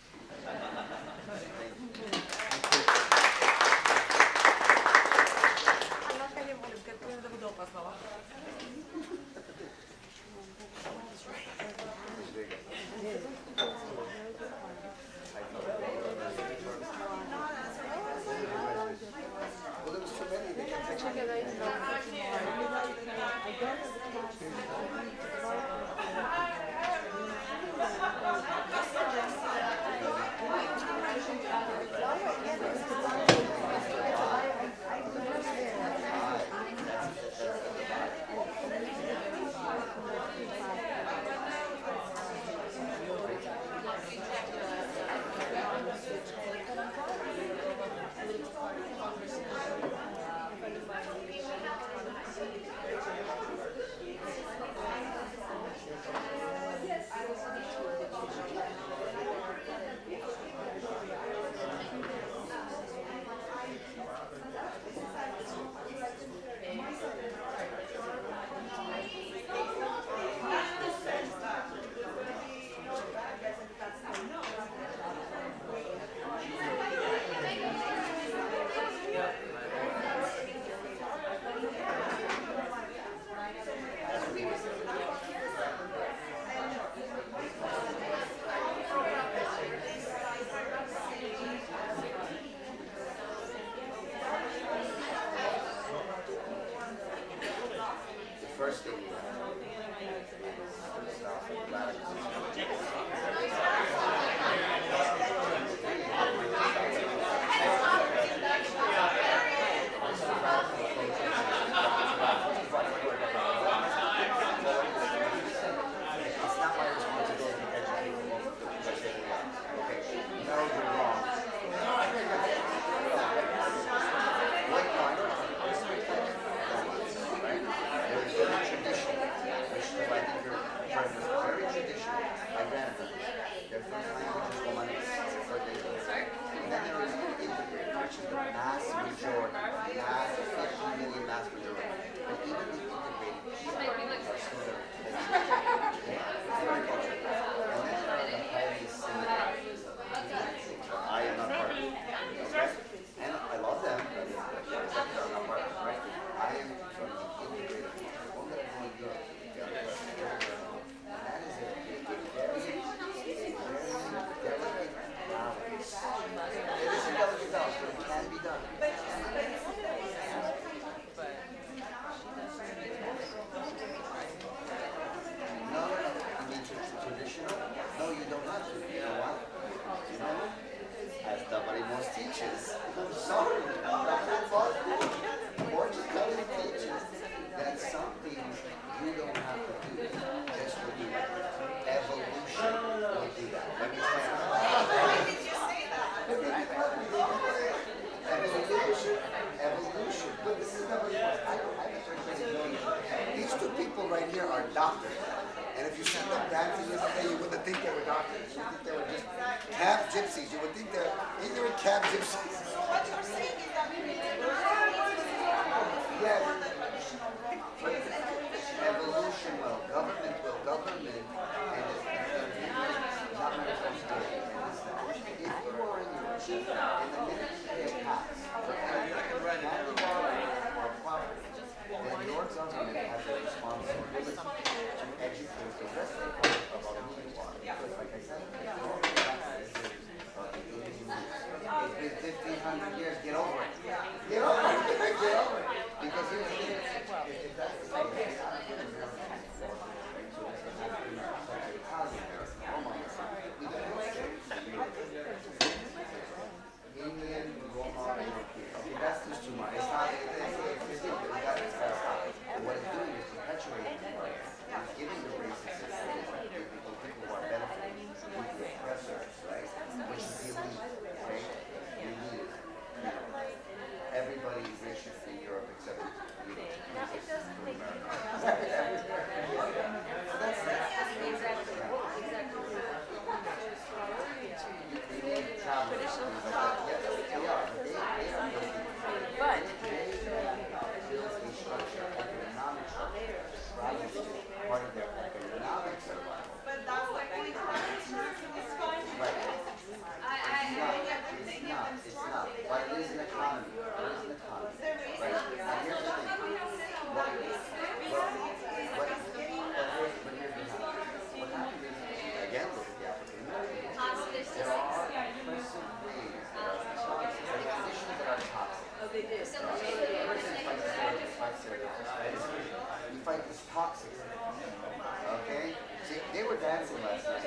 R: dancing last night.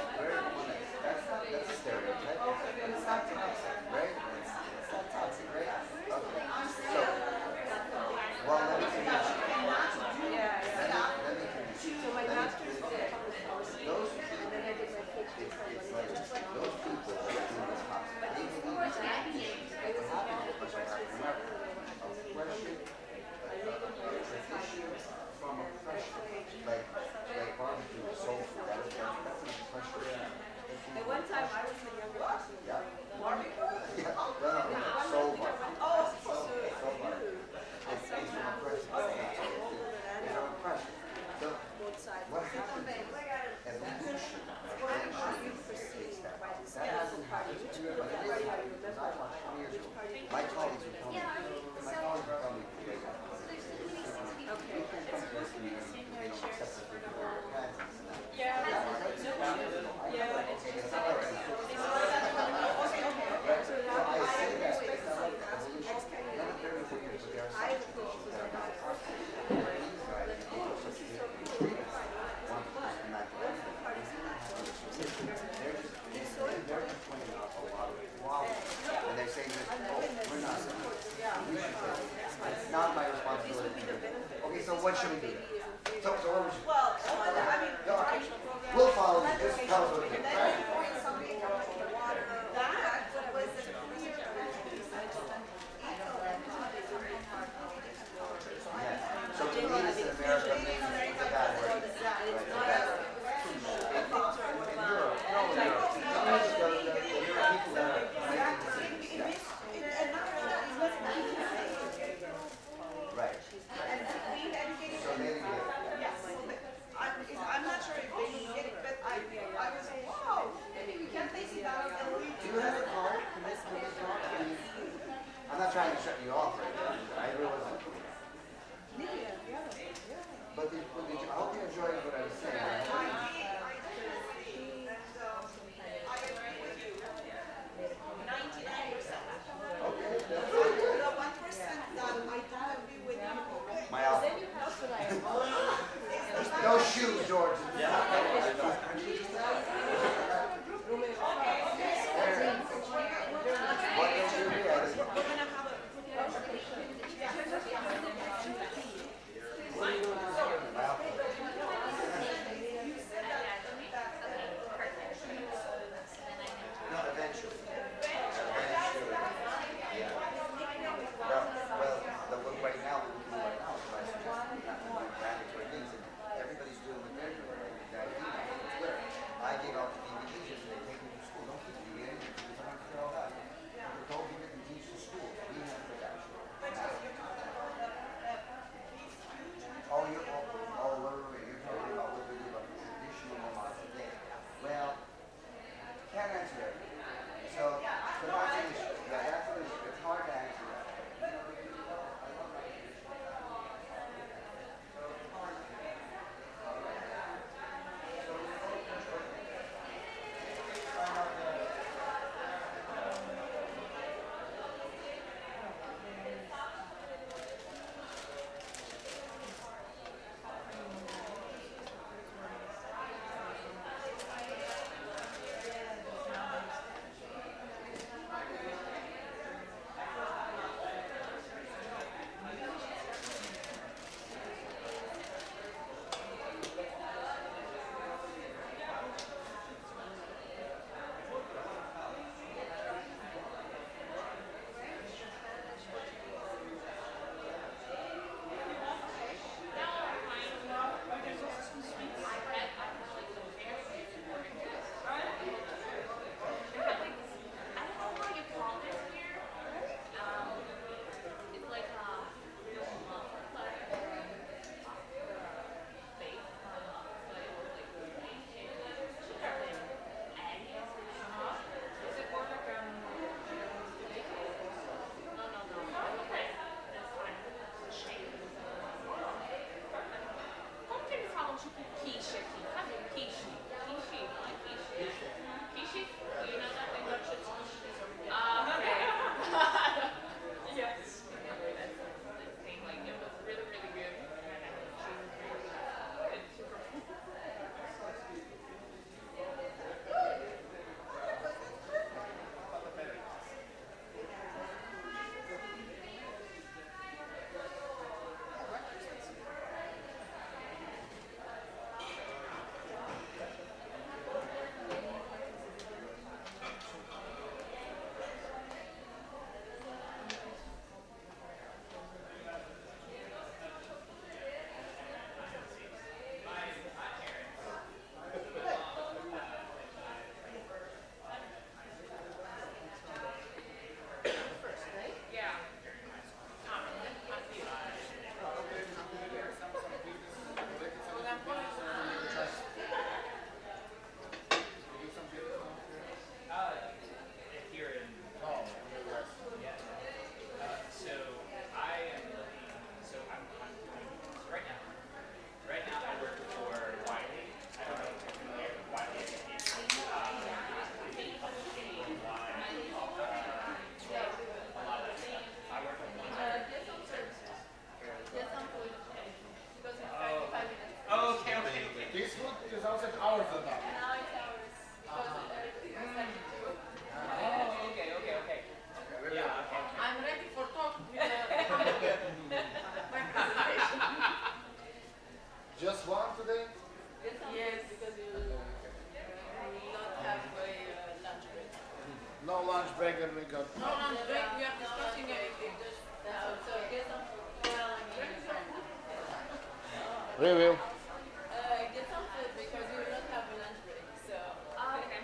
R: That's a stereotype. But it's not toxic, right? It's not toxic, right? Okay. So, well, let me finish. Let me finish.
Q: So my master's is in public policy,
R: Those
Q: and then I did my PhD in psychology.
R: those people are doing toxic.
Q: I was involved with the graduate student
R: From oppression, like barbecue, soul food, that's oppression.
Q: At one time, I was the younger person in the
R: Yeah.
Q: room.
R: Yeah, no, soul barbecue. Soul barbecue. It's an oppression. It's an oppression. So,
Q: Both sides.
R: what happens is evolution.
Q: How you perceive by the
R: That hasn't happened. But it is happening, because I watched 20 years ago. My colleagues would tell me,
Q: Okay.
R: And they're saying this, oh, we're not. It's not my responsibility. Okay, so what should we do? So what would you?
N: Well, I mean,
R: No, okay. We'll follow you. Just tell us what to do. So to me, this in America, it's a bad word. Right, it's a bad word. In Europe, no, in Europe. There are people that are making decisions. Right. So maybe,
N: I'm not sure if they will get it, but I was, wow, maybe we can take it out and we.
R: do you have a card? Can this talk? I'm not trying to shut you off right now. I realize that. But I hope you enjoyed what I was saying.
N: I agree with you. 99%.
R: Okay.
N: The 1% that I don't agree with you.
R: My album. No shoes, George. What did you do?
S: lunch break and we got.
P: No lunch break, we are discussing everything. So get some food.
S: We will.
P: Get some food because we will not have a lunch break. So. Okay.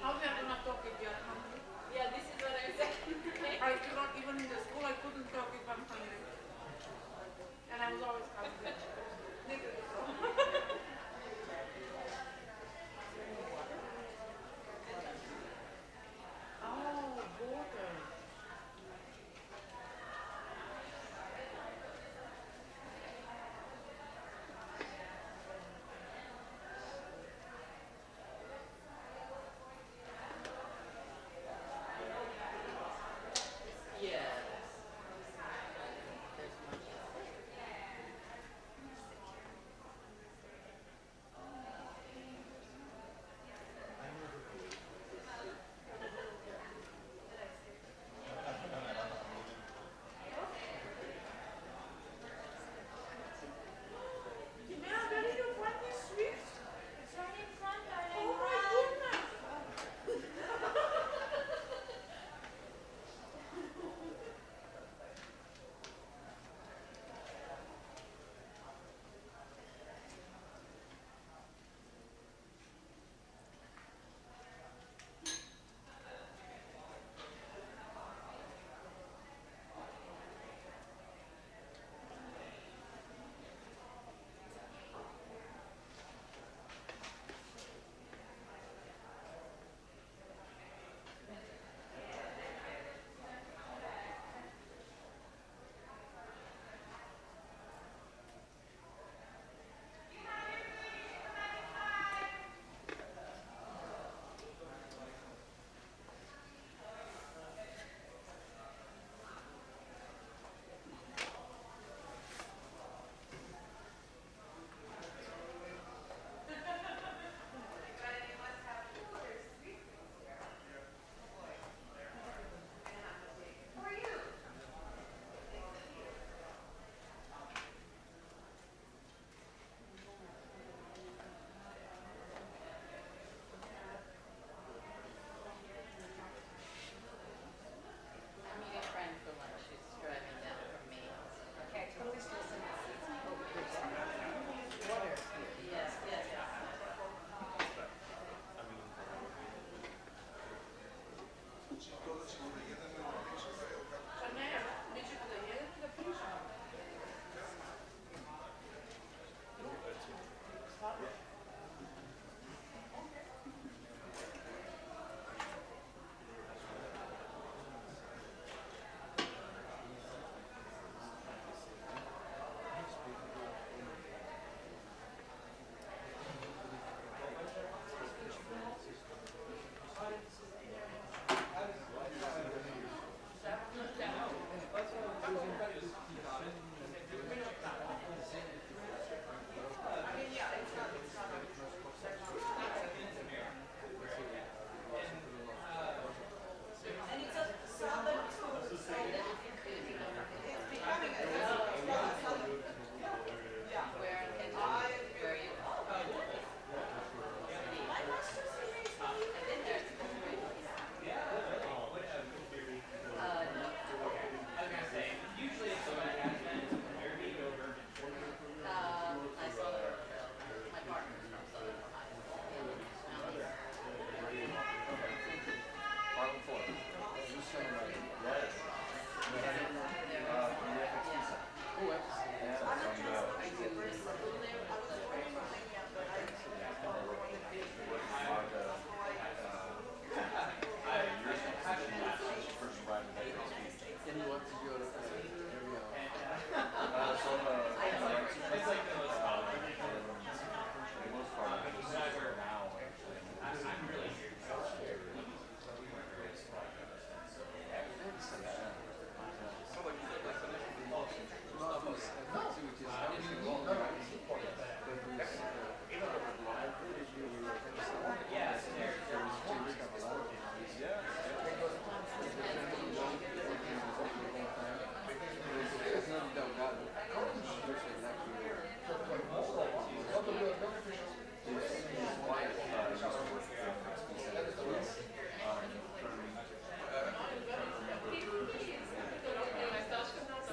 P: How we are gonna talk if you are hungry?
G: Yeah, this is what I'm saying.
P: I cannot, even in the school I couldn't talk if I'm hungry. And I was always hungry. Oh, water.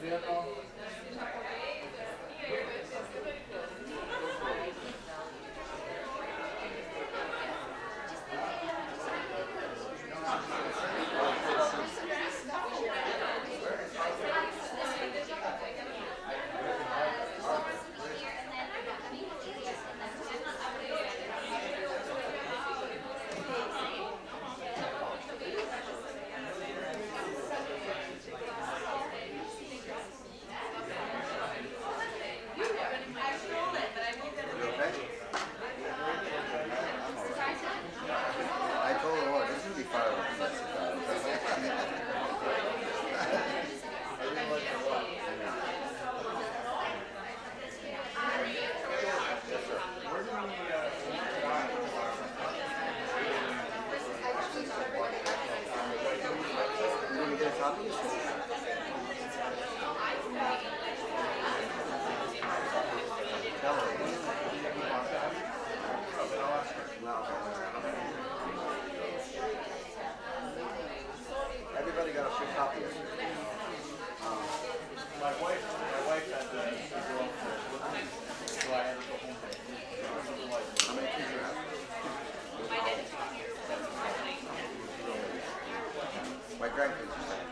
M: Adriano.
R: I told her, oh, this is gonna be fireworks. That's about it. I didn't like the walk. Yes, sir. Where do we, you get a copy? Tell her. Everybody got a free copy.
M: My wife had the girl so I had to go home.
R: How many kids you have? My grandkids are saying.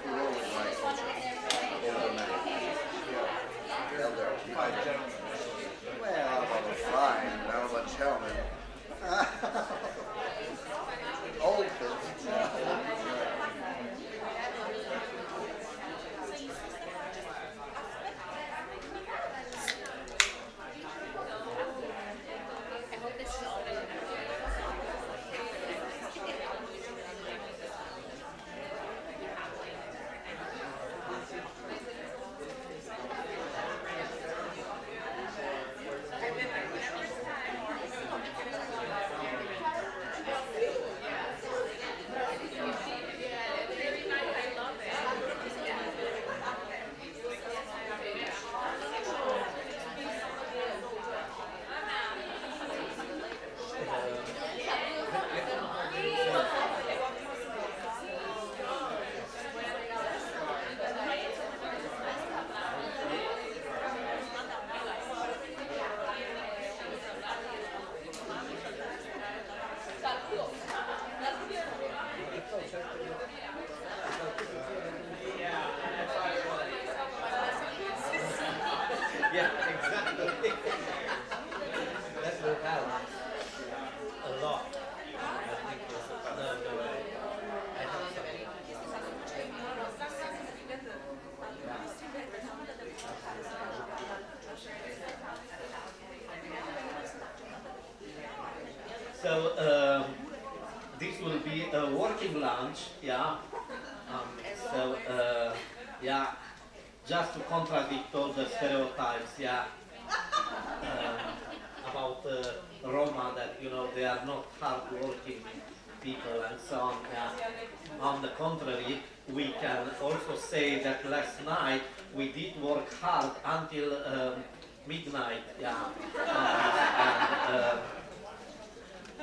R: You roll with my culture. Older men. Elder.
M: Five gentlemen.
R: Well, I don't know, fine. I don't know, gentlemen. Old kids.
A: Yeah, exactly. That will help a lot. I think it's another way. I hope so. So this will be a working lunch, yeah. So yeah. Just to contradict all the stereotypes, yeah, about Roma, that they are not hard-working people and so on. Yeah. On the contrary, we can also say that last night we did work hard until midnight. Yeah,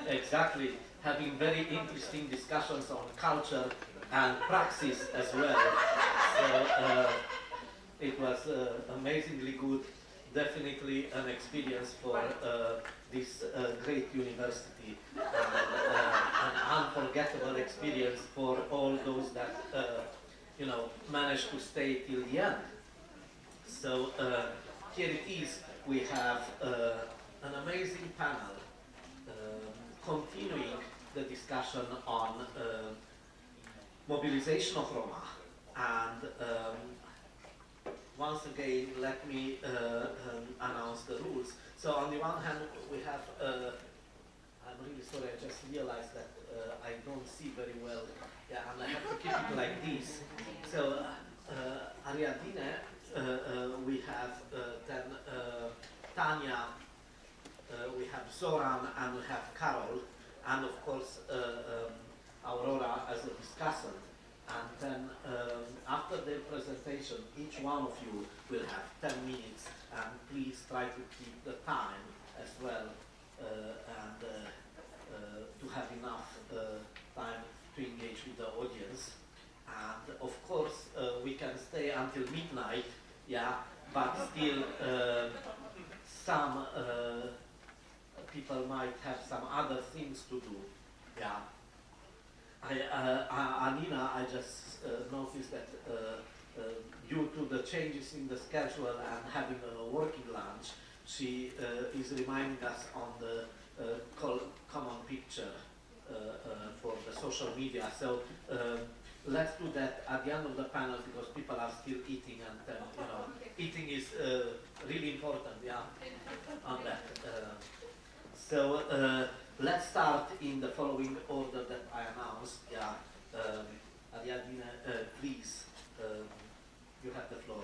A: exactly, having very interesting discussions on culture and praxis as well. So. It was amazingly good, definitely an experience for this great university, an unforgettable experience for all those that managed to stay till the end. So here it is, we have an amazing panel continuing the discussion on mobilization of Roma, and once again, let me announce the rules. So on the one hand, we have, I'm really sorry, I just realized that I don't see very well, yeah, and I have to keep it like this. So Ariadne, we have then Tanya, we have Zoran, and we have Carol, and of course Aurora as a discussant. And then after their presentation, each one of you will have 10 minutes, and please try to keep the time as well, and to have enough time to engage with the audience. And of course, we can stay until midnight, yeah, but still some people might have some other things to do, yeah. Anina, I just noticed that due to the changes in the schedule and having a working lunch, she is reminding us on the common picture for the social media. So let's do that at the end of the panel because people are still eating, and you know, eating is really important, yeah, on that. So let's start in the following order that I announced. Yeah, Ariadne, please, you have the floor.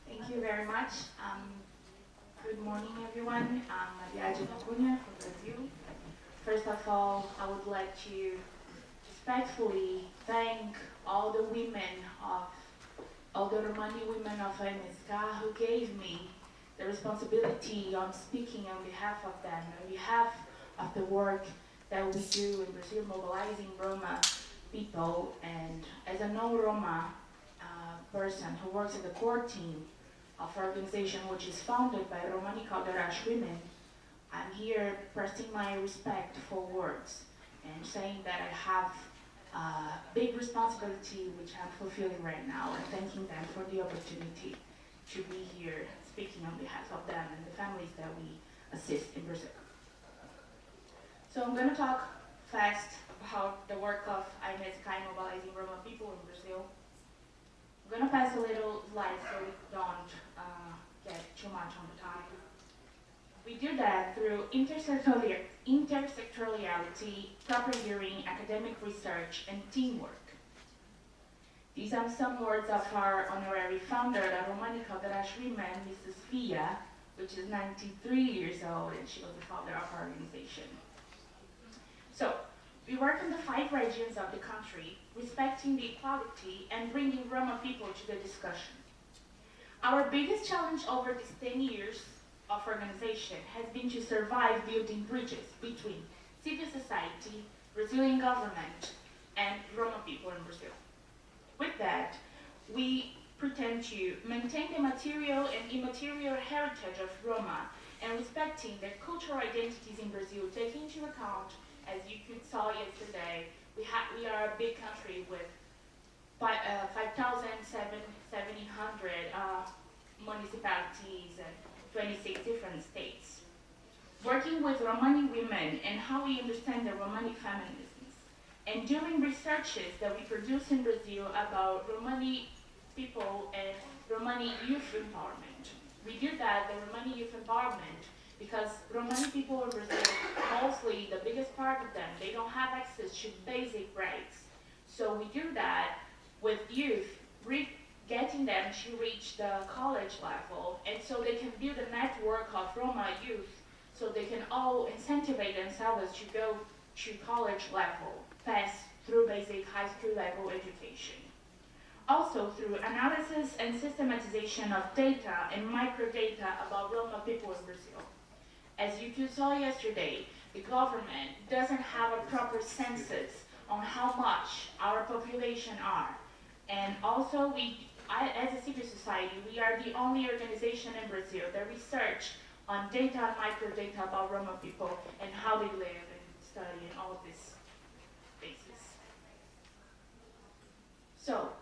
F: Thank you very much. Good morning, everyone. I'm Ariadne from Brazil. First of all, I would like to respectfully thank all the Romani women of MSK who gave me the responsibility on speaking on behalf of them, on behalf of the work that we do in Brazil, mobilizing Roma people. And as a non-Roma person who works at the core team of our organization, which is founded by Romani Calderaș women, I'm here pressing my respect for words and saying that I have a big responsibility which I'm fulfilling right now, and thanking them for the opportunity to be here speaking on behalf of them and the families that we assist in Brazil. So I'm going to talk fast about the work of MSK mobilizing Roma people in Brazil. I'm going to pass a little slide so we don't get too much on the time. We do that through intersectoriality, proper hearing, academic research, and teamwork. These are some words of our honorary founder, the Romani Calderaș woman, Mrs. Fia, which is 93 years old, and she was the founder of our organization. So, we work in the 5 regions of the country, respecting the equality and bringing Roma people to the discussion. Our biggest challenge over these 10 years of organization has been to survive building bridges between civil society, Brazilian government, and Roma people in Brazil. With that, we pretend to maintain the material and immaterial heritage of Roma and respecting their cultural identities in Brazil, taking into account, as you saw yesterday, we are a big country with 5,700 municipalities and 26 different states. Working with Romani women and how we understand the Romani feminisms, and doing researches that we produce in Brazil about Romani people and Romani youth empowerment. We do that, the Romani youth empowerment, because Romani people in Brazil, mostly the biggest part of them, they don't have access to basic rights. So we do that with youth, getting them to reach the college level, and so they can build a network of Roma youth, so they can all incentivize themselves to go to college level, pass through basic high school level education. Also through analysis and systematization of data and microdata about Roma people in Brazil. As you saw yesterday, the government doesn't have a proper census on how much our population are. And also as a civil society, we are the only organization in Brazil that research on data and microdata about Roma people and how they live and study and all of this basis. So,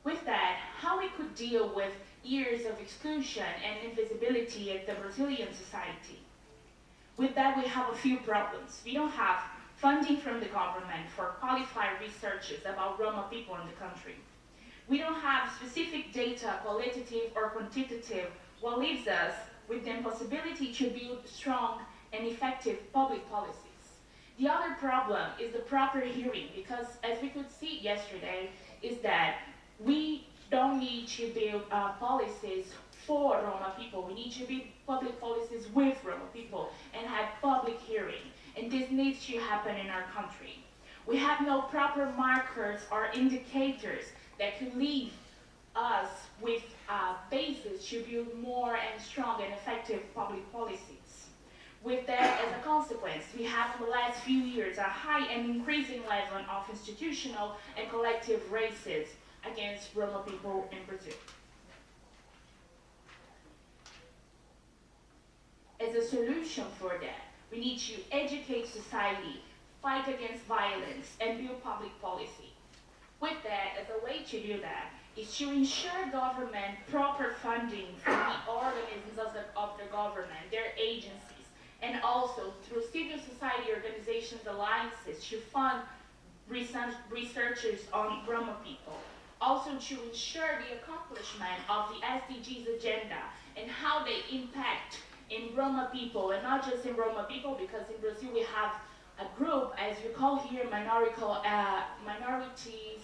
F: with that, how we could deal with years of exclusion and invisibility in the Brazilian society. With that, we have a few problems. We don't have funding from the government for qualified researchers about Roma people in the country. We don't have specific data, qualitative or quantitative, what leaves us with the impossibility to build strong and effective public policies. The other problem is the proper hearing, because as we could see yesterday, is that we don't need to build policies for Roma people. We need to build public policies with Roma people and have public hearing. And this needs to happen in our country.
T: We have no proper markers or indicators that could leave us with a basis to build more and strong and effective public policies. With that as a consequence, we have in the last few years a high and increasing level of institutional and collective racism against Roma people in Brazil. As a solution for that, we need to educate society, fight against violence, and build public policy. With that, as a way to do that, is to ensure government proper funding for the organisms of the government, their agencies, and also through civil society organizations, alliances, to fund researchers on Roma people. Also to ensure the accomplishment of the SDGs agenda and how they impact in Roma people, and not just in Roma people, because in Brazil we have a group, as we call here, minorities,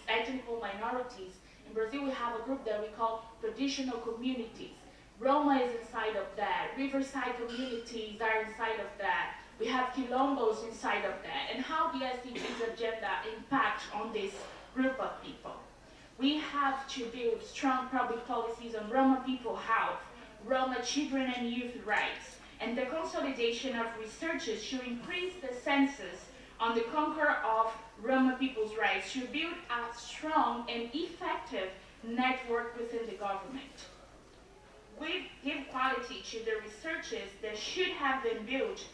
T: ethnic minorities. In Brazil we have a group that we call traditional communities. Roma is inside of that. Riverside communities are inside of that. We have quilombos inside of that. And how the SDGs agenda impacts on this group of people. We have to build strong public policies on Roma people health, Roma children and youth rights, and the consolidation of researches to increase the census on the conquer of Roma people's rights, to build a strong and effective network within the government. We give quality to the researches that should have been built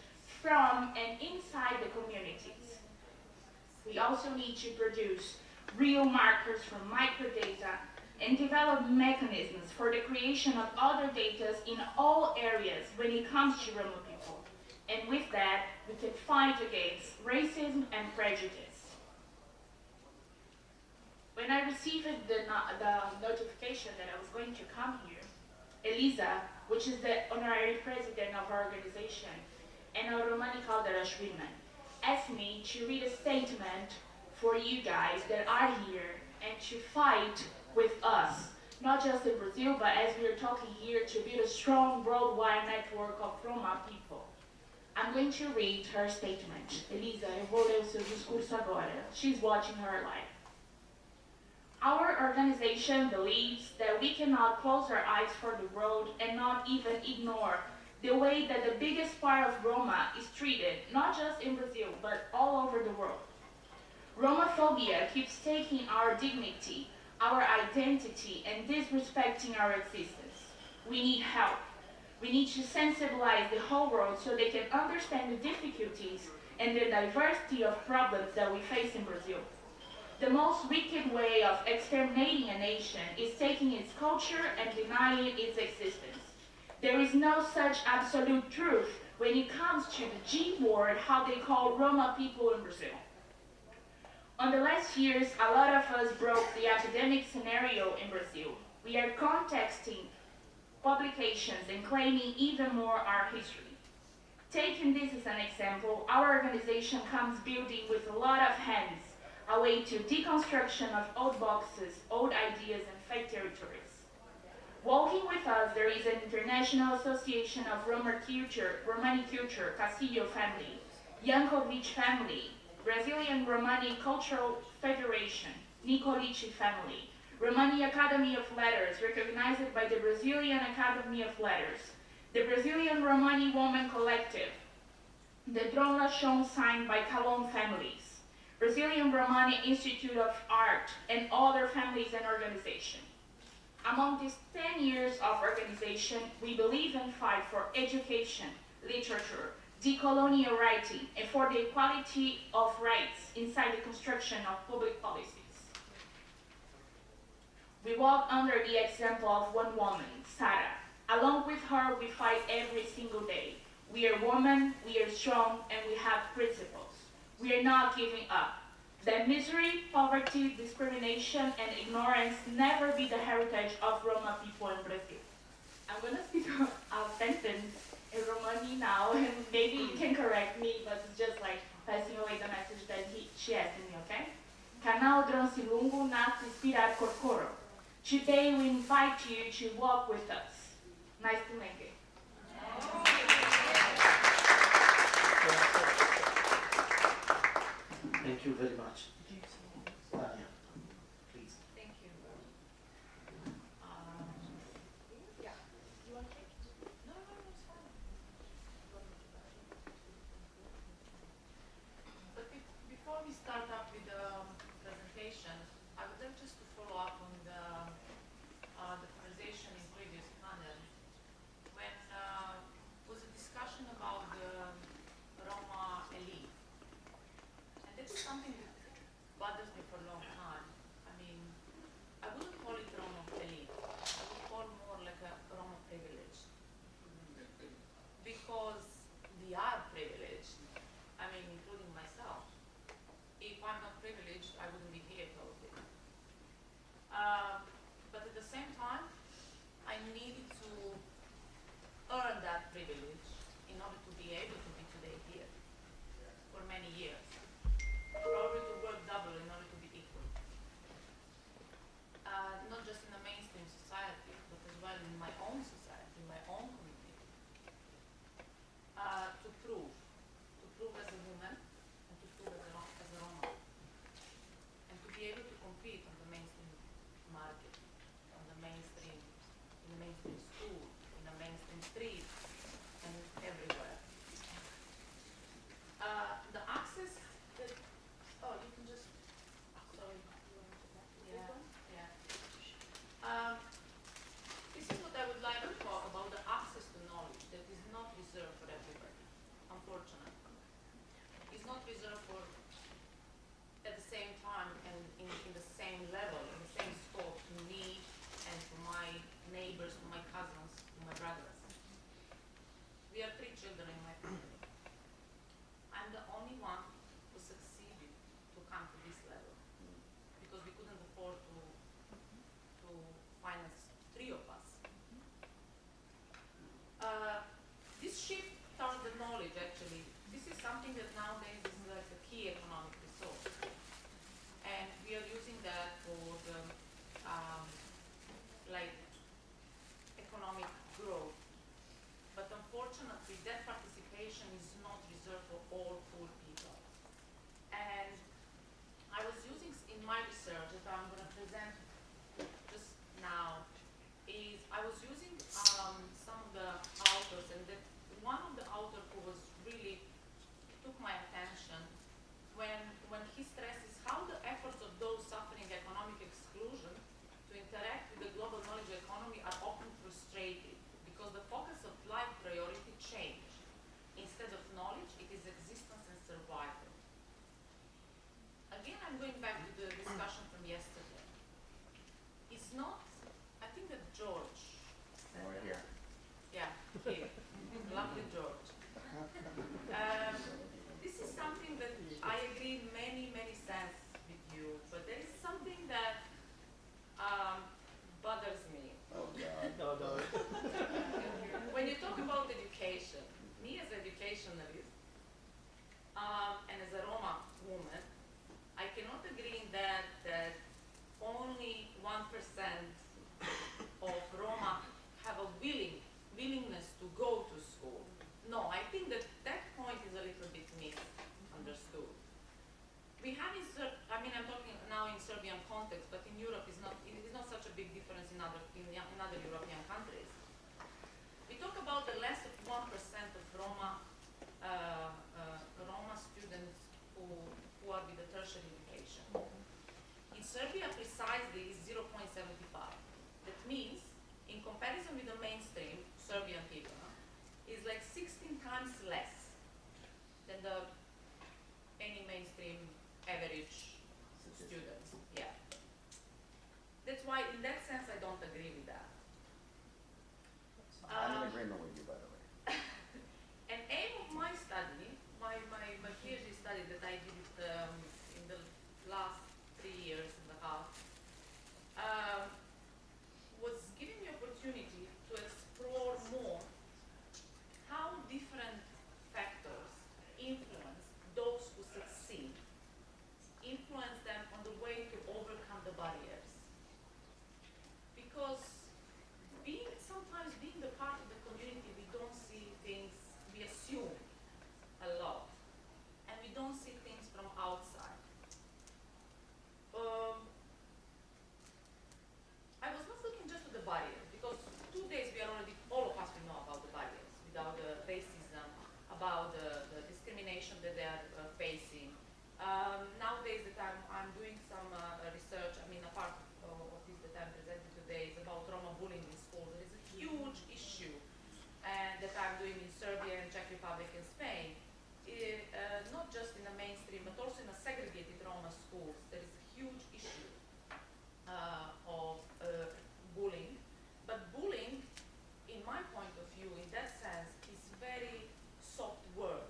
T: from and inside the communities. We also need to produce real markers from microdata and develop mechanisms for the creation of other data in all areas when it comes to Roma people. And with that, we can fight against racism and prejudice. When I received the notification that I was going to come here, Elisa, which is the honorary president of our organization, and our Romani Calderas women, asked me to read a statement for you guys that are here and to fight with us, not just in Brazil, but as we are talking here, to build a strong worldwide network of Roma people. I'm going to read her statement. Elisa, eu vou ler o seu discurso agora. She's watching her live. Our organization believes that we cannot close our eyes for the world and not even ignore the way that the biggest part of Roma is treated, not just in Brazil, but all over the world. Romaphobia keeps taking our dignity, our identity, and disrespecting our existence. We need help. We need to sensibilize the whole world so they can understand the difficulties and the diversity of problems that we face in Brazil. The most wicked way of exterminating a nation is taking its culture and denying its existence. There is no such absolute truth when it comes to the G word, how they call Roma people in Brazil. On the last years, a lot of us broke the academic scenario in Brazil. We are contesting publications and claiming even more our history. Taking this as an example, our organization comes building with a lot of hands, a way to deconstruction of old boxes, old ideas, and fake territories. Walking with us, there is an International Association of Romani Culture, Castillo family, Jankovic family, Brazilian Romani Cultural Federation, Nicolici family, Romani Academy of Letters, recognized by the Brazilian Academy of Letters, the Brazilian Romani Woman Collective, the Drona Shown signed by Calon families, Brazilian Romani Institute of Art, and other families and organizations. Among these 10 years of organization, we believe and fight for education, literature, decolonial writing, and for the equality of rights inside the construction of public policies. We walk under the example of one woman, Sarah. Along with her, we fight every single day. We are women, we are strong, and we have principles. We are not giving up. Let misery, poverty, discrimination, and ignorance never be the heritage of Roma people in Brazil. I'm going to speak a sentence in Romani now, and maybe you can correct me, but it's just like passing away the message that she asked me, okay? Canal Dronsilungu nas inspirar korkoro. Today we invite you to walk with us. Nice to meet you.
A: Thank you very much. Tanya, please.
H: Thank you. Yeah. You want to take it? No, it's fine.
K: But before we start up with the presentation, I would like just to follow up on the conversation in previous panel when was a discussion about the Roma elite. And this is something that bothers me for a long time. I mean, I wouldn't call it Roma elite. I would call more like a Roma privilege. Because they are privileged. I mean, including myself. If I'm not privileged, I wouldn't be here probably. But at the same time, I needed to earn that privilege in order to be able to be today here for many years. Probably to work double in order to be equal. Not just in the mainstream society, but as well in my own society, my own community. To prove as a woman, and to prove as a Roma. And to be able to compete on the mainstream market, on the mainstream, in the mainstream school, in the mainstream street, and everywhere. The access that, oh, you can just, sorry. Yeah. This is what I would like to talk about, the access to knowledge that is not reserved for everybody, unfortunately. It's not reserved for, at the same time and in the same level, in the same scope to me and to my neighbors, to my cousins, to my brothers. We are 3 children in my family. I'm the only one who succeeded to come to this level because we couldn't afford to finance 3 of us. This shift towards the knowledge, actually, this is something that nowadays is like a key economic resource. And we are using that for the, like, economic growth. But unfortunately, that participation is not reserved for all poor people. And I was using, in my research that I'm going to present just now, is I was using some of the authors, and that one of the authors who was really took my attention when he stresses how the efforts of those suffering economic exclusion to interact with the global knowledge economy are often frustrated because the focus of life priority change. Instead of knowledge, it is existence and survival. Again, I'm going back to the discussion from yesterday. It's not, I think that George said
R: Over
K: that.
R: here.
K: Yeah, here. Lovely George. This is something that I agree in many sense with you, but there is something that bothers me.
R: Oh God.
A: No.
K: When you talk about education, me as an educationalist, and as a Roma woman, I cannot agree in that only 1% of Roma have a willingness to go to school. No, I think that point is a little bit misunderstood. We have I'm talking now in Serbian context, but in Europe it is not such a big difference in other European countries. We talk about the less of 1% of Roma students who are with a tertiary education. In Serbia, precisely, is 0.75. That means, in comparison with the mainstream Serbian people, is like 16 times less than any mainstream average students. Yeah. That's why, in that sense, I don't agree with that.
R: I'm in agreement with you, by the way.
K: An aim of my study, my PhD study that I did in the last 3 years and a half, was giving me opportunity to explore more
T: Spain, not just in the mainstream, but also in the segregated Roma schools, there is a huge issue of bullying. But bullying, in my point of view, in that sense, is very soft word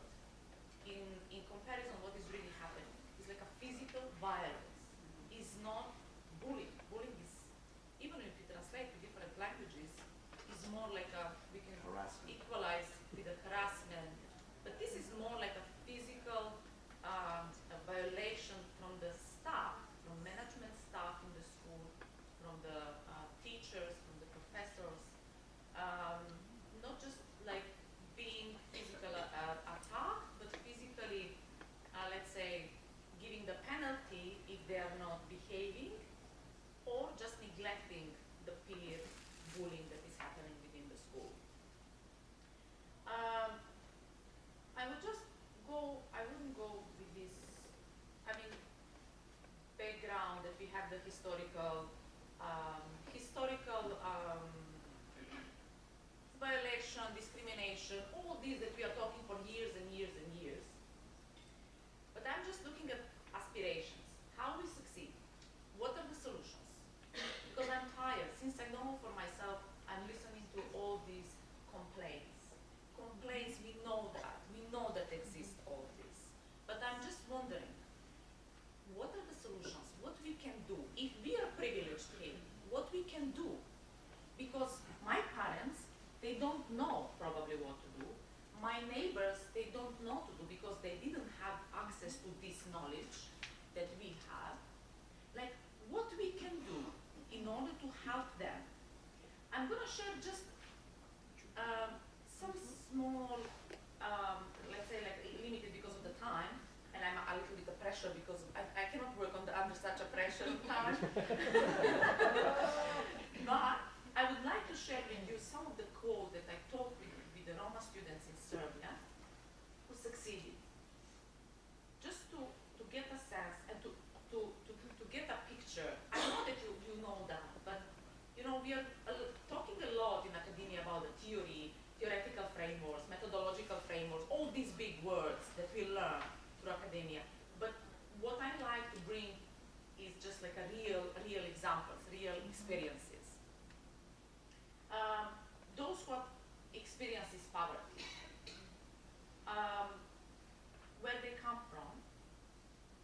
T: in comparison what is really happening. It's like a physical violence. It's not bullying. Bullying is, even if you translate to different languages, is more like a, we can equalize with a harassment. But this is more like a physical a violation from the staff, from management staff in the school, from the teachers, from the professors. Not just like being physical attack, but physically, let's say, giving the penalty if they are not behaving, or just neglecting the peer bullying that is happening within the school. I would just go, I wouldn't go with this, I mean, background that we have the historical violation, discrimination, all these that we are talking for years and years and years. But I'm just looking at aspirations, how we succeed, what are the solutions? Because I'm tired, since I know for myself, I'm listening to all these complaints. Complaints, we know that exists all this. But I'm just wondering, what are the solutions? What we can do? If we are privileged here, what we can do? Because my parents, they don't know probably what to do. My neighbors, they don't know to do because they didn't have access to this knowledge that we have. Like, what we can do in order to help them. I'm going to share just some small, let's say like limited because of the time, and I'm a little bit of pressure because I cannot work under such a pressure time. But I would like to share with you some of the quotes that I talked with the Roma students in Serbia who succeeded. Just to get a sense and to get a picture. I know that you know that, but you know, we are talking a lot in academia about the theory, theoretical frameworks, methodological frameworks, all these big words that we learn through academia. But what I like to bring is just like a real examples, real experiences. Those who experiences poverty, where they come from,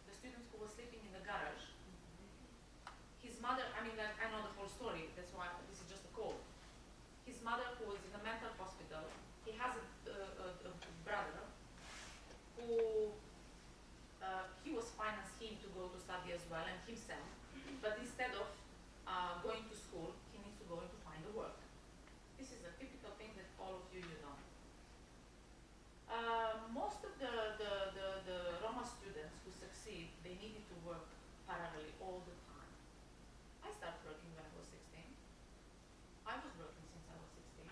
T: the students who were sleeping in the garage, his mother, I mean, I know the whole story, that's why this is just a quote. His mother, who was in a mental hospital, he has a brother who, he was financed him to go to study as well, and himself, but instead of going to school, he needs to go and to find a work. This is a typical thing that all of you know. Most of the Roma students who succeed, they needed to work parallelly all the time. I started working when I was 16. I was working since I was 16,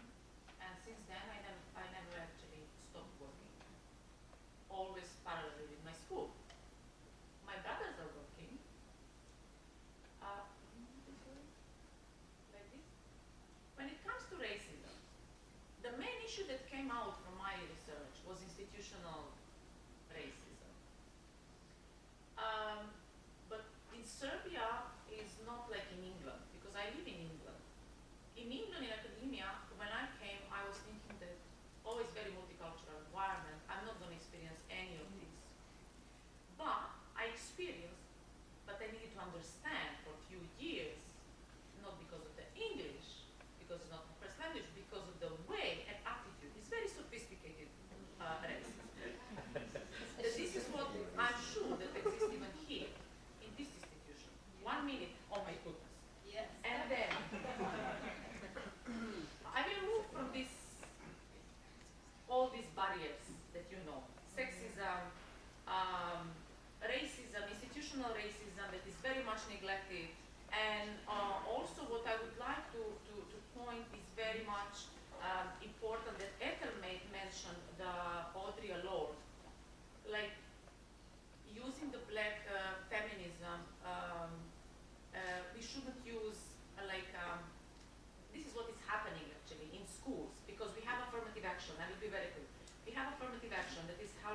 T: and since then I never actually stopped working. Always parallelly with my school. My brothers are working. Like this. When it comes to racism, the main issue that came out from my research was institutional racism. But in Serbia, it's not like in England, because I live in England. In England, in academia, when I came, I was thinking that always very multicultural environment, I'm not going to experience any of this. But I experienced, but I needed to understand for a few years, not because of the English, because it's not my first language, because of the way and attitude. It's very sophisticated racism. This is what I'm sure that exists even here, in this institution. 1 minute, oh my goodness. Yes. And then, I will move from this, all these barriers that you know, sexism, racism, institutional racism that is very much negated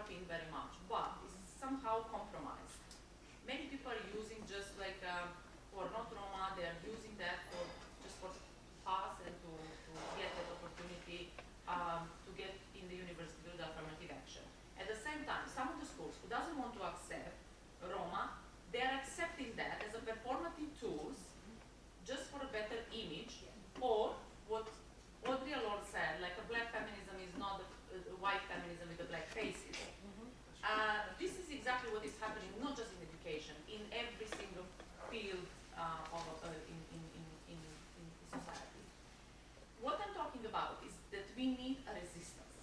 U: helping very much, but it's somehow compromised. Many people are using just like for not Roma, they are using that for just for pass and to get that opportunity to get in the university with affirmative action. At the same time, some of the schools who doesn't want to accept Roma, they are accepting that as a performative tools just for a better image, or what Audrey Lorde said, like a black feminism is not a white feminism with the black faces. This is exactly what is happening, not just in education, in every single field in society. What I'm talking about is that we need a resistance.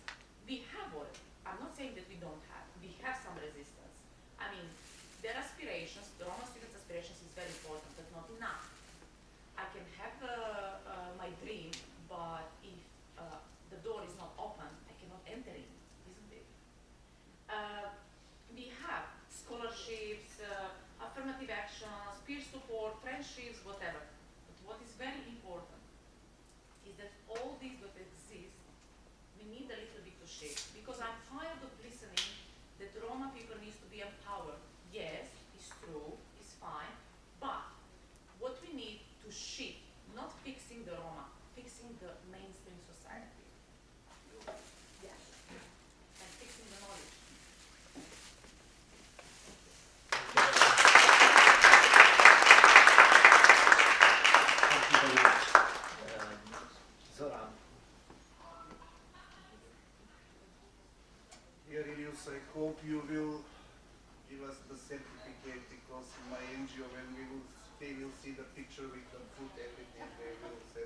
U: We have already. I'm not saying that we don't have. We have some resistance. I mean, their aspirations, the Roma students' aspirations is very important, but not enough. I can have my dream, but if the door is not open, I cannot enter in, isn't it? We have scholarships, affirmative actions, peer support, friendships, whatever. But what is very important is that all these that exist, we need a little bit to shift. Because I'm tired of listening that Roma people need to be empowered. Yes, it's true, it's fine, but what we need to shift, not fixing the Roma, fixing the mainstream society. Yes. And fixing the knowledge.
A: Thank you very much. Zoran.
V: Dear Ilius, I hope you will give us the certificate, because in my NGO, when they will see the picture with the food, everything, they will say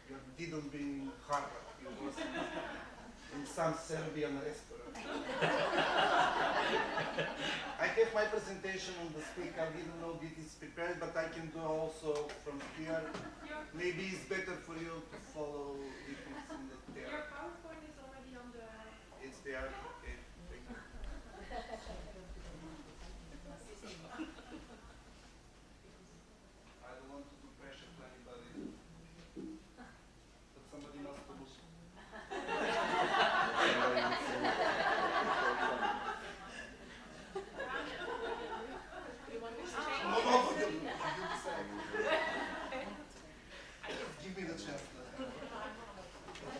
V: you didn't be in Harvard, you was in some Serbian restaurant. I have my presentation on the speak. I didn't know it is prepared, but I can do also from here. Maybe it's better for you to follow if it's in the there.
J: Your PowerPoint is already on the...
V: It's there. Okay. Thank you. I don't want to do pressure to anybody, but somebody must do it. Give me the chance.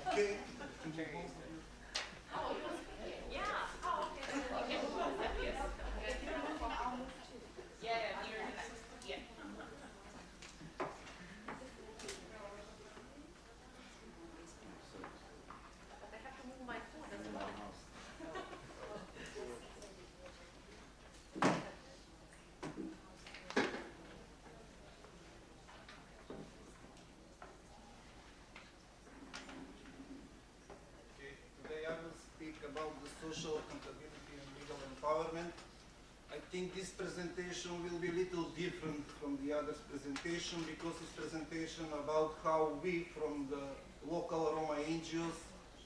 V: Okay. About the social accountability and legal empowerment. I think this presentation will be a little different from the others' presentation, because it's presentation about how we from the local Roma NGOs,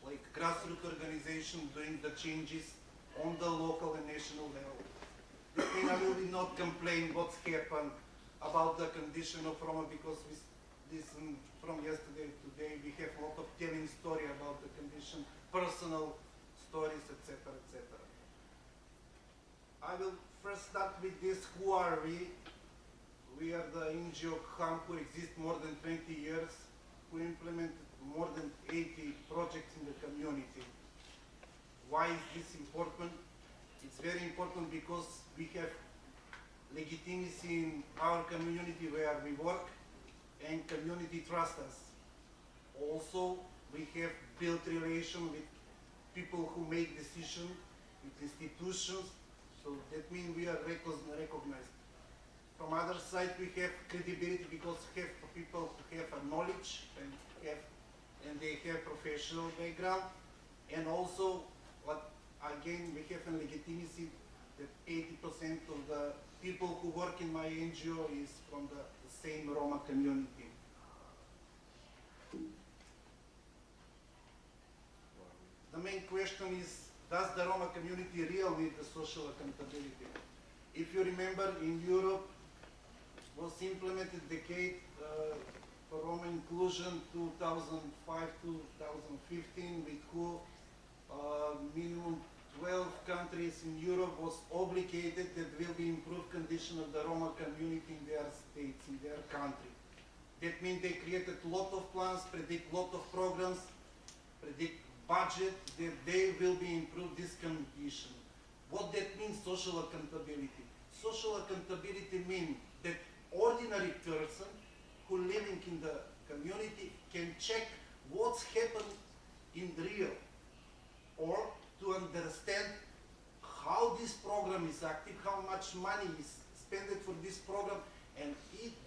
V: like grassroots organizations, doing the changes on the local and national level. This thing I will not complain what's happened about the condition of Roma, because we listen from yesterday to today, we have a lot of telling story about the condition, personal stories, etc., etc. I will first start with this. Who are we? We are the NGO HAM, who exists more than 20 years, who implemented more than 80 projects in the community. Why is this important? It's very important because we have legitimacy in our community where we work, and community trusts us. Also, we have built relation with people who make decisions, with institutions, so that means we are recognized. From other side, we have credibility because we have people who have a knowledge and they have professional background, and also, again, we have a legitimacy that 80% of the people who work in my NGO is from the same Roma community. The main question is, does the Roma community really need the social accountability? If you remember, in Europe was implemented decade for Roma inclusion 2005-2015, with who minimum 12 countries in Europe was obligated that will be improved condition of the Roma community in their states, in their country. That means they created a lot of plans, predict lot of programs, predict budget, that they will be improved this condition. What that means, social accountability. Social accountability means that ordinary person who living in the community can check what's happened in real, or to understand how this program is active, how much money is spent for this program, and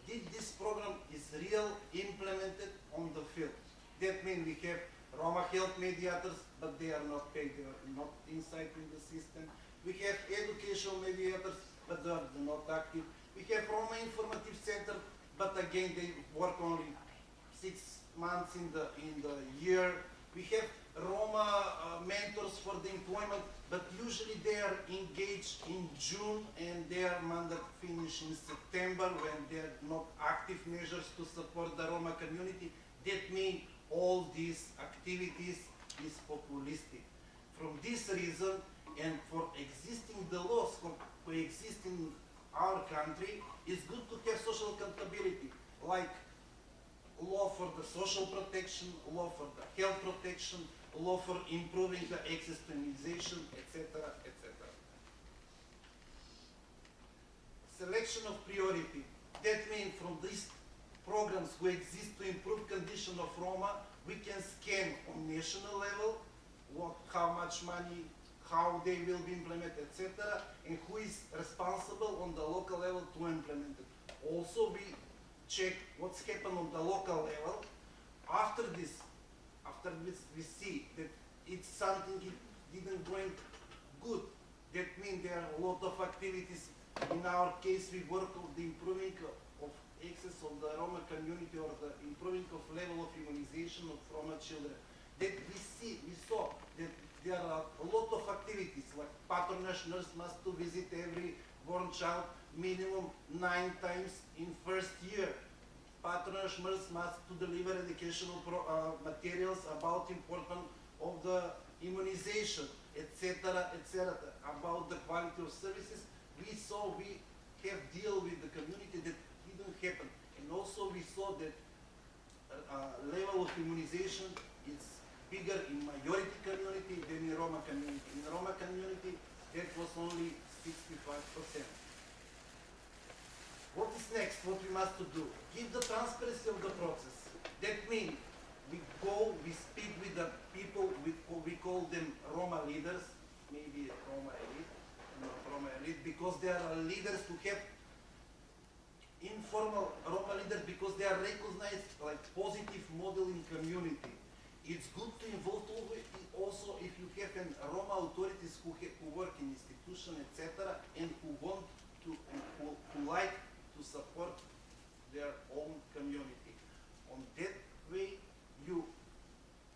V: did this program is real implemented on the field. That means we have Roma health mediators, but they are not paid, they are not inside in the system. We have educational mediators, but they are not active. We have Roma informative center, but again they work only 6 months in the year. We have Roma mentors for the employment, but usually they are engaged in June and their mandate finish in September when there are not active measures to support the Roma community. That means all these activities is populistic. From this reason, and for existing the laws for coexisting in our country, it's good to have social accountability, like law for the social protection, law for the health protection, law for improving the access to immunization, etc., etc. Selection of priority. That means from these programs who exist to improve condition of Roma, we can scan on national level how much money, how they will be implemented, etc., and who is responsible on the local level to implement it. Also, we check what's happened on the local level. After this, we see that it's something it didn't going good. That means there are a lot of activities. In our case, we work on the improving of access of the Roma community or the improving of level of immunization of Roma children. That we saw that there are a lot of activities, like patronage nurse must to visit every born child minimum 9 times in first year. Patronage nurse must to deliver educational materials about importance of the immunization, etc., etc., about the quality of services. We saw we have deal with the community that didn't happen, and also we saw that level of immunization is bigger in majority community than in Roma community. In Roma community, that was only 65%. What is next? What we must do? Give the transparency of the process. That means we go, we speak with the people, we call them Roma leaders, maybe Roma elite, not Roma elite, because they are leaders who have informal Roma leaders because they are recognized like positive model in community. It's good to involve also if you have Roma authorities who work in institution, etc., and who want to, who like to support their own community. On that way, you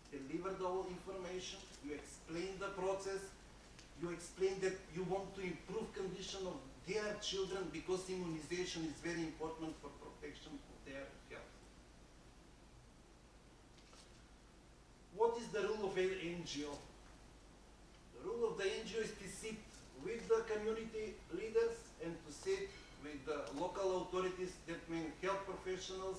V: deliver the whole information, you explain the process, you explain that you want to improve condition of their children because immunization is very important for protection of their health. What is the role of an NGO? The role of the NGO is to sit with the community leaders and to sit with the local authorities, that mean health professionals,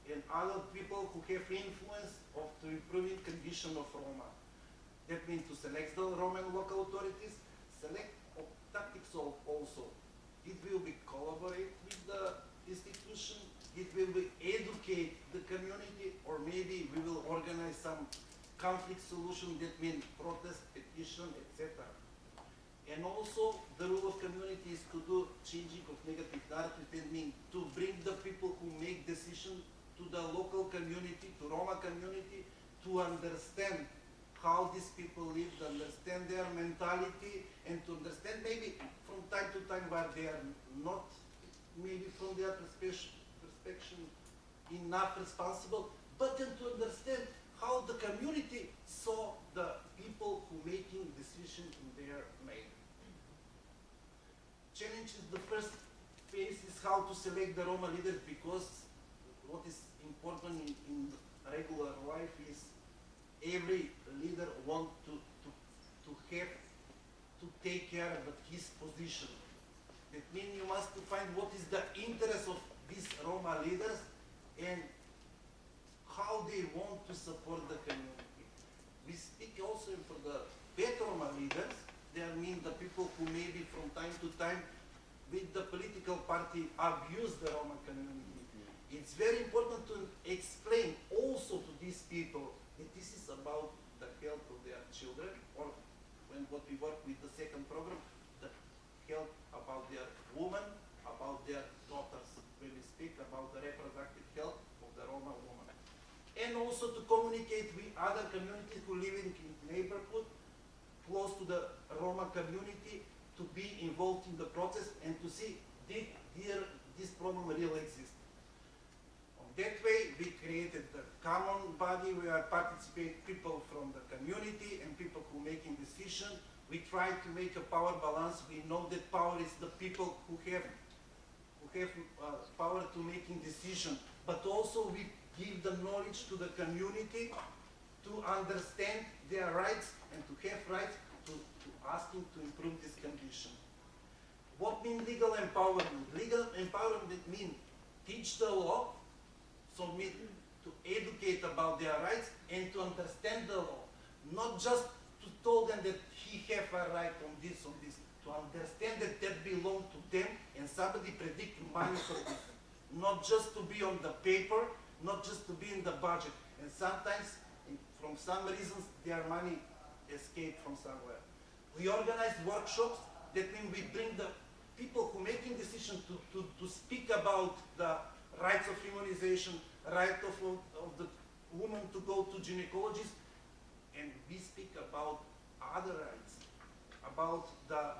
V: and other people who have influence of the improving condition of Roma. That means to select the Roman local authorities, select tactics also. It will be collaborate with the institution, it will be educate the community, or maybe we will organize some conflict solution, that means protest, petition, etc. And also the role of community is to do changing of negative narrative, that means to bring the people who make decisions to the local community, to Roma community, to understand how these people live, to understand their mentality, and to understand maybe from time to time where they are not, maybe from their perspective, enough responsible, but then to understand how the community saw the people who making decisions in their main. Challenge is the first phase is how to select the Roma leaders, because what is important in regular life is every leader wants to have to take care of his position. That means you must to find what is the interest of these Roma leaders and how they want to support the community. We speak also for the bad Roma leaders. They mean the people who maybe from time to time with the political party abuse the Roma community. It's very important to explain also to these people that this is about the health of their children, or when what we work with the second program, the health about their women, about their daughters, when we speak about the reproductive health of the Roma woman. And also to communicate with other communities who live in neighborhood close to the Roma community, to be involved in the process and to see did this problem really exist. That way, we created the common body where participate people from the community and people who making decisions. We try to make a power balance. We know that power is the people who have power to making decisions, but also we give the knowledge to the community to understand their rights and to have rights to asking to improve this condition. What means legal empowerment? Legal empowerment means teach the law, so mean to educate about their rights and to understand the law. Not just to tell them that he have a right on this, to understand that that belongs to them and somebody predict money for this. Not just to be on the paper, not just to be in the budget. And sometimes, from some reasons, their money escape from somewhere. We organize workshops, that means we bring the people who making decisions to speak about the rights of immunization, right of the woman to go to gynecologist, and we speak about other rights, about the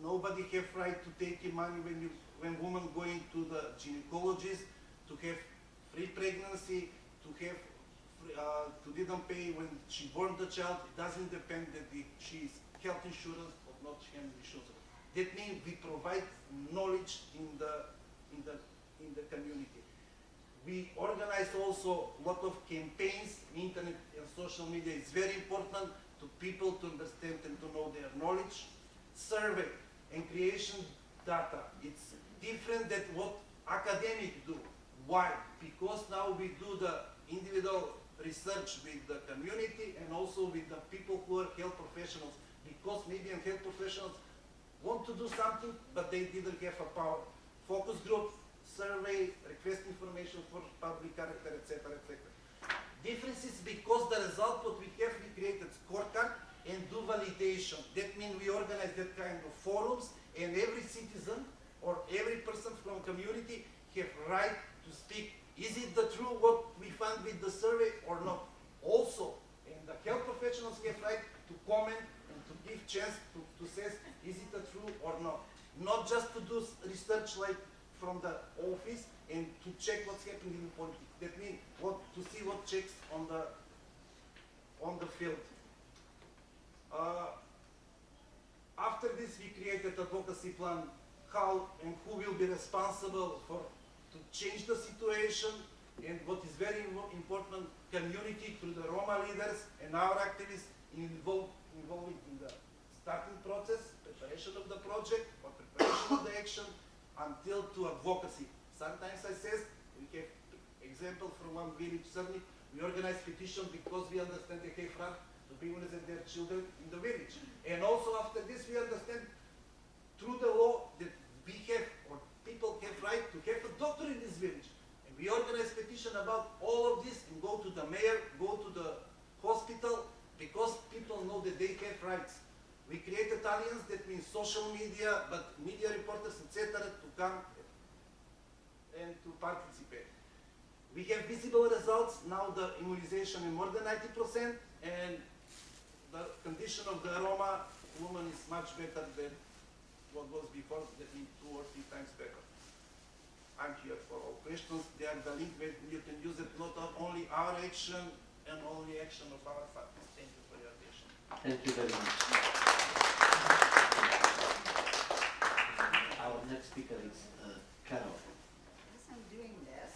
V: nobody have right to take your money when woman going to the gynecologist, to have free pregnancy, to have to didn't pay when she born the child. It doesn't depend that she is health insurance or not health insurance. That means we provide knowledge in the community. We organize also a lot of campaigns. Internet and social media is very important to people to understand and to know their knowledge. Survey and creation data. It's different than what academics do. Why? Because now we do the individual research with the community and also with the people who are health professionals. Because maybe health professionals want to do something, but they didn't have a power. Focus group, survey, request information for public character, etc., etc. Difference is because the result what we have, we created scorecard and do validation. That means we organize that kind of forums, and every citizen or every person from community have right to speak. Is it the true what we found with the survey or not? Also, and the health professionals have right to comment and to give chance to say, is it the true or not? Not just to do research like from the office and to check what's happening in politics. That means to see what checks on the field. After this, we created advocacy plan, how and who will be responsible to change the situation, and what is very important, community through the Roma leaders and our activists involving in the starting process, preparation of the project, or preparation of the action, until to advocacy. Sometimes I say, we have example from one village, certainly, we organize petition because we understand they have right to be with their children in the village. And also after this, we understand through the law that we have, or people have right to have a doctor in this village. And we organize petition about all of this and go to the mayor, go to the hospital, because people know that they have rights. We created alliance, that means social media, but media reporters, etc., to come and to participate. We have visible results. Now the immunization is more than 90%, and the condition of the Roma woman is much better than what was before, that means 2 or 3 times better. I'm here for all questions. They are the link where you can use it, not only our action and only action of our parties. Thank you for your attention.
A: Thank you very much. Our next speaker is Carol.
B: As I'm doing this,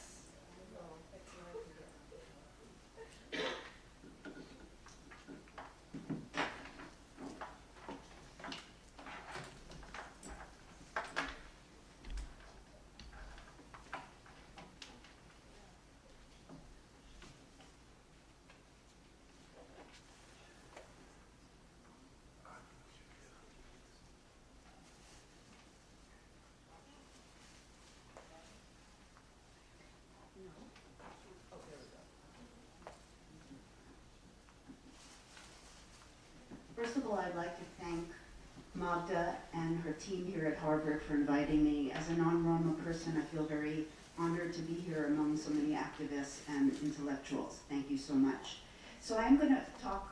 B: Magda and her team here at Harvard for inviting me. As a non-Roma person, I feel very honored to be here among so many activists and intellectuals. Thank you so much. So I'm going to talk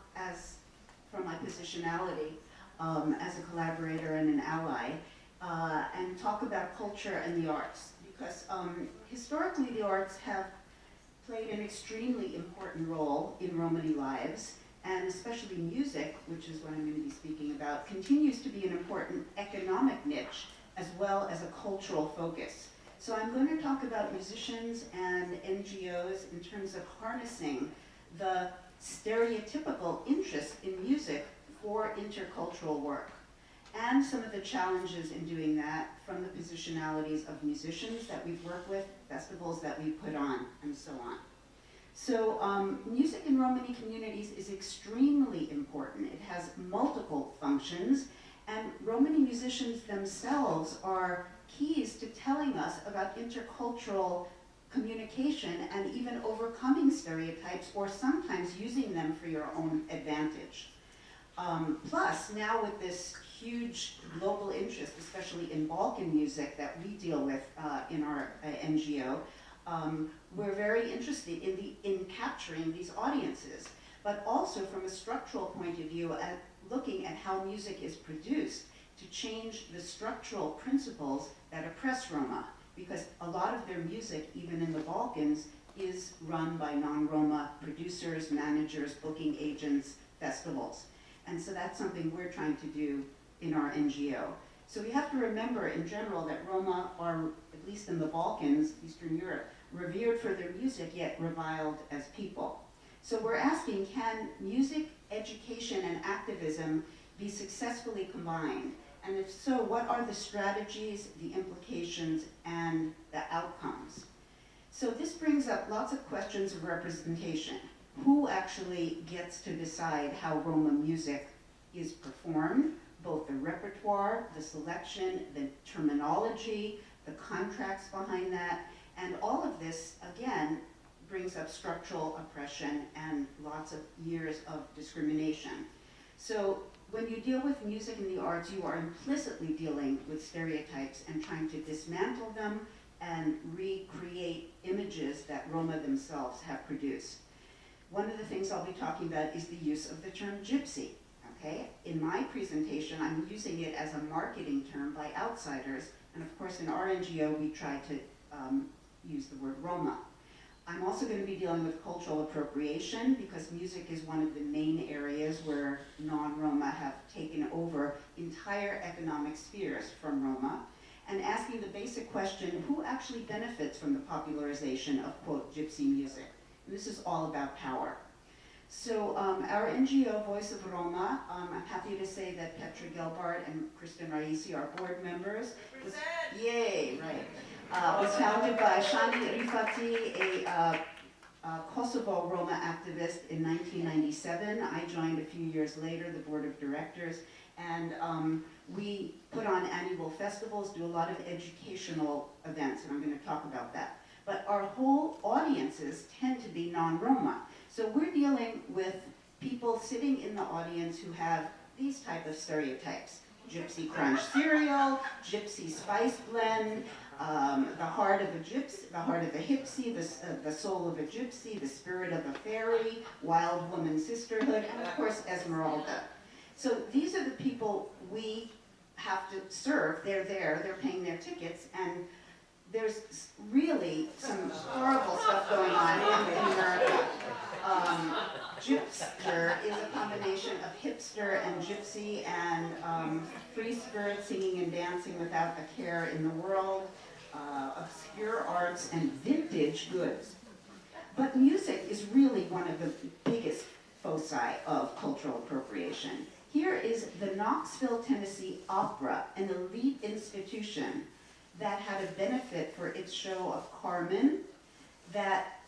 B: from my positionality as a collaborator and an ally, and talk about culture and the arts, because historically the arts have played an extremely important role in Romani lives, and especially music, which is what I'm going to be speaking about, continues to be an important economic niche as well as a cultural focus. So I'm going to talk about musicians and NGOs in terms of harnessing the stereotypical interest in music for intercultural work, and some of the challenges in doing that from the positionalities of musicians that we've worked with, festivals that we put on, and so on. So music in Romani communities is extremely important. It has multiple functions, and Romani musicians themselves are keys to telling us about intercultural communication and even overcoming stereotypes, or sometimes using them for your own advantage. Plus, now with this huge global interest, especially in Balkan music that we deal with in our NGO, we're very interested in capturing these audiences, but also from a structural point of view at looking at how music is produced to change the structural principles that oppress Roma, because a lot of their music, even in the Balkans, is run by non-Roma producers, managers, booking agents, festivals. And so that's something we're trying to do in our NGO. So we have to remember in general that Roma are, at least in the Balkans, Eastern Europe, revered for their music, yet reviled as people. So we're asking, can music, education, and activism be successfully combined? And if so, what are the strategies, the implications, and the outcomes? So this brings up lots of questions of representation. Who actually gets to decide how Roma music is performed? Both the repertoire, the selection, the terminology, the contracts behind that, and all of this, again, brings up structural oppression and lots of years of discrimination. So when you deal with music and the arts, you are implicitly dealing with stereotypes and trying to dismantle them and recreate images that Roma themselves have produced. One of the things I'll be talking about is the use of the term gypsy. Okay? In my presentation, I'm using it as a marketing term by outsiders, and of course in our NGO we try to use the word Roma. I'm also going to be dealing with cultural appropriation, because music is one of the main areas where non-Roma have taken over entire economic spheres from Roma, and asking the basic question, who actually benefits from the popularization of, quote, gypsy music? And this is all about power. So our NGO, Voice of Roma, I'm happy to say that Petra Gelbart and Kristen Raisi are board members. Yay, right. Was founded by Shani Rifati, a Kosovo Roma activist, in 1997. I joined a few years later, the board of directors, and we put on annual festivals, do a lot of educational events, and I'm going to talk about that. But our whole audiences tend to be non-Roma. So we're dealing with people sitting in the audience who have these type of stereotypes. Gypsy crunch cereal, gypsy spice blend, the heart of a gypsy, the heart of a hipsy, the soul of a gypsy, the spirit of a fairy, wild woman sisterhood, and of course Esmeralda. So these are the people we have to serve. They're there, they're paying their tickets, and there's really some horrible stuff going on in America. Gypster is a combination of hipster and gypsy and free spirit singing and dancing without a care in the world, obscure arts, and vintage goods. But music is really one of the biggest foci of cultural appropriation. Here is the Knoxville, Tennessee Opera, an elite institution that had a benefit for its show of Carmen, that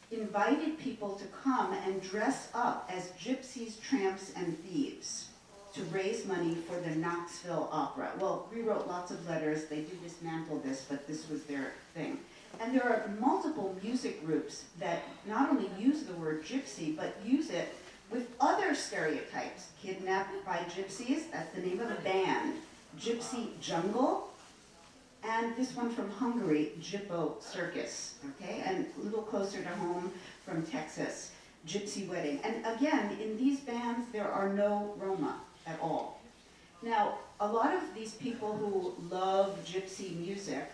B: invited people to come and dress up as gypsies, tramps, and thieves to raise money for the Knoxville Opera. Well, we wrote lots of letters. They did dismantle this, but this was their thing. And there are multiple music groups that not only use the word gypsy, but use it with other stereotypes. Kidnapped by Gypsies, that's the name of a band. Gypsy Jungle, and this one from Hungary, Gypo Circus, okay? And a little closer to home from Texas, Gypsy Wedding. And again, in these bands, there are no Roma at all. Now, a lot of these people who love Gypsy music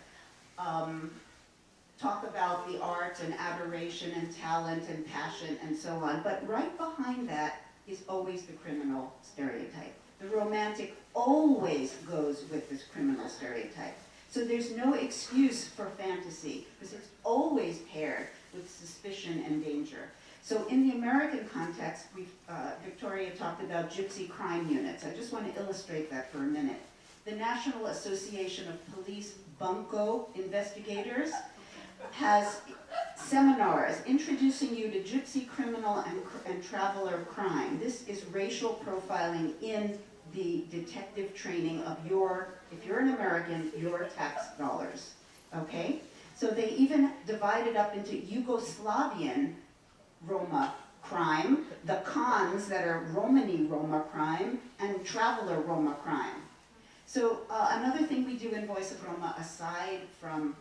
B: talk about the arts and adoration and talent and passion and so on, but right behind that is always the criminal stereotype. The romantic always goes with this criminal stereotype. So there's no excuse for fantasy, because it's always paired with suspicion and danger. So in the American context, Victoria talked about gypsy crime units. I just want to illustrate that for a minute. The National Association of Police Bunco Investigators has seminars introducing you to gypsy criminal and traveler crime. This is racial profiling in the detective training of if you're an American, your tax dollars, okay? So they even divided up into Yugoslavian Roma crime, the cons that are Romani Roma crime, and traveler Roma crime. So another thing we do in Voice of Roma, aside from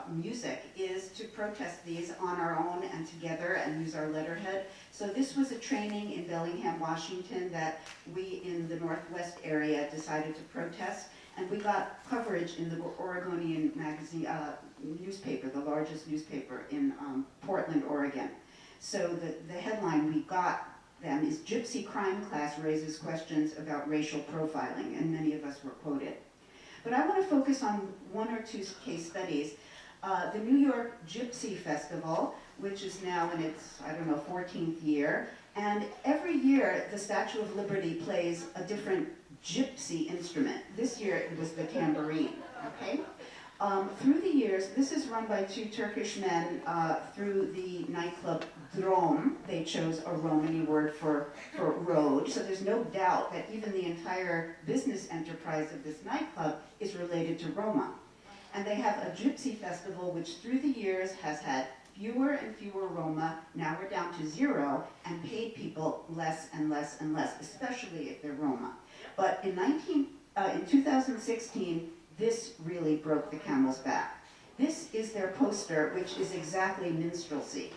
B: music, is to protest these on our own and together and use our letterhead. So this was a training in Bellingham, Washington that we in the Northwest area decided to protest, and we got coverage in the Oregonian magazine, newspaper, the largest newspaper in Portland, Oregon. So the headline we got them is Gypsy Crime Class Raises Questions About Racial Profiling, and many of us were quoted. But I want to focus on one or two case studies. The New York Gypsy Festival, which is now in its, 14th year, and every year the Statue of Liberty plays a different gypsy instrument. This year it was the tambourine, okay? Through the years, this is run by two Turkish men through the nightclub Drom. They chose a Romani word for road, so there's no doubt that even the entire business enterprise of this nightclub is related to Roma. And they have a gypsy festival which through the years has had fewer and fewer Roma, now we're down to 0, and paid people less and less and less, especially if they're Roma. But in 2016, this really broke the camel's back. This is their poster, which is exactly minstrelsy.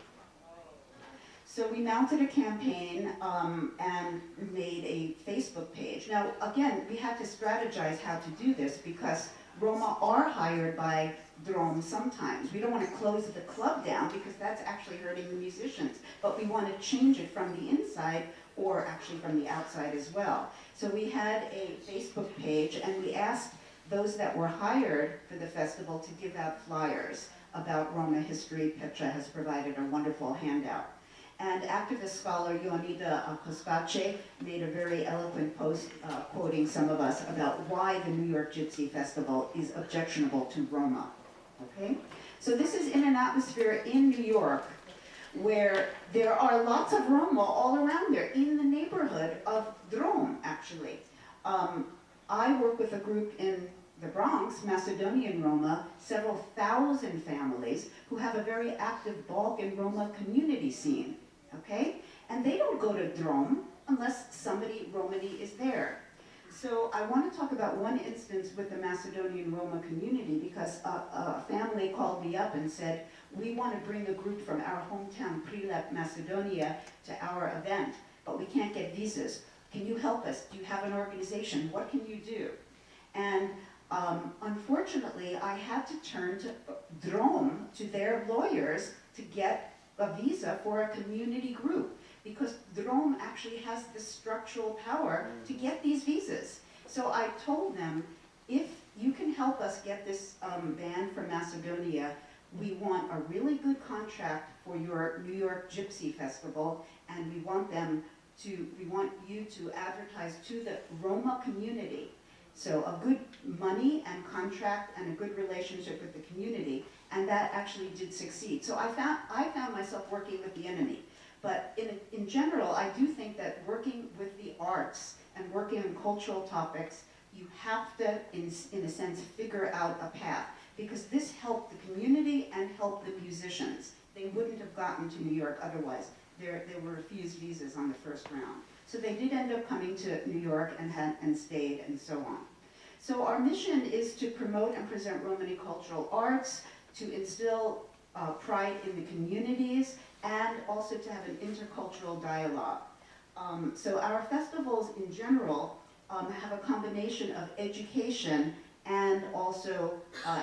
B: So we mounted a campaign and made a Facebook page. Now, again, we had to strategize how to do this because Roma are hired by Drom sometimes. We don't want to close the club down because that's actually hurting the musicians, but we want to change it from the inside or actually from the outside as well. So we had a Facebook page and we asked those that were hired for the festival to give out flyers about Roma history. Petra has provided a wonderful handout. And activist scholar Ionida Kospace made a very eloquent post quoting some of us about why the New York Gypsy Festival is objectionable to Roma. Okay? So this is in an atmosphere in New York where there are lots of Roma all around there, in the neighborhood of Drom, actually. I work with a group in the Bronx, Macedonian Roma, several thousand families who have a very active Balkan Roma community scene, okay? And they don't go to Drom unless somebody Romani is there. So I want to talk about one instance with the Macedonian Roma community because a family called me up and said, we want to bring a group from our hometown, Prilep, Macedonia, to our event, but we can't get visas. Can you help us? Do you have an organization? What can you do? And unfortunately, I had to turn to Drom, to their lawyers, to get a visa for a community group, because Drom actually has the structural power to get these visas. So I told them, if you can help us get this band from Macedonia, we want a really good contract for your New York Gypsy Festival, and we want you to advertise to the Roma community. So a good money and contract and a good relationship with the community, and that actually did succeed. So I found myself working with the enemy. But in general, I do think that working with the arts and working on cultural topics, you have to, in a sense, figure out a path. Because this helped the community and helped the musicians. They wouldn't have gotten to New York otherwise. they were refused visas on the first round. So they did end up coming to New York and stayed and so on. So our mission is to promote and present Romani cultural arts, to instill pride in the communities, and also to have an intercultural dialogue. So our festivals in general have a combination of education and also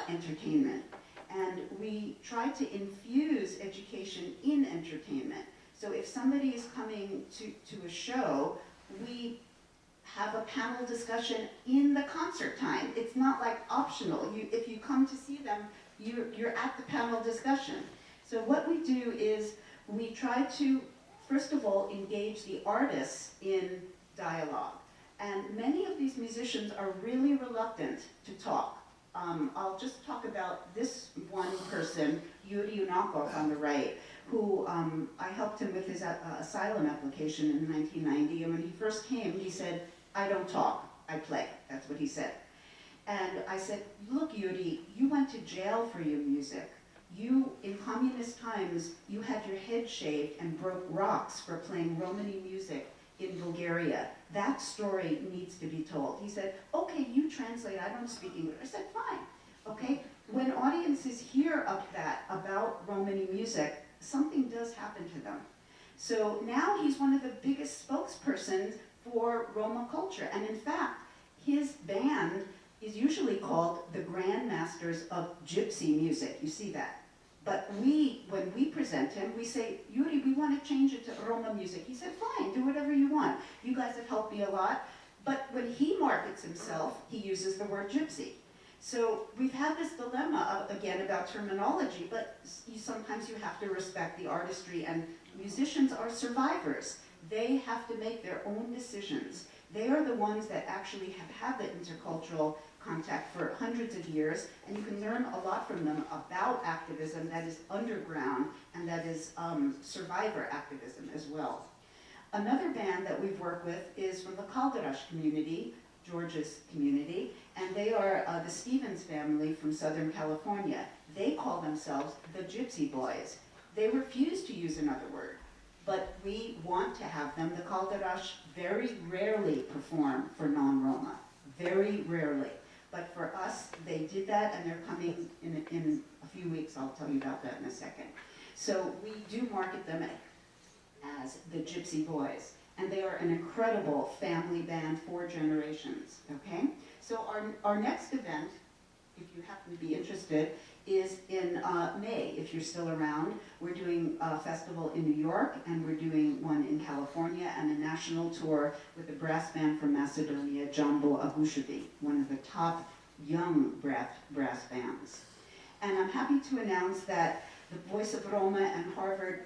B: entertainment. And we try to infuse education in entertainment. So if somebody is coming to a show, we have a panel discussion in the concert time. It's not like optional. If you come to see them, you're at the panel discussion. So what we do is we try to, first of all, engage the artists in dialogue. And many of these musicians are really reluctant to talk. I'll just talk about this one person, Yuri Unakov on the right, who I helped him with his asylum application in 1990. And when he first came, he said, "I don't talk, I play." That's what he said. And I said, "Look, Yuri, you went to jail for your music. You, in communist times, you had your head shaved and broke rocks for playing Romani music in Bulgaria. That story needs to be told." He said, "Okay, you translate, I don't speak English." I said, "Fine, okay." When audiences hear of that, about Romani music, something does happen to them. So now he's one of the biggest spokespersons for Roma culture. And in fact, his band is usually called the Grandmasters of Gypsy Music. You see that? But when we present him, we say, "Yuri, we want to change it to Roma music." He said, "Fine, do whatever you want. You guys have helped me a lot." But when he markets himself, he uses the word gypsy. So we've had this dilemma, again, about terminology, but sometimes you have to respect the artistry, and musicians are survivors. They have to make their own decisions. They are the ones that actually have had the intercultural contact for hundreds of years, and you can learn a lot from them about activism that is underground and that is survivor activism as well. Another band that we've worked with is from the Kalderash community, George's community, and they are the Stevens family from Southern California. They call themselves the Gypsy Boys. They refuse to use another word, but we want to have them. The Kalderash very rarely perform for non-Roma, very rarely. But for us, they did that, and they're coming in a few weeks. I'll tell you about that in a second. So we do market them as the Gypsy Boys. And they are an incredible family band, 4 generations, okay? So our next event, if you happen to be interested, is in May, if you're still around. We're doing a festival in New York, and we're doing one in California, and a national tour with the brass band from Macedonia, Jambo Agushevi, one of the top young brass bands. And I'm happy to announce that the Voice of Roma and Harvard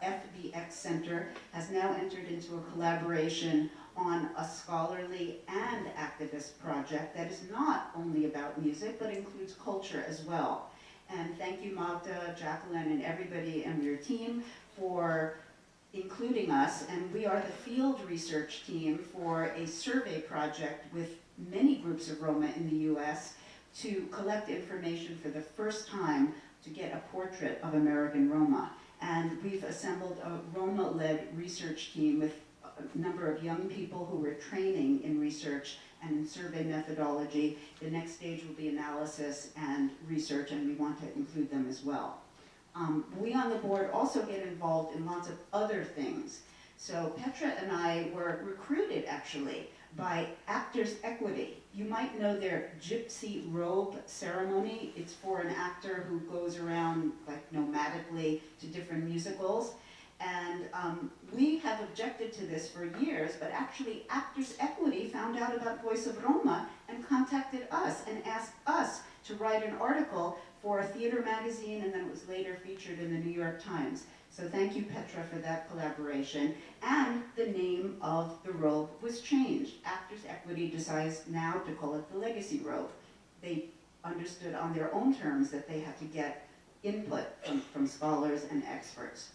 B: FBX Center has now entered into a collaboration on a scholarly and activist project that is not only about music, but includes culture as well. And thank you, Magda, Jacqueline, and everybody and your team for including us. And we are the field research team for a survey project with many groups of Roma in the US to collect information for the first time to get a portrait of American Roma. And we've assembled a Roma-led research team with a number of young people who were training in research and in survey methodology. The next stage will be analysis and research, and we want to include them as well. We on the board also get involved in lots of other things. So Petra and I were recruited, actually, by Actors Equity. You might know their gypsy robe ceremony. It's for an actor who goes around like nomadically to different musicals. And we have objected to this for years, but actually Actors Equity found out about Voice of Roma and contacted us and asked us to write an article for a theater magazine, and then it was later featured in the New York Times. So thank you, Petra, for that collaboration. And the name of the robe was changed. Actors Equity decides now to call it the Legacy Robe. They understood on their own terms that they had to get input from scholars and experts.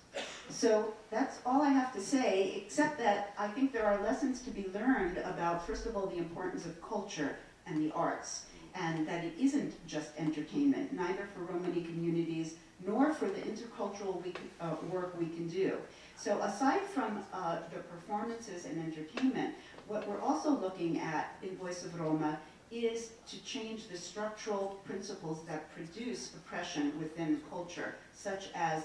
B: So that's all I have to say, except that I think there are lessons to be learned about, first of all, the importance of culture and the arts, and that it isn't just entertainment, neither for Romani communities nor for the intercultural work we can do. So aside from the performances and entertainment, what we're also looking at in Voice of Roma is to change the structural principles that produce oppression within culture, such as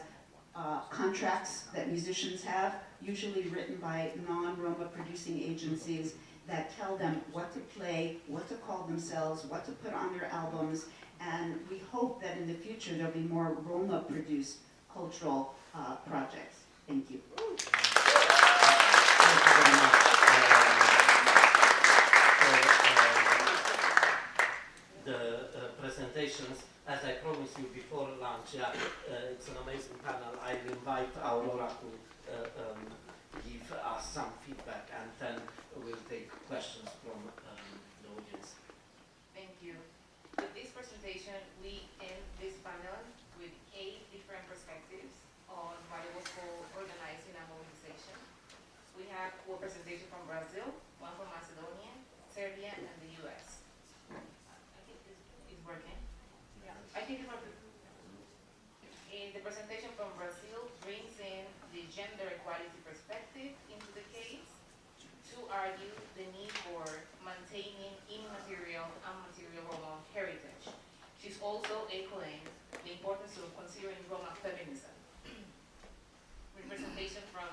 B: contracts that musicians have, usually written by non-Roma producing agencies, that tell them what to play, what to call themselves, what to put on their albums, and we hope that in the future there'll be more Roma-produced cultural projects. Thank you.
A: Thank you very much. The presentations, as I promised you before lunch, it's an amazing panel. I invite Aurora to give us some feedback, and then we'll take questions from the audience.
G: Thank you. With this presentation, we end this panel with 8 different perspectives on what it was called organizing a mobilization. We have one presentation from Brazil, one from Macedonia, Serbia, and the US. I think this is working. Yeah. I think it's working. In the presentation from Brazil brings in the gender equality perspective into the case to argue the need for maintaining immaterial and material Roma heritage. She's also echoing the importance of considering Roma feminism. Representation from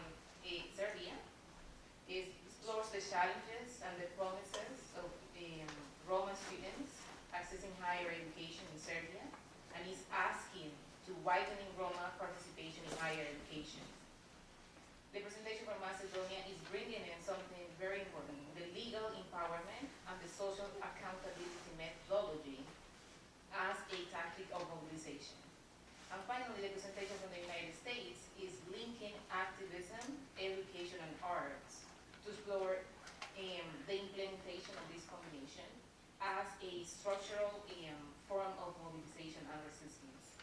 G: Serbia explores the challenges and the promises of Roma students accessing higher education in Serbia, and is asking to widening Roma participation in higher education. The presentation from Macedonia is bringing in something very important, the legal empowerment and the social accountability methodology as a tactic of mobilization. And finally, the presentation from the United States is linking activism, education, and arts to explore the implementation of this combination as a structural form of mobilization and resistance.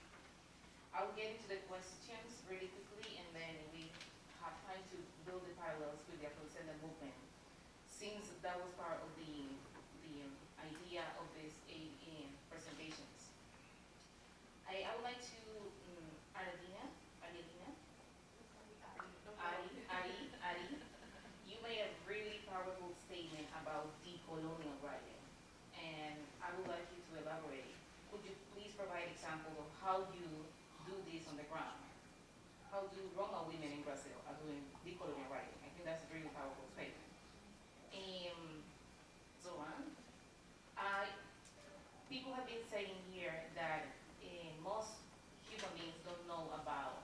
G: I'll get into the questions really quickly, and then we have time to build the parallels with the Afro-Descendant movement, since that was part of the idea of these presentations. I would like to, Ari, you made a really powerful statement about decolonial writing, and I would like you to elaborate. Could you please provide examples of how you do this on the ground? How do Roma women in Brazil are doing decolonial writing? I think that's a really powerful statement. Zoran, people have been saying here that most human beings don't know about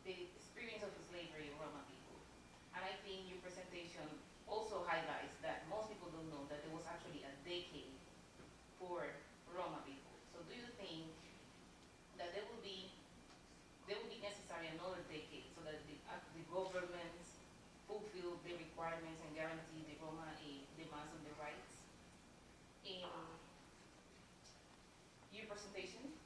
G: the experience of slavery of Roma people. And I think your presentation also highlights that most people don't know that there was actually a decade for Roma people. So do you think that there will be necessary another decade so that the governments fulfill the requirements and guarantee the Roma demands on their rights? Your presentation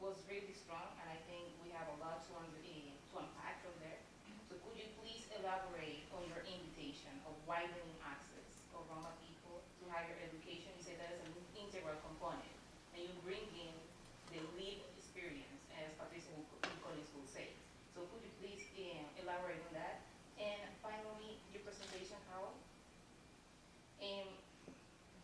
G: was really strong, and I think we have a lot to unpack from there. So could you please elaborate on your invitation of widening access of Roma people to higher education? You say that is an integral component, and you bring in the lived experience, as Patricia Collins will say. So could you please elaborate on that? And finally, your presentation, Carol.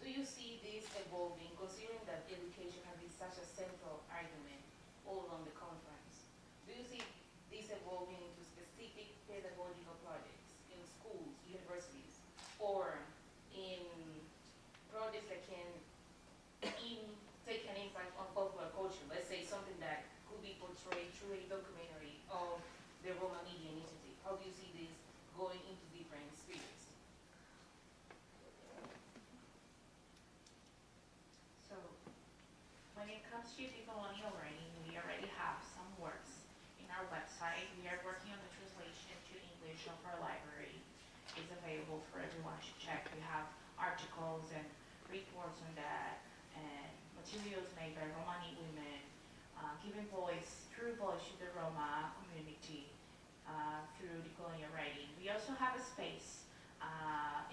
G: Do you see this evolving, considering that education has been such a central argument all along the conference? Do you see this evolving into specific pedagogical projects in schools, universities, or in projects that can take an impact on popular culture? Let's say something that could be portrayed through a documentary of the Roma Media Initiative. How do you see this going into different spheres?
I: So, when it comes to decolonial writing, we already have some works in our website. We are working on the translation to English of our library. It's available for everyone to check. We have articles and reports on that, and materials made by Romani women, giving voice to the Roma community through decolonial writing. We also have a space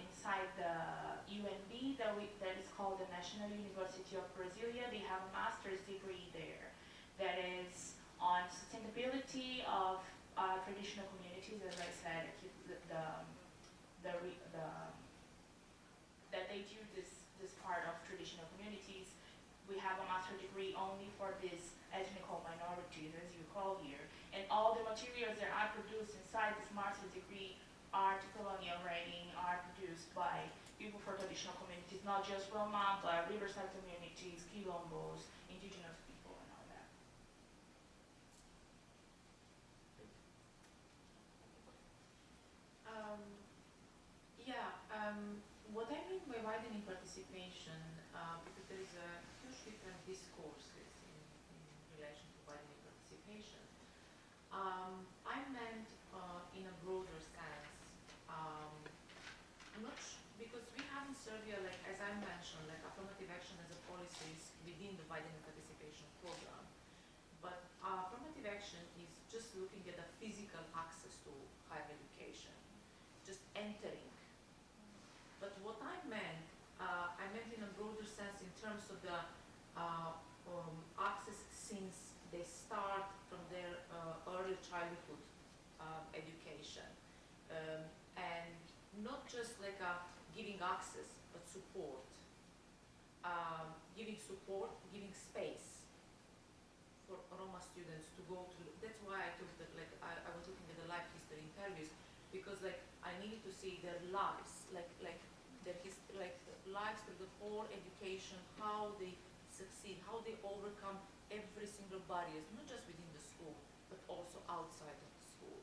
I: inside the UNB that is called the National University of Brasilia. They have a master's degree there
T: that is on sustainability of traditional communities, as I said, keep that they do this part of traditional communities. We have a master degree only for these ethnical minorities, as you call here, and all the materials that are produced inside this master degree are colonial writing, are produced by people for traditional communities, not just Roma, but riverside communities, quilombos, indigenous people, and all that.
L: What I mean by widening participation, because there is a huge different discourses in relation to widening participation. I meant in a broader sense, because we have in Serbia, like as I mentioned, like affirmative action as a policy is within the widening participation program. But affirmative action is just looking at the physical access to higher education, just entering. But what I meant in a broader sense in terms of the access since they start from their early childhood education. And not just like giving access, but support. Giving support, giving space for Roma students to go through. That's why I took that, like, I was looking at the life history interviews, because like I needed to see their lives, like lives through the whole education, how they succeed, how they overcome every single barriers, not just within the school, but also outside of the school.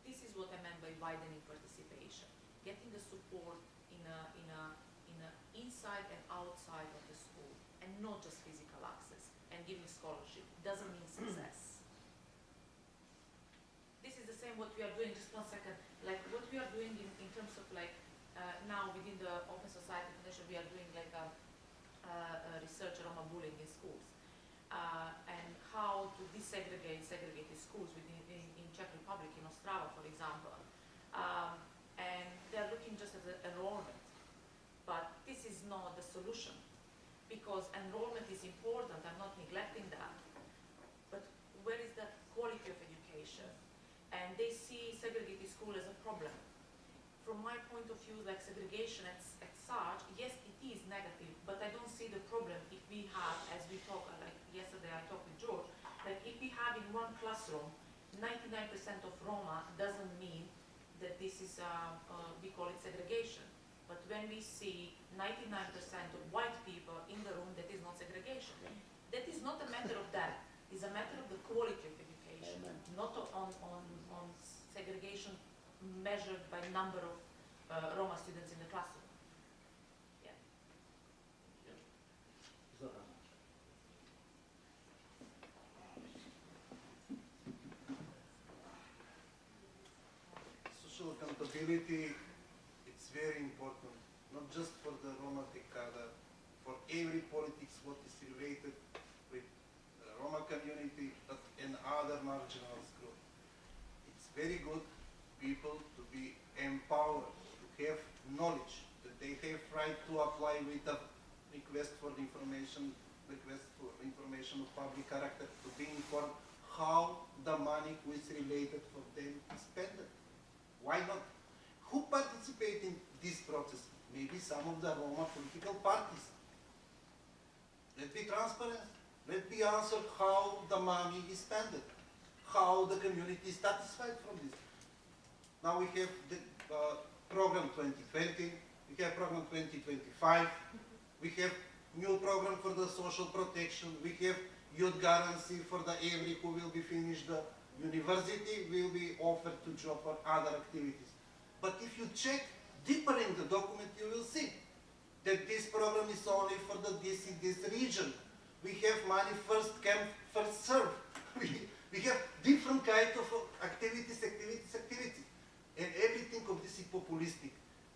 L: This is what I meant by widening participation, getting the support in a inside and outside of the school, and not just physical access, and giving scholarship doesn't mean success. This is the same what we are doing, just 1 second, like what we are doing in terms of like now within the Open Society Foundation, we are doing like a research Roma bullying in schools, and how to segregate schools in Czech Republic, in Ostrava, for example. And they're looking just at the enrollment. But this is not the solution, because enrollment is important, I'm not neglecting that. But where is the quality of education? And they see segregated school as a problem. From my point of view, like segregation at such, yes, it is negative, but I don't see the problem if we have, as we talked, like yesterday I talked with George, like if we have in one classroom 99% of Roma, doesn't mean that this is, we call it segregation. But when we see 99% of white people in the room, that is not segregation. That is not a matter of that, it's a matter of the quality of education, not on segregation measured by number of Roma students in the classroom. Yeah.
V: Social accountability, it's very important, not just for the Roma Decada, for every politics what is related with the Roma community, but in other marginalized groups. It's very good people to be empowered, to have knowledge, that they have right to apply with a request for information, of public character, to be informed how the money who is related for them is spent. Why not? Who participate in this process? Maybe some of the Roma political parties. Let's be transparent. Let's be answered how the money is spent, how the community is satisfied from this. Now we have the program 2020, we have program 2025, we have new program for the social protection, we have youth guarantee for the every who will be finished the university will be offered to job or other activities. But if you check deeper in the document, you will see that this program is only for this region. We have money first come, first serve. We have different kinds of activities. And everything of this is populistic.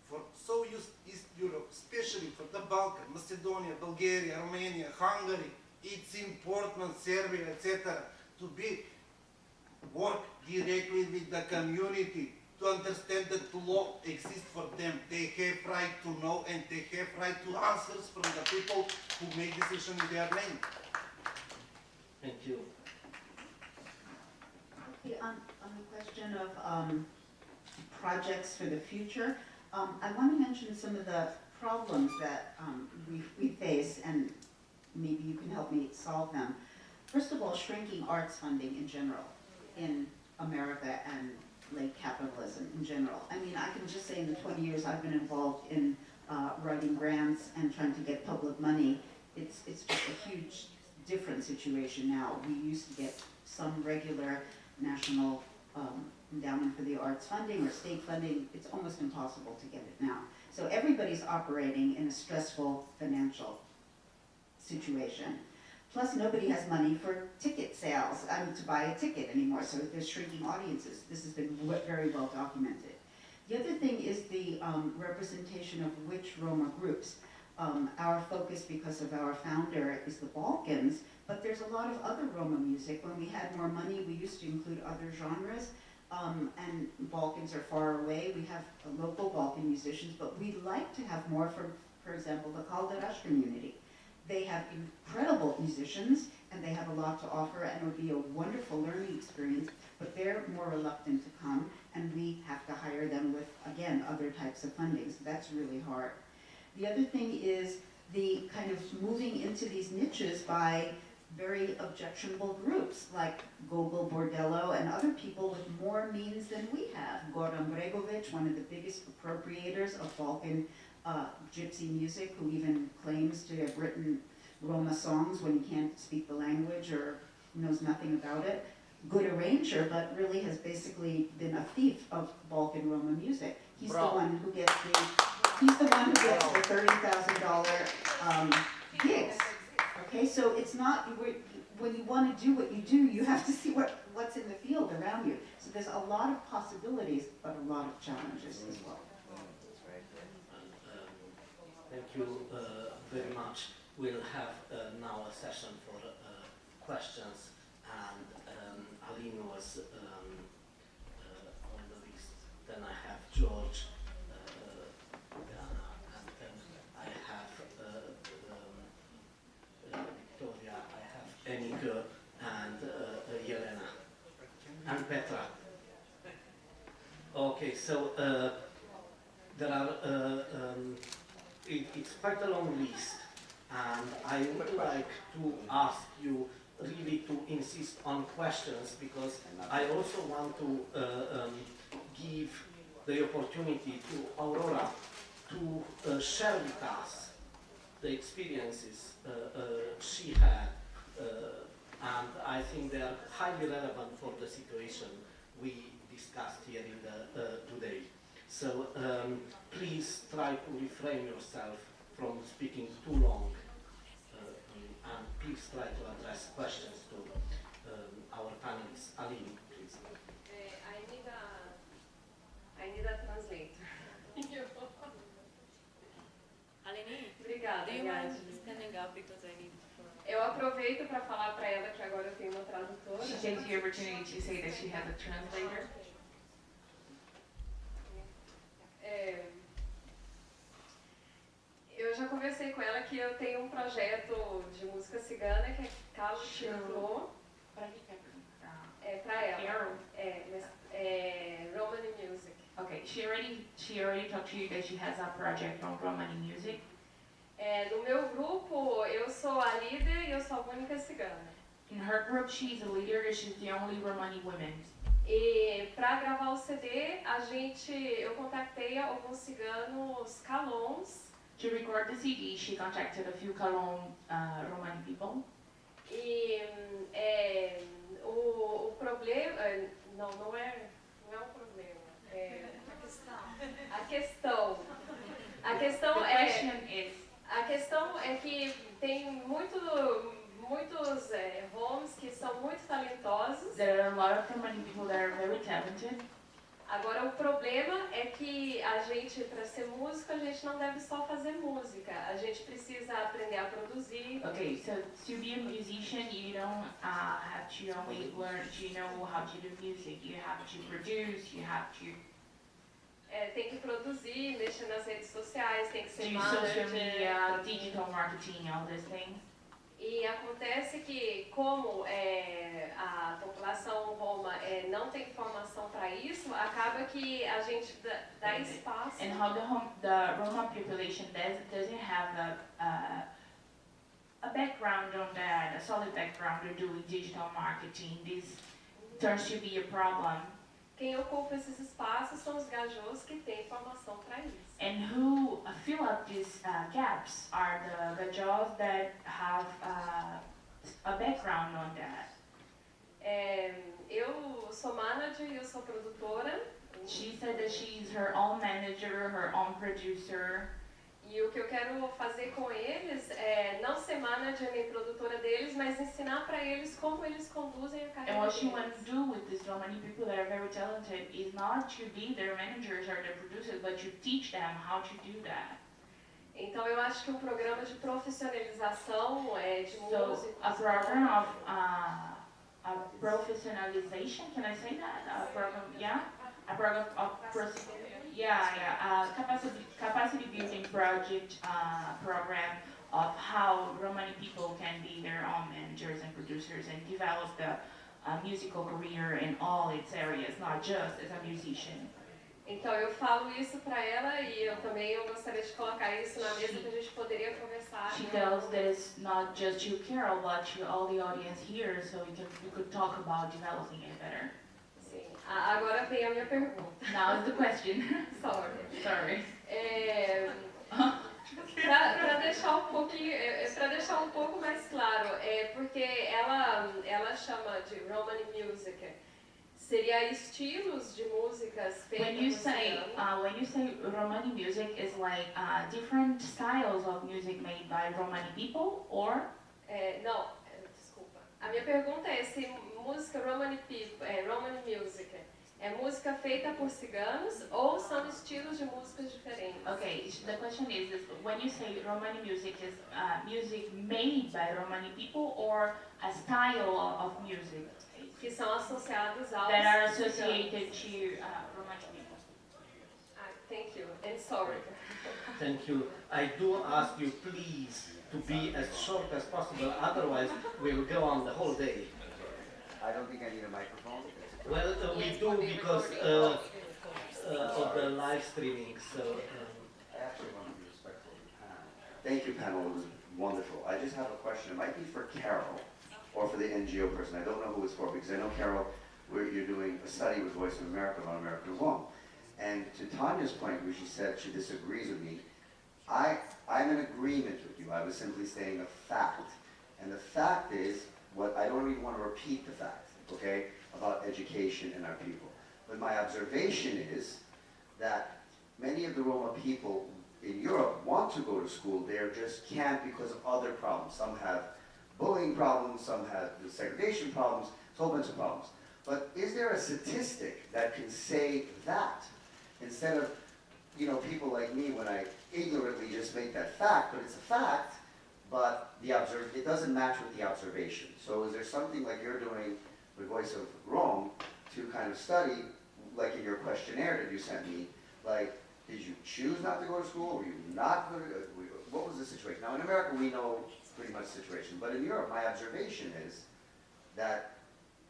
V: For so East Europe, especially for the Balkan, Macedonia, Bulgaria, Romania, Hungary, it's important, Serbia, etc., to be work directly with the community, to understand that the law exists for them. They have right to know and they have right to answers from the people who make decisions in their name.
A: Thank you.
B: Hey, on the question of projects for the future, I want to mention some of the problems that we face, and maybe you can help me solve them. First of all, shrinking arts funding in general in America and late capitalism in general. I mean, I can just say in the 20 years I've been involved in writing grants and trying to get public money, it's just a huge different situation now. We used to get some regular national endowment for the arts funding or state funding. It's almost impossible to get it now. So everybody's operating in a stressful financial situation. Plus, nobody has money for ticket sales, to buy a ticket anymore, so there's shrinking audiences. This has been very well documented. The other thing is the representation of which Roma groups. Our focus, because of our founder, is the Balkans, but there's a lot of other Roma music. When we had more money, we used to include other genres, and Balkans are far away. We have local Balkan musicians, but we'd like to have more for example, the Kalderash community. They have incredible musicians, and they have a lot to offer, and it would be a wonderful learning experience, but they're more reluctant to come, and we have to hire them with, again, other types of funding, so that's really hard. The other thing is the kind of moving into these niches by very objectionable groups, like Gogol Bordello and other people with more means than we have. Goran Bregovic, one of the biggest appropriators of Balkan gypsy music, who even claims to have written Roma songs when he can't speak the language or knows nothing about it. Good arranger, but really has basically been a thief of Balkan Roma music. He's the one who gets the $30,000 gigs. Okay, so it's not, when you want to do what you do, you have to see what's in the field around you. So there's a lot of possibilities, but a lot of challenges as well.
A: Thank you very much. We'll have now a session for questions, and Aline was on the list. Then I have George, and I have Victoria, I have Enika, and Jelena, and Petra. Okay, so there are it's quite a long list, and I would like to ask you really to insist on questions, because I also want to give the opportunity to Aurora to share with us the experiences she had, and I think they are highly relevant for the situation we discussed here in the today. So please try to refrain yourself from speaking too long, and please try to address questions to our panelists. Aline, please.
C: I need a translator.
O: Aline,
C: Obrigada,
O: do you
C: Gad.
O: mind standing up because I need to...
C: Eu aproveito para falar para ela que agora eu tenho uma tradutora.
I: She takes the opportunity to say that she has a translator.
C: Eu já conversei com ela que eu tenho um projeto de música cigana que é Calo Chiflô.
I: Para quem quer perguntar?
C: É para ela. Romani Music.
I: Okay, she already talked to you that she has a project on Romani music.
C: No meu grupo, eu sou a líder e eu sou a única cigana.
I: In her group, she's a leader and she's the only Romani woman.
C: E para gravar o CD, eu contactei alguns ciganos calons.
I: To record the CD, she contacted a few Kalon Romani people.
C: E o problema, não é um problema. A questão é que tem muitos homes que são muito talentosos.
I: There are a lot of Romani people that are very talented.
C: Agora, o problema é que a gente, para ser músico, a gente não deve só fazer música. A gente precisa aprender a produzir.
I: Okay, so to be a musician, you don't have to only learn to know how to do music. You have to produce, you have to...
C: Tem que produzir, mexer nas redes sociais, tem que ser
I: do
C: manager.
I: social media, digital marketing, all these things.
C: E acontece que, como a população roma não tem formação para isso, acaba que a gente dá espaço.
T: And how the Roma population doesn't have a background on that, a solid background in doing digital marketing. This turns to be a problem.
C: Quem ocupa esses espaços são os gajos que têm formação para isso.
T: And who fill up these gaps are the gajos that have a background on that.
C: Eu sou manager e eu sou produtora.
T: She said that she's her own manager, her own producer.
C: E o que eu quero fazer com eles é não ser manager nem produtora deles, mas ensinar para eles como eles conduzem a carreira
T: And what she
C: deles.
T: wants to do with these Romani people that are very talented is not to be their managers or their producers, but to teach them how to do that.
C: Então eu acho que um programa de profissionalização de músicos.
T: A program of professionalization, can I say that? A program, yeah? A program of capacity building project program of how Romani people can be their own managers and producers and develop the musical career in all its areas, not just as a musician.
C: Então eu falo isso para ela e eu também gostaria de colocar isso na mesa que a gente poderia conversar.
T: She tells this not just to Carol, but to all the audience here, so we could talk about developing it better.
C: Sim. Agora vem a minha pergunta.
T: Now is the question.
C: Sorry. Para deixar um pouco mais claro, porque ela chama de Romani music. Seria estilos de músicas feitas
T: when you say Romani music is like different styles of music made by Romani people, or?
C: Não, desculpa. A minha pergunta é se música Romani music é música feita por ciganos ou são estilos de músicas diferentes?
T: Okay, the question is when you say Romani music is music made by Romani people or a style of music?
C: Que são associados aos
T: that are associated to Romani people.
C: Thank you, and sorry.
A: Thank you. I do ask you please to be as short as possible, otherwise we will go on the whole day.
R: I don't think I need a microphone.
A: Well, we do because of the live streaming, so...
R: I actually want to be respectful of the panel. Thank you, panel. It was wonderful. I just have a question. It might be for Carol or for the NGO person. I don't know who it's for because I know, Carol, you're doing a study with Voice of America on American Rome. And to Tanya's point, where she said she disagrees with me, I'm in agreement with you. I was simply stating a fact. And the fact is, I don't even want to repeat the fact, okay, about education and our people. But my observation is that many of the Roma people in Europe want to go to school. They just can't because of other problems. Some have bullying problems, some have the segregation problems, a whole bunch of problems. But is there a statistic that can say that instead of, people like me when I ignorantly just make that fact, but it's a fact, but it doesn't match with the observation. So is there something like you're doing with Voice of Rome to kind of study, like in your questionnaire that you sent me, like, did you choose not to go to school? Were you not going to, what was the situation? Now in America we know pretty much the situation, but in Europe my observation is that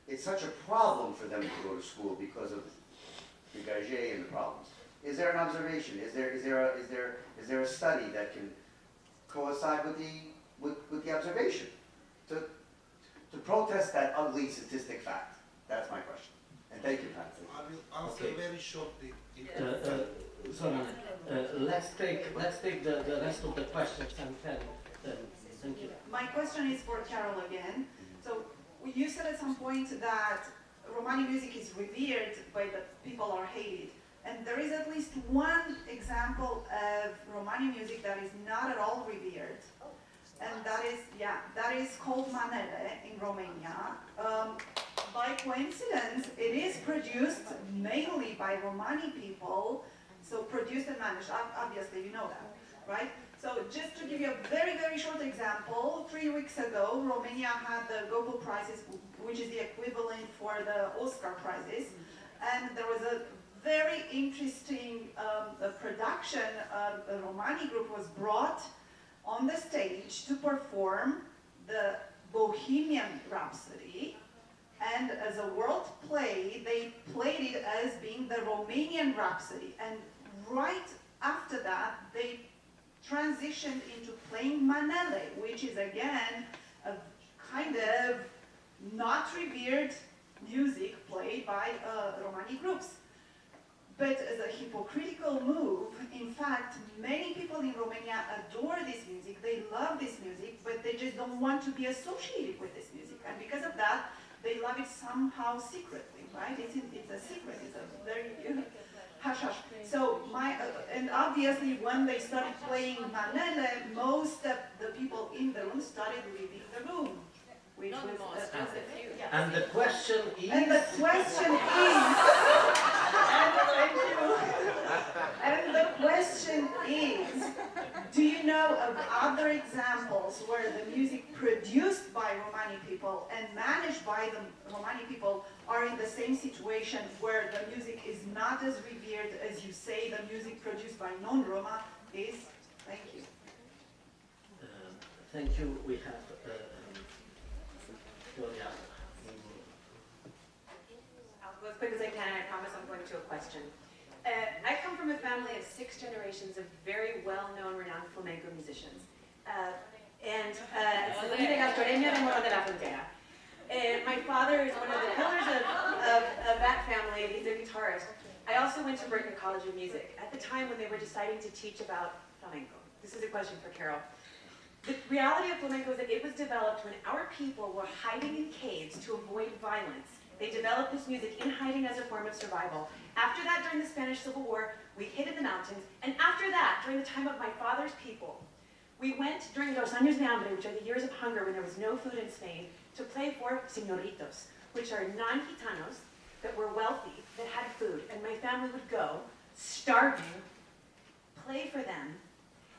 R: it's such a problem for them to go to school because of the gage and the problems. Is there an observation? Is there a study that can coincide with the observation to protest that ugly statistic fact? That's my question. And thank you, Pat.
V: I will answer very shortly.
A: Let's take the rest of the questions and then thank you.
N: My question is for Carol again. So you said at some point that Romani music is revered, but the people are hated. And there is at least one example of Romani music that is not at all revered. And that is called Manele in Romania. By coincidence, it is produced mainly by Romani people, so produced and managed. Obviously, you know that, right? So just to give you a very, very short example, 3 weeks ago, Romania had the Gobel Prizes, which is the equivalent for the Oscar Prizes. And there was a very interesting production. The Romani group was brought on the stage to perform the Bohemian Rhapsody, and as a world play, they played it as being the Romanian Rhapsody. And right after that, they transitioned into playing Manele, which is again a kind of not revered music played by Romani groups. But as a hypocritical move, in fact, many people in Romania adore this music, they love this music, but they just don't want to be associated with this music. And because of that, they love it somehow secretly, right? It's a secret, it's a very hush hush. So and obviously when they started playing Manele, most of the people in the room started leaving the room. Which was,
A: and the question is...
N: And the question is, do you know of other examples where the music produced by Romani people and managed by the Romani people are in the same situation where the music is not as revered as you say the music produced by non-Roma is? Thank you.
A: Thank you. We have Gloria.
D: I'll go as quick as I can, and I promise I'm going to a question. I come from a family of 6 generations of very well-known, renowned flamenco musicians. My father is one of the pillars of that family. He's a guitarist. I also went to Berklee College of Music at the time when they were deciding to teach about flamenco. This is a question for Carol. The reality of flamenco is that it was developed when our people were hiding in caves to avoid violence. They developed this music in hiding as a form of survival. After that, during the Spanish Civil War, we hid in the mountains. And after that, during the time of my father's people, we went during Los Años de Hambre, which are the years of hunger when there was no food in Spain, to play for señoritos, which are non-Gitanos that were wealthy, that had food. And my family would go, starving, play for them,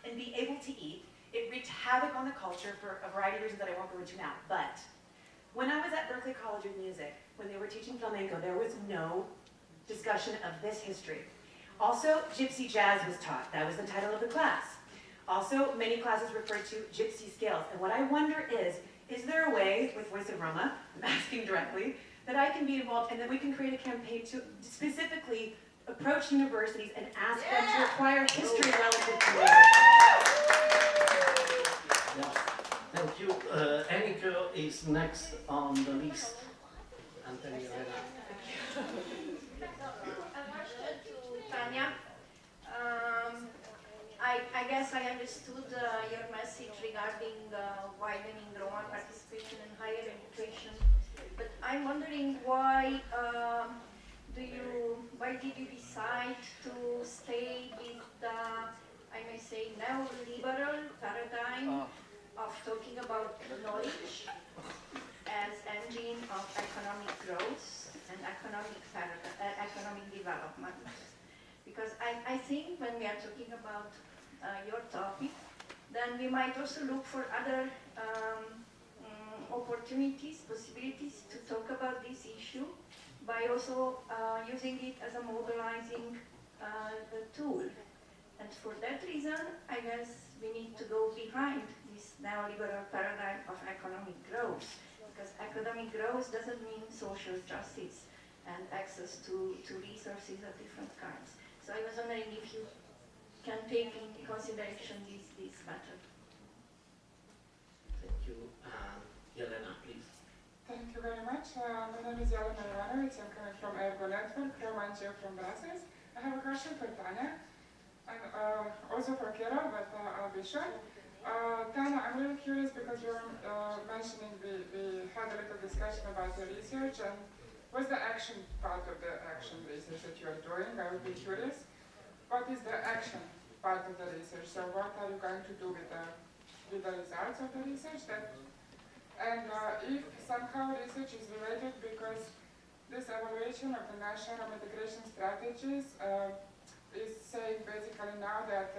D: and be able to eat. It wreaked havoc on the culture for a variety of reasons that I won't go into now. But when I was at Berklee College of Music, when they were teaching flamenco, there was no discussion of this history. Also, gypsy jazz was taught. That was the title of the class. Also, many classes referred to gypsy scales. And what I wonder is there a way, with Voice of Roma, I'm asking directly, that I can be involved and that we can create a campaign to specifically approach universities and ask them to acquire history relative to music?
A: Yeah. Thank you. Enrico is next on the list. Antonio.
H: Tanya, I guess I understood your message regarding widening Roma participation in higher education, but I'm wondering why did you decide to stay with the, I may say, neoliberal paradigm of talking about knowledge as engine of economic growth and economic development? Because I think when we are talking about your topic, then we might also look for other opportunities, possibilities to talk about this issue by also using it as a mobilizing tool. And for that reason, I guess we need to go behind this neoliberal paradigm of economic growth, because economic growth doesn't mean social justice and access to resources of different kinds. So I was wondering if you can take into consideration this matter.
A: Thank you. Jelena, please.
E: Thank you very much. My name is Jelena Ivanovic. I'm coming from Ergo Network, Roma NGO from Brussels. I have a question for Tanya, and also for Kira, but I'll be short. Tanya, I'm really curious because you were mentioning we had a little discussion about the research, and what's the action part of the action research that you're doing? I would be curious. What is the action part of the research? So what are you going to do with the results of the research? And if somehow research is related, because this evaluation of the national integration strategies is saying basically now that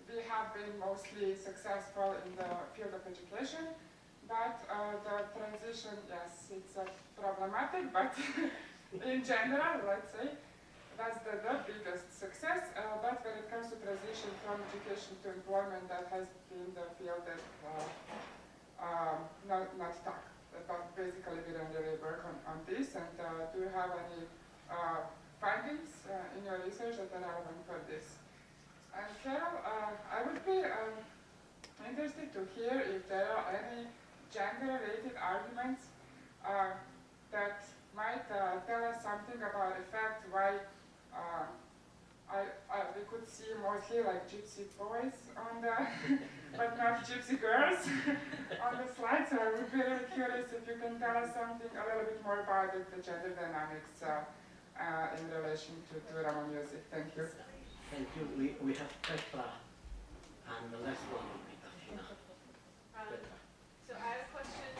E: we have been mostly successful in the field of education, but the transition, yes, it's problematic, but in general, let's say, that's the biggest success. But when it comes to transition from education to employment, that has been the field that not stuck. But basically we don't really work on this. And do you have any findings in your research that are relevant for this? And Carol, I would be interested to hear if there are any gender-related arguments that might tell us something about the fact why we could see mostly like gypsy boys on the, but not gypsy girls on the slide. So I would be really curious if you can tell us something a little bit more about the gender dynamics in relation to Roma music. Thank you.
A: Thank you. We have Petra, and the next one will be Dafina. Petra.
P: So I have a question.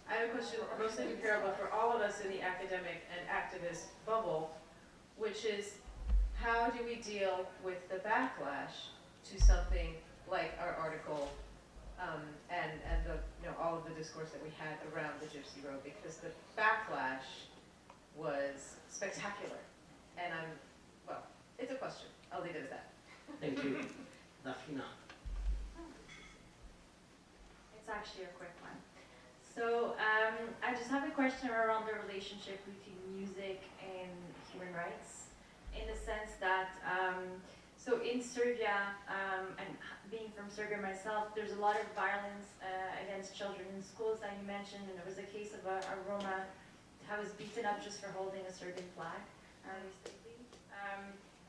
D: I have a question mostly comparable for all of us in the academic and activist bubble, which is how do we deal with the backlash to something like our article and the, all of the discourse that we had around the Gypsy Road, because the backlash was spectacular. And well, it's a question. I'll leave it as that.
A: Thank you. Dafina.
Q: It's actually a quick one. So I just have a question around the relationship between music and human rights, in the sense that, so in Serbia, and being from Serbia myself, there's a lot of violence against children in schools that you mentioned, and there was a case of a Roma who was beaten up just for holding a Serbian flag recently.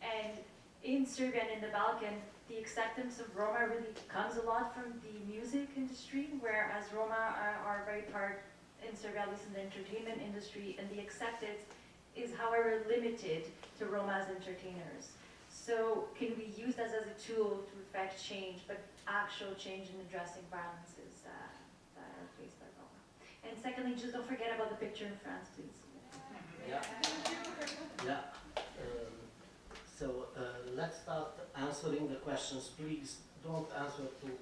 Q: And in Serbia and in the Balkan, the acceptance of Roma really comes a lot from the music industry, whereas Roma are very part, in Serbia at least, in the entertainment industry, and the acceptance is however limited to Roma as entertainers. So can we use that as a tool to effect change, but actual change in addressing violences that are faced by Roma? And secondly, just don't forget about the picture in France, please.
A: Yeah. Yeah. So let's start answering the questions. Please don't answer to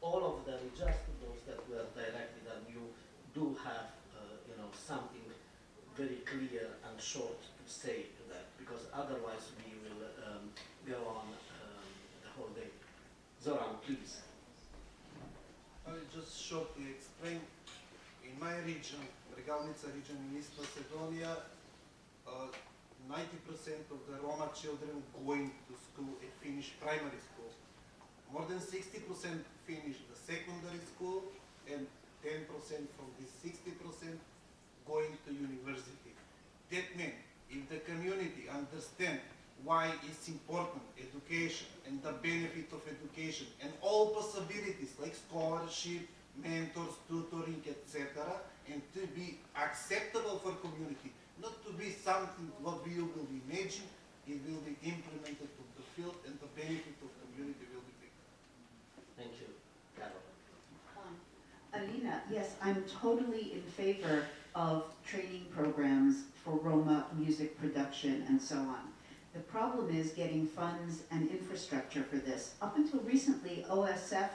A: all of them, just to those that were directed, and you do have, something very clear and short to say to that, because otherwise we will go on the whole day. Zoran, please.
V: I will just shortly explain. In my region, Regalnica region in East Macedonia, 90% of the Roma children going to school and finish primary school. More than 60% finish the secondary school, and 10% from this 60% going to university. That means if the community understand why it's important, education, and the benefit of education, and all possibilities like scholarship, mentors, tutoring, etc., and to be acceptable for community, not to be something what we will imagine, it will be implemented to the field, and the benefit of community will be big.
A: Thank you. Carol.
B: Alina, yes, I'm totally in favor of training programs for Roma music production and so on. The problem is getting funds and infrastructure for this. Up until recently, OSF,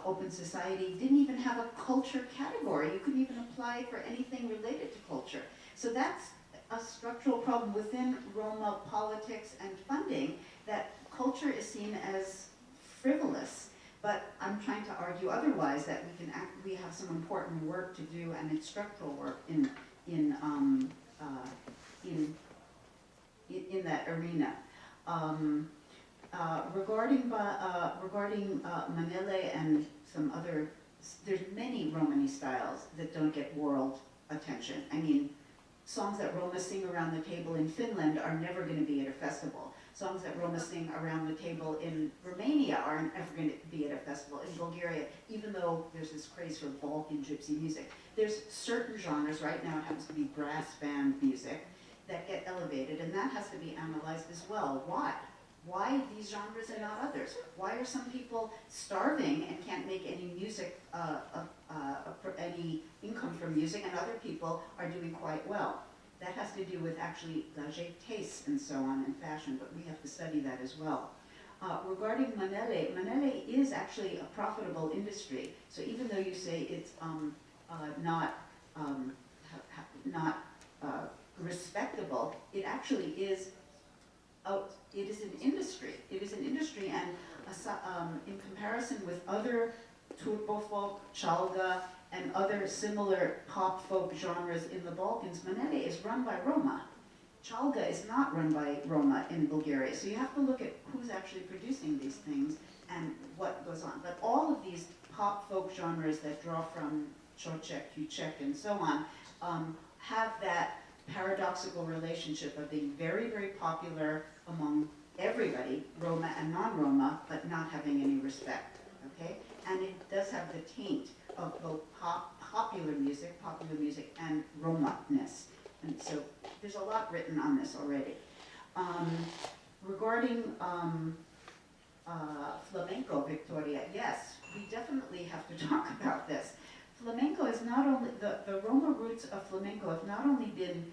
B: Open Society, didn't even have a culture category. You couldn't even apply for anything related to culture. So that's a structural problem within Roma politics and funding, that culture is seen as frivolous. But I'm trying to argue otherwise, that we have some important work to do, and it's structural work in that arena. Regarding Manele and some other, there's many Romani styles that don't get world attention. I mean, songs that Roma sing around the table in Finland are never going to be at a festival. Songs that Roma sing around the table in Romania aren't ever going to be at a festival. In Bulgaria, even though there's this craze for Balkan gypsy music, there's certain genres, right now it happens to be brass band music, that get elevated, and that has to be analyzed as well. Why? Why these genres and not others? Why are some people starving and can't make any music, any income from music, and other people are doing quite well? That has to do with actually tastes and so on in fashion, but we have to study that as well. Regarding Manele, Manele is actually a profitable industry. So even though you say it's not respectable, it actually is. It is an industry. It is an industry, and in comparison with other turbo folk, chalga, and other similar pop folk genres in the Balkans, Manele is run by Roma. Chalga is not run by Roma in Bulgaria. So you have to look at who's actually producing these things and what goes on. But all of these pop folk genres that draw from Chocek, Kuchek, and so on, have that paradoxical relationship of being very, very popular among everybody, Roma and non-Roma, but not having any respect, okay? And it does have the taint of both popular music, and Roma-ness. And so there's a lot written on this already. Regarding flamenco, Victoria, yes, we definitely have to talk about this. Flamenco is not only, the Roma roots of flamenco have not only been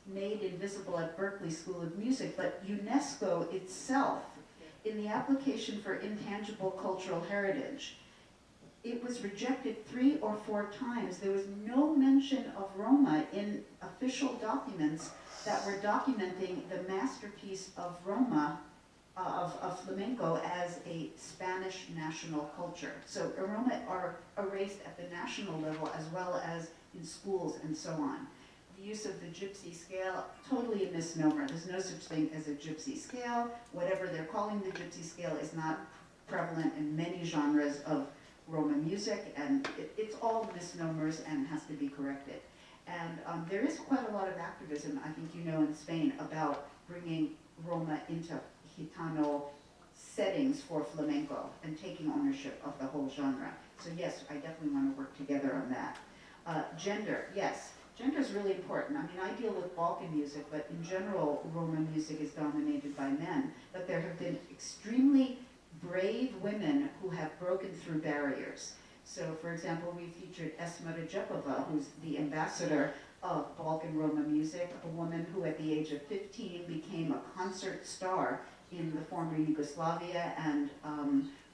B: made invisible at Berkeley School of Music, but UNESCO itself, in the application for intangible cultural heritage, it was rejected 3 or 4 times. There was no mention of Roma in official documents that were documenting the masterpiece of Roma, of flamenco, as a Spanish national culture. So Roma are erased at the national level as well as in schools and so on. The use of the gypsy scale, totally a misnomer. There's no such thing as a gypsy scale. Whatever they're calling the gypsy scale is not prevalent in many genres of Roma music, and it's all misnomers and has to be corrected. And there is quite a lot of activism, I think you know, in Spain about bringing Roma into Gitano settings for flamenco and taking ownership of the whole genre. So yes, I definitely want to work together on that. Gender, yes. Gender is really important. I mean, I deal with Balkan music, but in general, Roma music is dominated by men. But there have been extremely brave women who have broken through barriers. So, for example, we featured Esma Rajepova, who's the ambassador of Balkan Roma music, a woman who at the age of 15 became a concert star in the former Yugoslavia and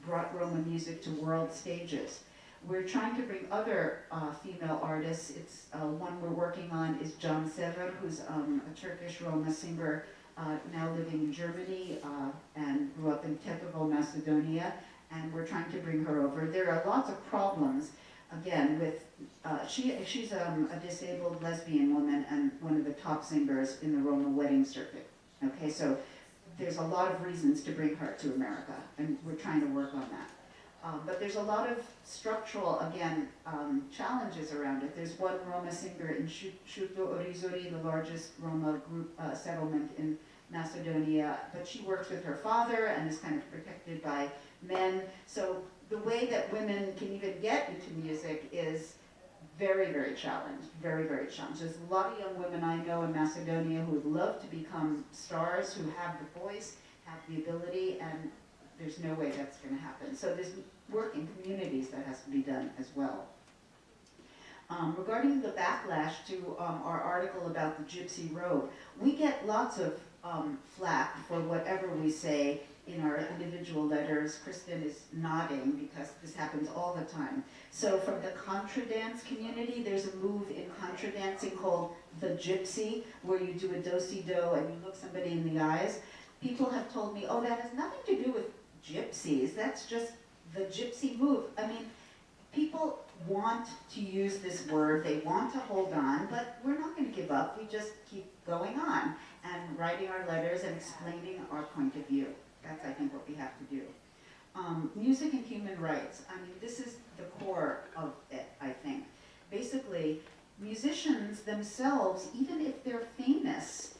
B: brought Roma music to world stages. We're trying to bring other female artists. It's one we're working on is Can Sever, who's a Turkish Roma singer now living in Germany and grew up in Tetovo, Macedonia, and we're trying to bring her over. There are lots of problems, again, with, she's a disabled lesbian woman and one of the top singers in the Roma wedding circuit. Okay, so there's a lot of reasons to bring her to America, and we're trying to work on that. But there's a lot of structural, again, challenges around it. There's one Roma singer in Shuto Orizori, the largest Roma group settlement in Macedonia, but she works with her father and is kind of protected by men. So the way that women can even get into music is very, very challenged, very, very challenged. There's a lot of young women I know in Macedonia who would love to become stars, who have the voice, have the ability, and there's no way that's going to happen. So there's work in communities that has to be done as well. Regarding the backlash to our article about the gypsy robe, we get lots of flack for whatever we say in our individual letters. Kristen is nodding because this happens all the time. So from the contra dance community, there's a move in contra dancing called the gypsy, where you do a do-si-do and you look somebody in the eyes. People have told me, oh, that has nothing to do with gypsies, that's just the gypsy move. I mean, people want to use this word, they want to hold on, but we're not going to give up. We just keep going on and writing our letters and explaining our point of view. That's, I think, what we have to do. Music and human rights. I mean, this is the core of it, I think. Basically, musicians themselves, even if they're famous,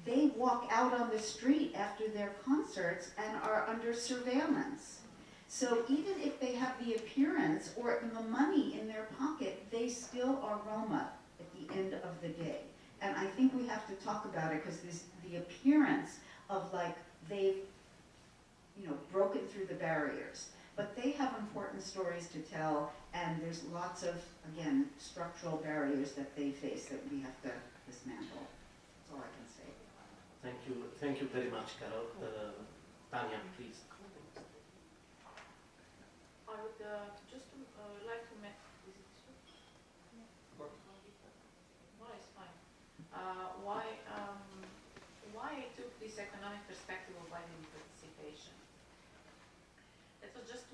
B: they walk out on the street after their concerts and are under surveillance. So even if they have the appearance or the money in their pocket, they still are Roma at the end of the day. And I think we have to talk about it because the appearance of like they've, you know, broken through the barriers. But they have important stories to tell, and there's lots of, again, structural barriers that they face that we have to dismantle. That's all I can say.
A: Thank you very much, Carol. Tanya, please.
L: I would just like to make, is it true? No, it's fine. Why I took this economic perspective of minority participation.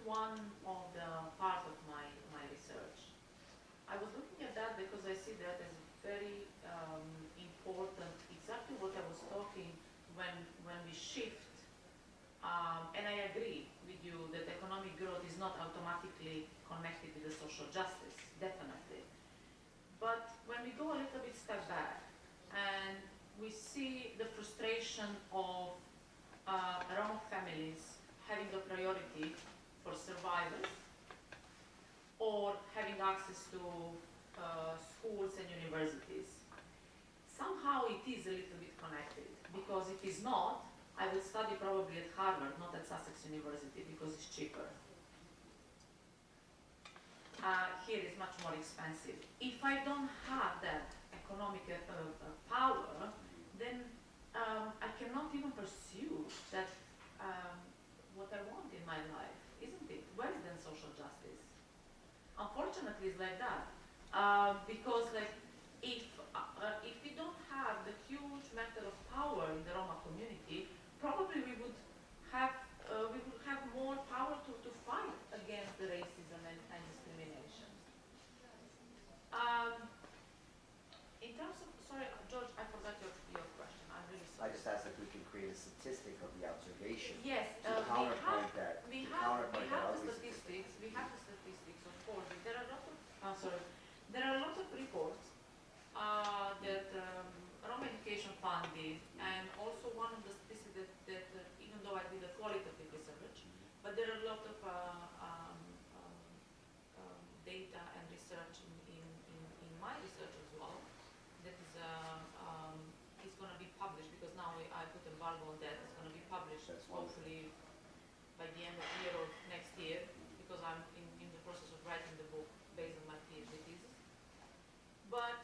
L: one of the part of my research. I was looking at that because I see that as very important, exactly what I was talking when we shift. And I agree with you that economic growth is not automatically connected to the social justice, definitely. But when we go a little bit step back and we see the frustration of Roma families having a priority for survivors or having access to schools and universities, somehow it is a little bit connected, because if it's not, I would study probably at Harvard, not at Sussex University, because it's cheaper. Here is much more expensive. If I don't have that economic power, then I cannot even pursue that what I want in my life, isn't it? Where is then social justice? Unfortunately, it's like that. Because like, if we don't have the huge matter of power in the Roma community, probably we would have more power to fight against the racism and discrimination. In terms of, sorry, George, I forgot your question. I'm really sorry.
R: I just asked if we can create a statistic of the observation.
L: Yes,
R: to counterpoint that.
L: We have the statistics. We have the statistics, of course. There are a lot of there are a lot of reports that Roma Education Fund did, and also one of the statistics that even though I did a qualitative research, but there are a lot of data and research in my research as well that is going to be published, because now I put embargo on that. It's going to be published hopefully by the end of the year or next year, because I'm in the process of writing the book based on my PhD thesis. But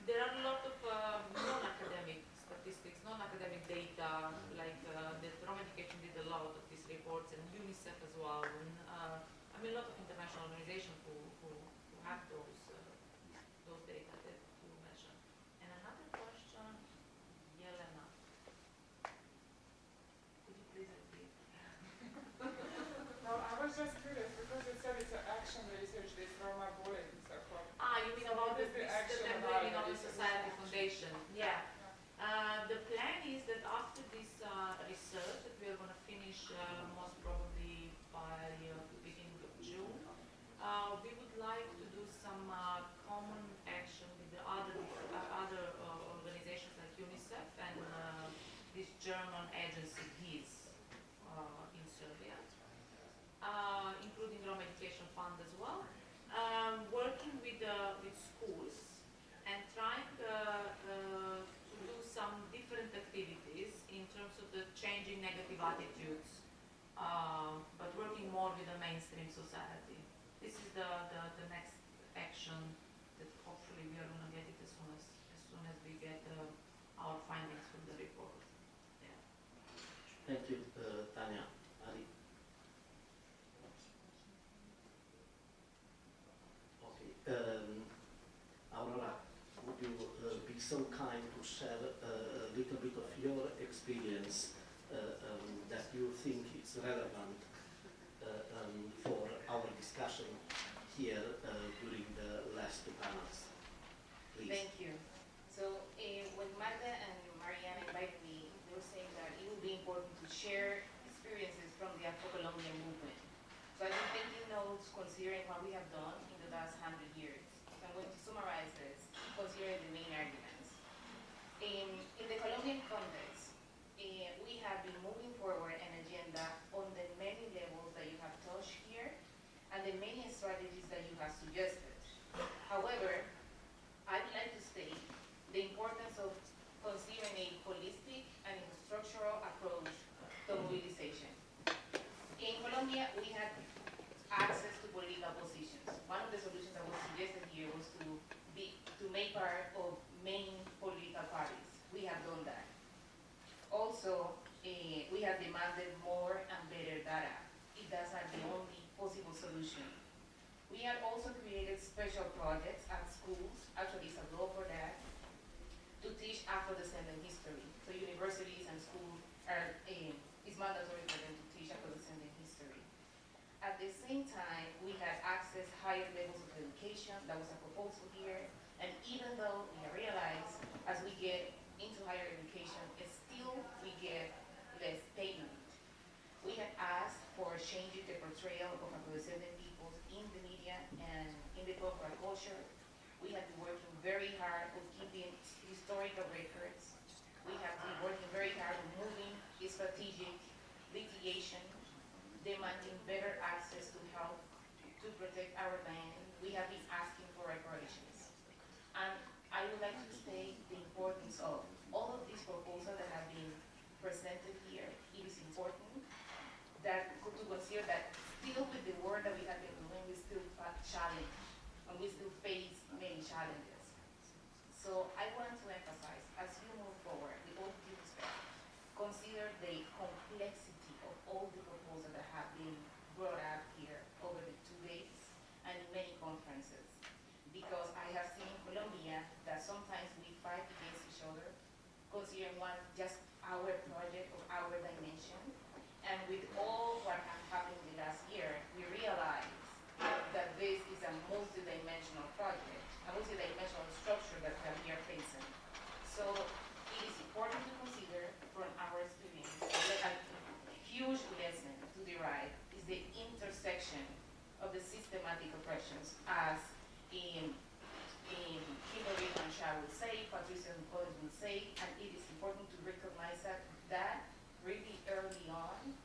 L: there are a lot of non-academic statistics, non-academic data, like that Roma Education did a lot of these reports, and UNICEF as well, and I mean a lot of international organizations who have those data that you mentioned. And another question, Yelena. Could you please repeat?
E: No, I was just curious because it said it's an action research, this Roma bullying. So
L: You mean about the action about the Open Society Foundation? Yeah. The plan is that after this research that we are going to finish most probably by the beginning of June, we would like to do some common action with the other organizations like UNICEF and this German agency GIZ in Serbia, including Roma Education Fund as well, working with schools and trying to do some different activities in terms of the changing negative attitudes, but working more with the mainstream society. This is the next action that hopefully we are going to get it as soon as we get our findings from the report. Yeah.
A: Thank you, Tanya. Ari? Okay. Aurora, would you be so kind to share a little bit of your experience that you think is relevant for our discussion here during the last two panels? Please.
G: Thank you. So when Magda and Marianne invited me, they were saying that it would be important to share experiences from the Afro-Colombian movement. So I've been taking notes considering what we have done in the last 100 years. So I'm going to summarize this, considering the main arguments. In the Colombian context, we have been moving forward an agenda on the many levels that you have touched here and the many strategies that you have suggested. However, I'd like to state the importance of considering a holistic and structural approach to mobilization. In Colombia, we had access to political positions. One of the solutions that was suggested here was to make part of main political parties. We have done that. Also, we have demanded more and better data. That's not the only possible solution. We have also created special projects at schools, actually it's a law for that, to teach Afro-descendant history. So universities and schools it's mandatory for them to teach Afro-descendant same time, we had access higher levels of education. That was a proposal here. And even though we realize as we get into higher education, still we get less payment. We had asked for changing the portrayal of Afro-descendant peoples in the media and in the popular culture. We have been working very hard on keeping historical records. We have been working very hard on moving strategic litigation, demanding better access to help to protect our land. We have been asking for reparations. And I would like to state the importance of all of these proposals that have been presented here. It is important that to consider that still with the work that we have been doing, we still challenge and we still face many challenges. So I want to emphasize, as you move forward, with all due respect, consider the complexity of all the proposals that have been brought up here over the 2 days and in many conferences. Because I have seen in Colombia that sometimes we fight against each other, considering one just our project or our dimension. And with all what has happened in the last year, we realize that this is a multidimensional project, a multidimensional structure that we are facing. So it is important to consider from our experience a huge lesson to derive is the intersection of the systematic oppressions as in Kimberly Manshaw would say, Patricia Collins would say, and it is important to recognize that really early on,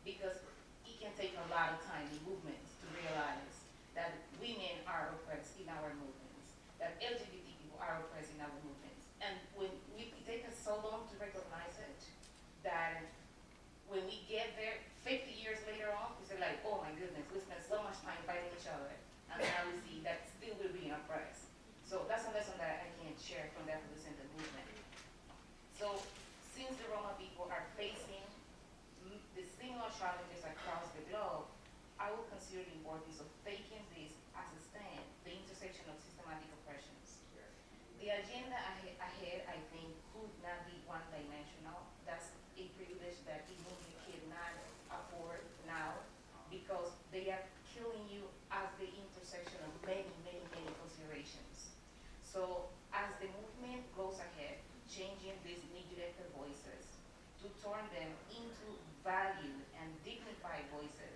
G: because it can take a lot of time in movements to realize that women are oppressed in our movements, that LGBT people are oppressed in our movements. And when it takes us so long to recognize it, that when we get there, 50 years later on, we say like, oh my goodness, we spent so much time fighting each other, and now we see that still we're being oppressed. So that's a lesson that I can share from that descendant movement. So since the Roma people are facing the similar challenges across the globe, I will consider the importance of taking this as a stand, the intersection of systematic oppressions. The agenda ahead, I think, could not be one-dimensional. That's a privilege that the movement cannot afford now, because they are killing you as the intersection of many, many, many considerations. So as the movement goes ahead, changing these neglected voices to turn them into valued and dignified voices,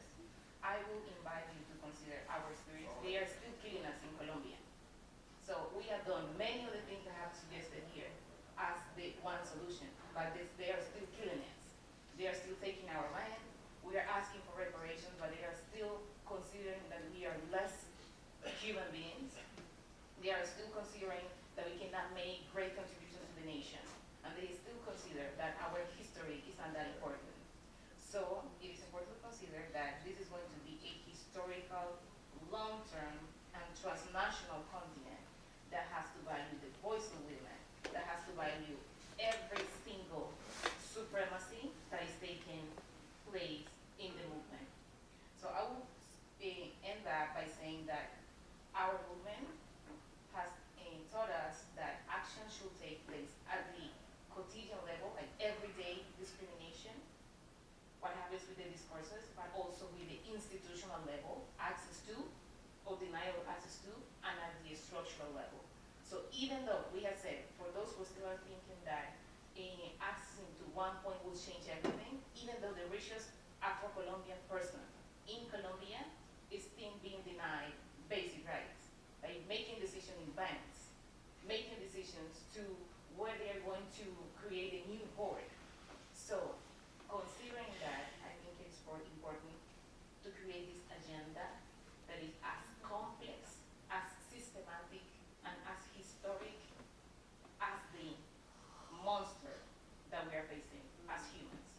G: I will invite you to consider our experience. They are still killing us in Colombia. So we have done many of the things I have suggested here as the one solution, but they are still killing us. They are still taking our land. We are asking for reparations, but they are still considering that we are less human beings. They are still considering that we cannot make great contributions to the nation. And they still consider that our history is not that important. So it is important to consider that this is going to be a historical, long-term, and transnational continent that has to value the voice of women, that has to value every single supremacy that is taking place in the movement. So I will end that by saying that our movement has taught us that action should take place at the quotidian level, like everyday discrimination, what happens with the discourses, but also with the institutional level, access to, or denial of access to, and at the structural level. So even though we have said, for those who still are thinking that accessing to one point will change everything, even though the richest Afro-Colombian person in Colombia is still being denied basic rights, like making decisions in banks, making decisions to where they are going to create a new board. So considering that, I think it's important to create this agenda that is as complex, as systematic, and as historic as the monster that we are facing as humans.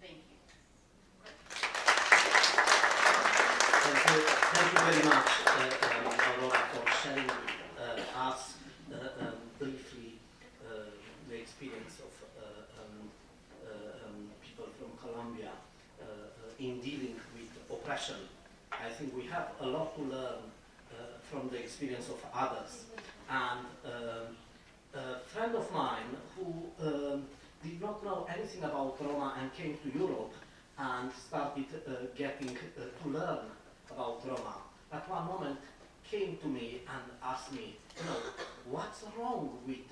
G: Thank you.
A: Thank you very much, Aurora, for sharing us briefly the experience of people from Colombia in dealing with oppression. I think we have a lot to learn from the experience of others. And a friend of mine who did not know anything about Roma and came to Europe and started getting to learn about Roma, at one moment came to me and asked me, what's wrong with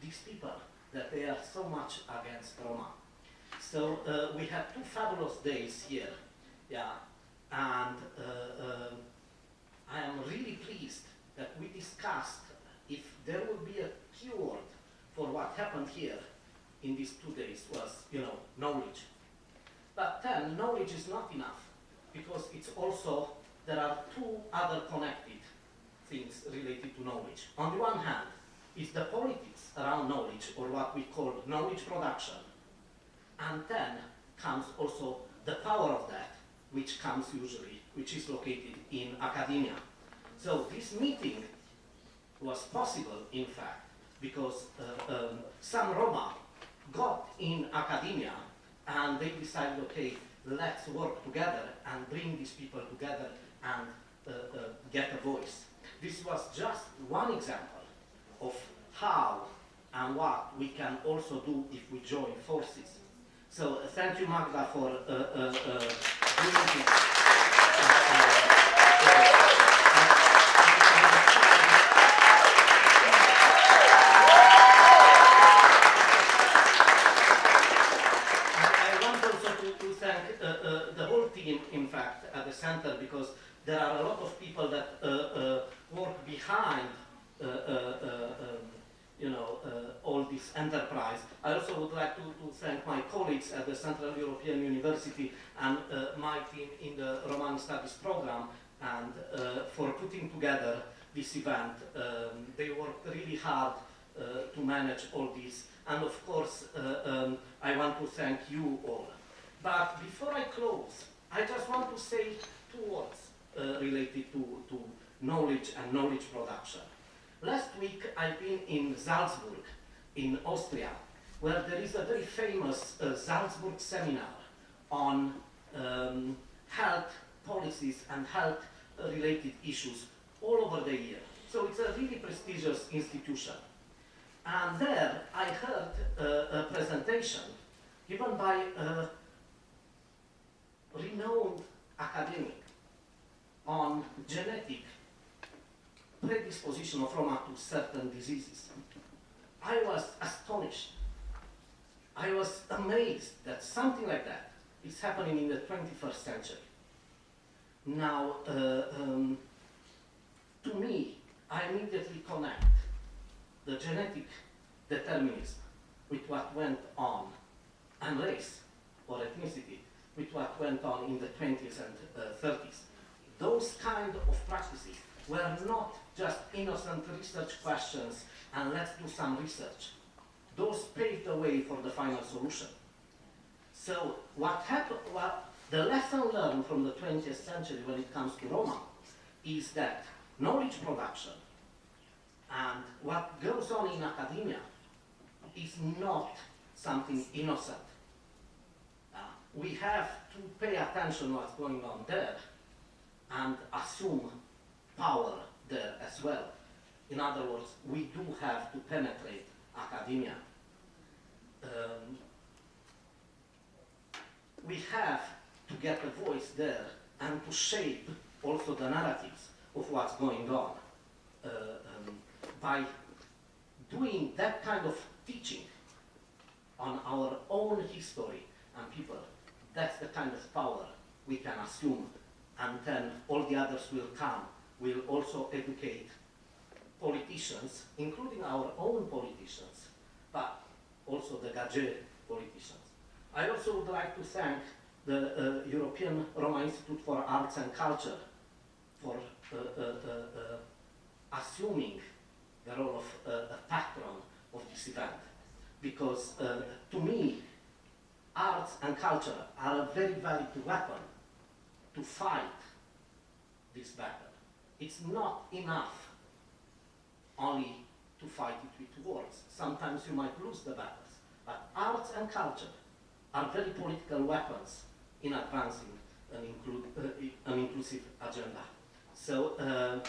A: these people that they are so much against Roma? So we had 2 fabulous days here, yeah, and I am really pleased that we discussed if there would be a keyword for what happened here in these 2 days was, knowledge. But then knowledge is not enough, because it's also, there are 2 other connected things related to knowledge. On the one hand, is the politics around knowledge, or what we call knowledge production. And then comes also the power of that, which is located in academia. So this meeting was possible, in fact, because some Roma got in academia and they decided, okay, let's work together and bring these people together and get a voice. This was just one example of how and what we can also do if we join forces. So thank you, Magda, for doing this. I want also to thank the whole team, in fact, at the center, because there are a lot of people that work behind all this enterprise. I also would like to thank my colleagues at the Central European University and my team in the Romani Studies program and for putting together this event. They worked really hard to manage all this. And of course, I want to thank you all. But before I close, I just want to say 2 words related to knowledge and knowledge production. Last week, I've been in Salzburg, in Austria, where there is a very famous Salzburg seminar on health policies and health-related issues all over the year. So it's a really prestigious institution. And there, I heard a presentation given by a renowned academic on genetic predisposition of Roma to certain diseases. I was astonished. I was amazed that something like that is happening in the 21st century. Now, to me, I immediately connect the genetic determinism with what went on, and race or ethnicity, with what went on in the 20s and 30s. Those kind of practices were not just innocent research questions and let's do some research. Those paved the way for the final solution. So what happened, the lesson learned from the 20th century when it comes to Roma is that knowledge production and what goes on in academia is not something innocent. We have to pay attention what's going on there and assume power there as well. In other words, we do have to penetrate academia. We have to get a voice there and to shape also the narratives of what's going on. By doing that kind of teaching on our own history and people, that's the kind of power we can assume, and then all the others will come. We'll also educate politicians, including our own politicians, but also the Gage politicians. I also would like to thank the European Roma Institute for Arts and Culture for assuming the role of a patron of this event, because to me, arts and culture are a very valid weapon to fight this battle. It's not enough only to fight it with words. Sometimes you might lose the battles, but arts and culture are very political weapons in advancing an inclusive agenda. So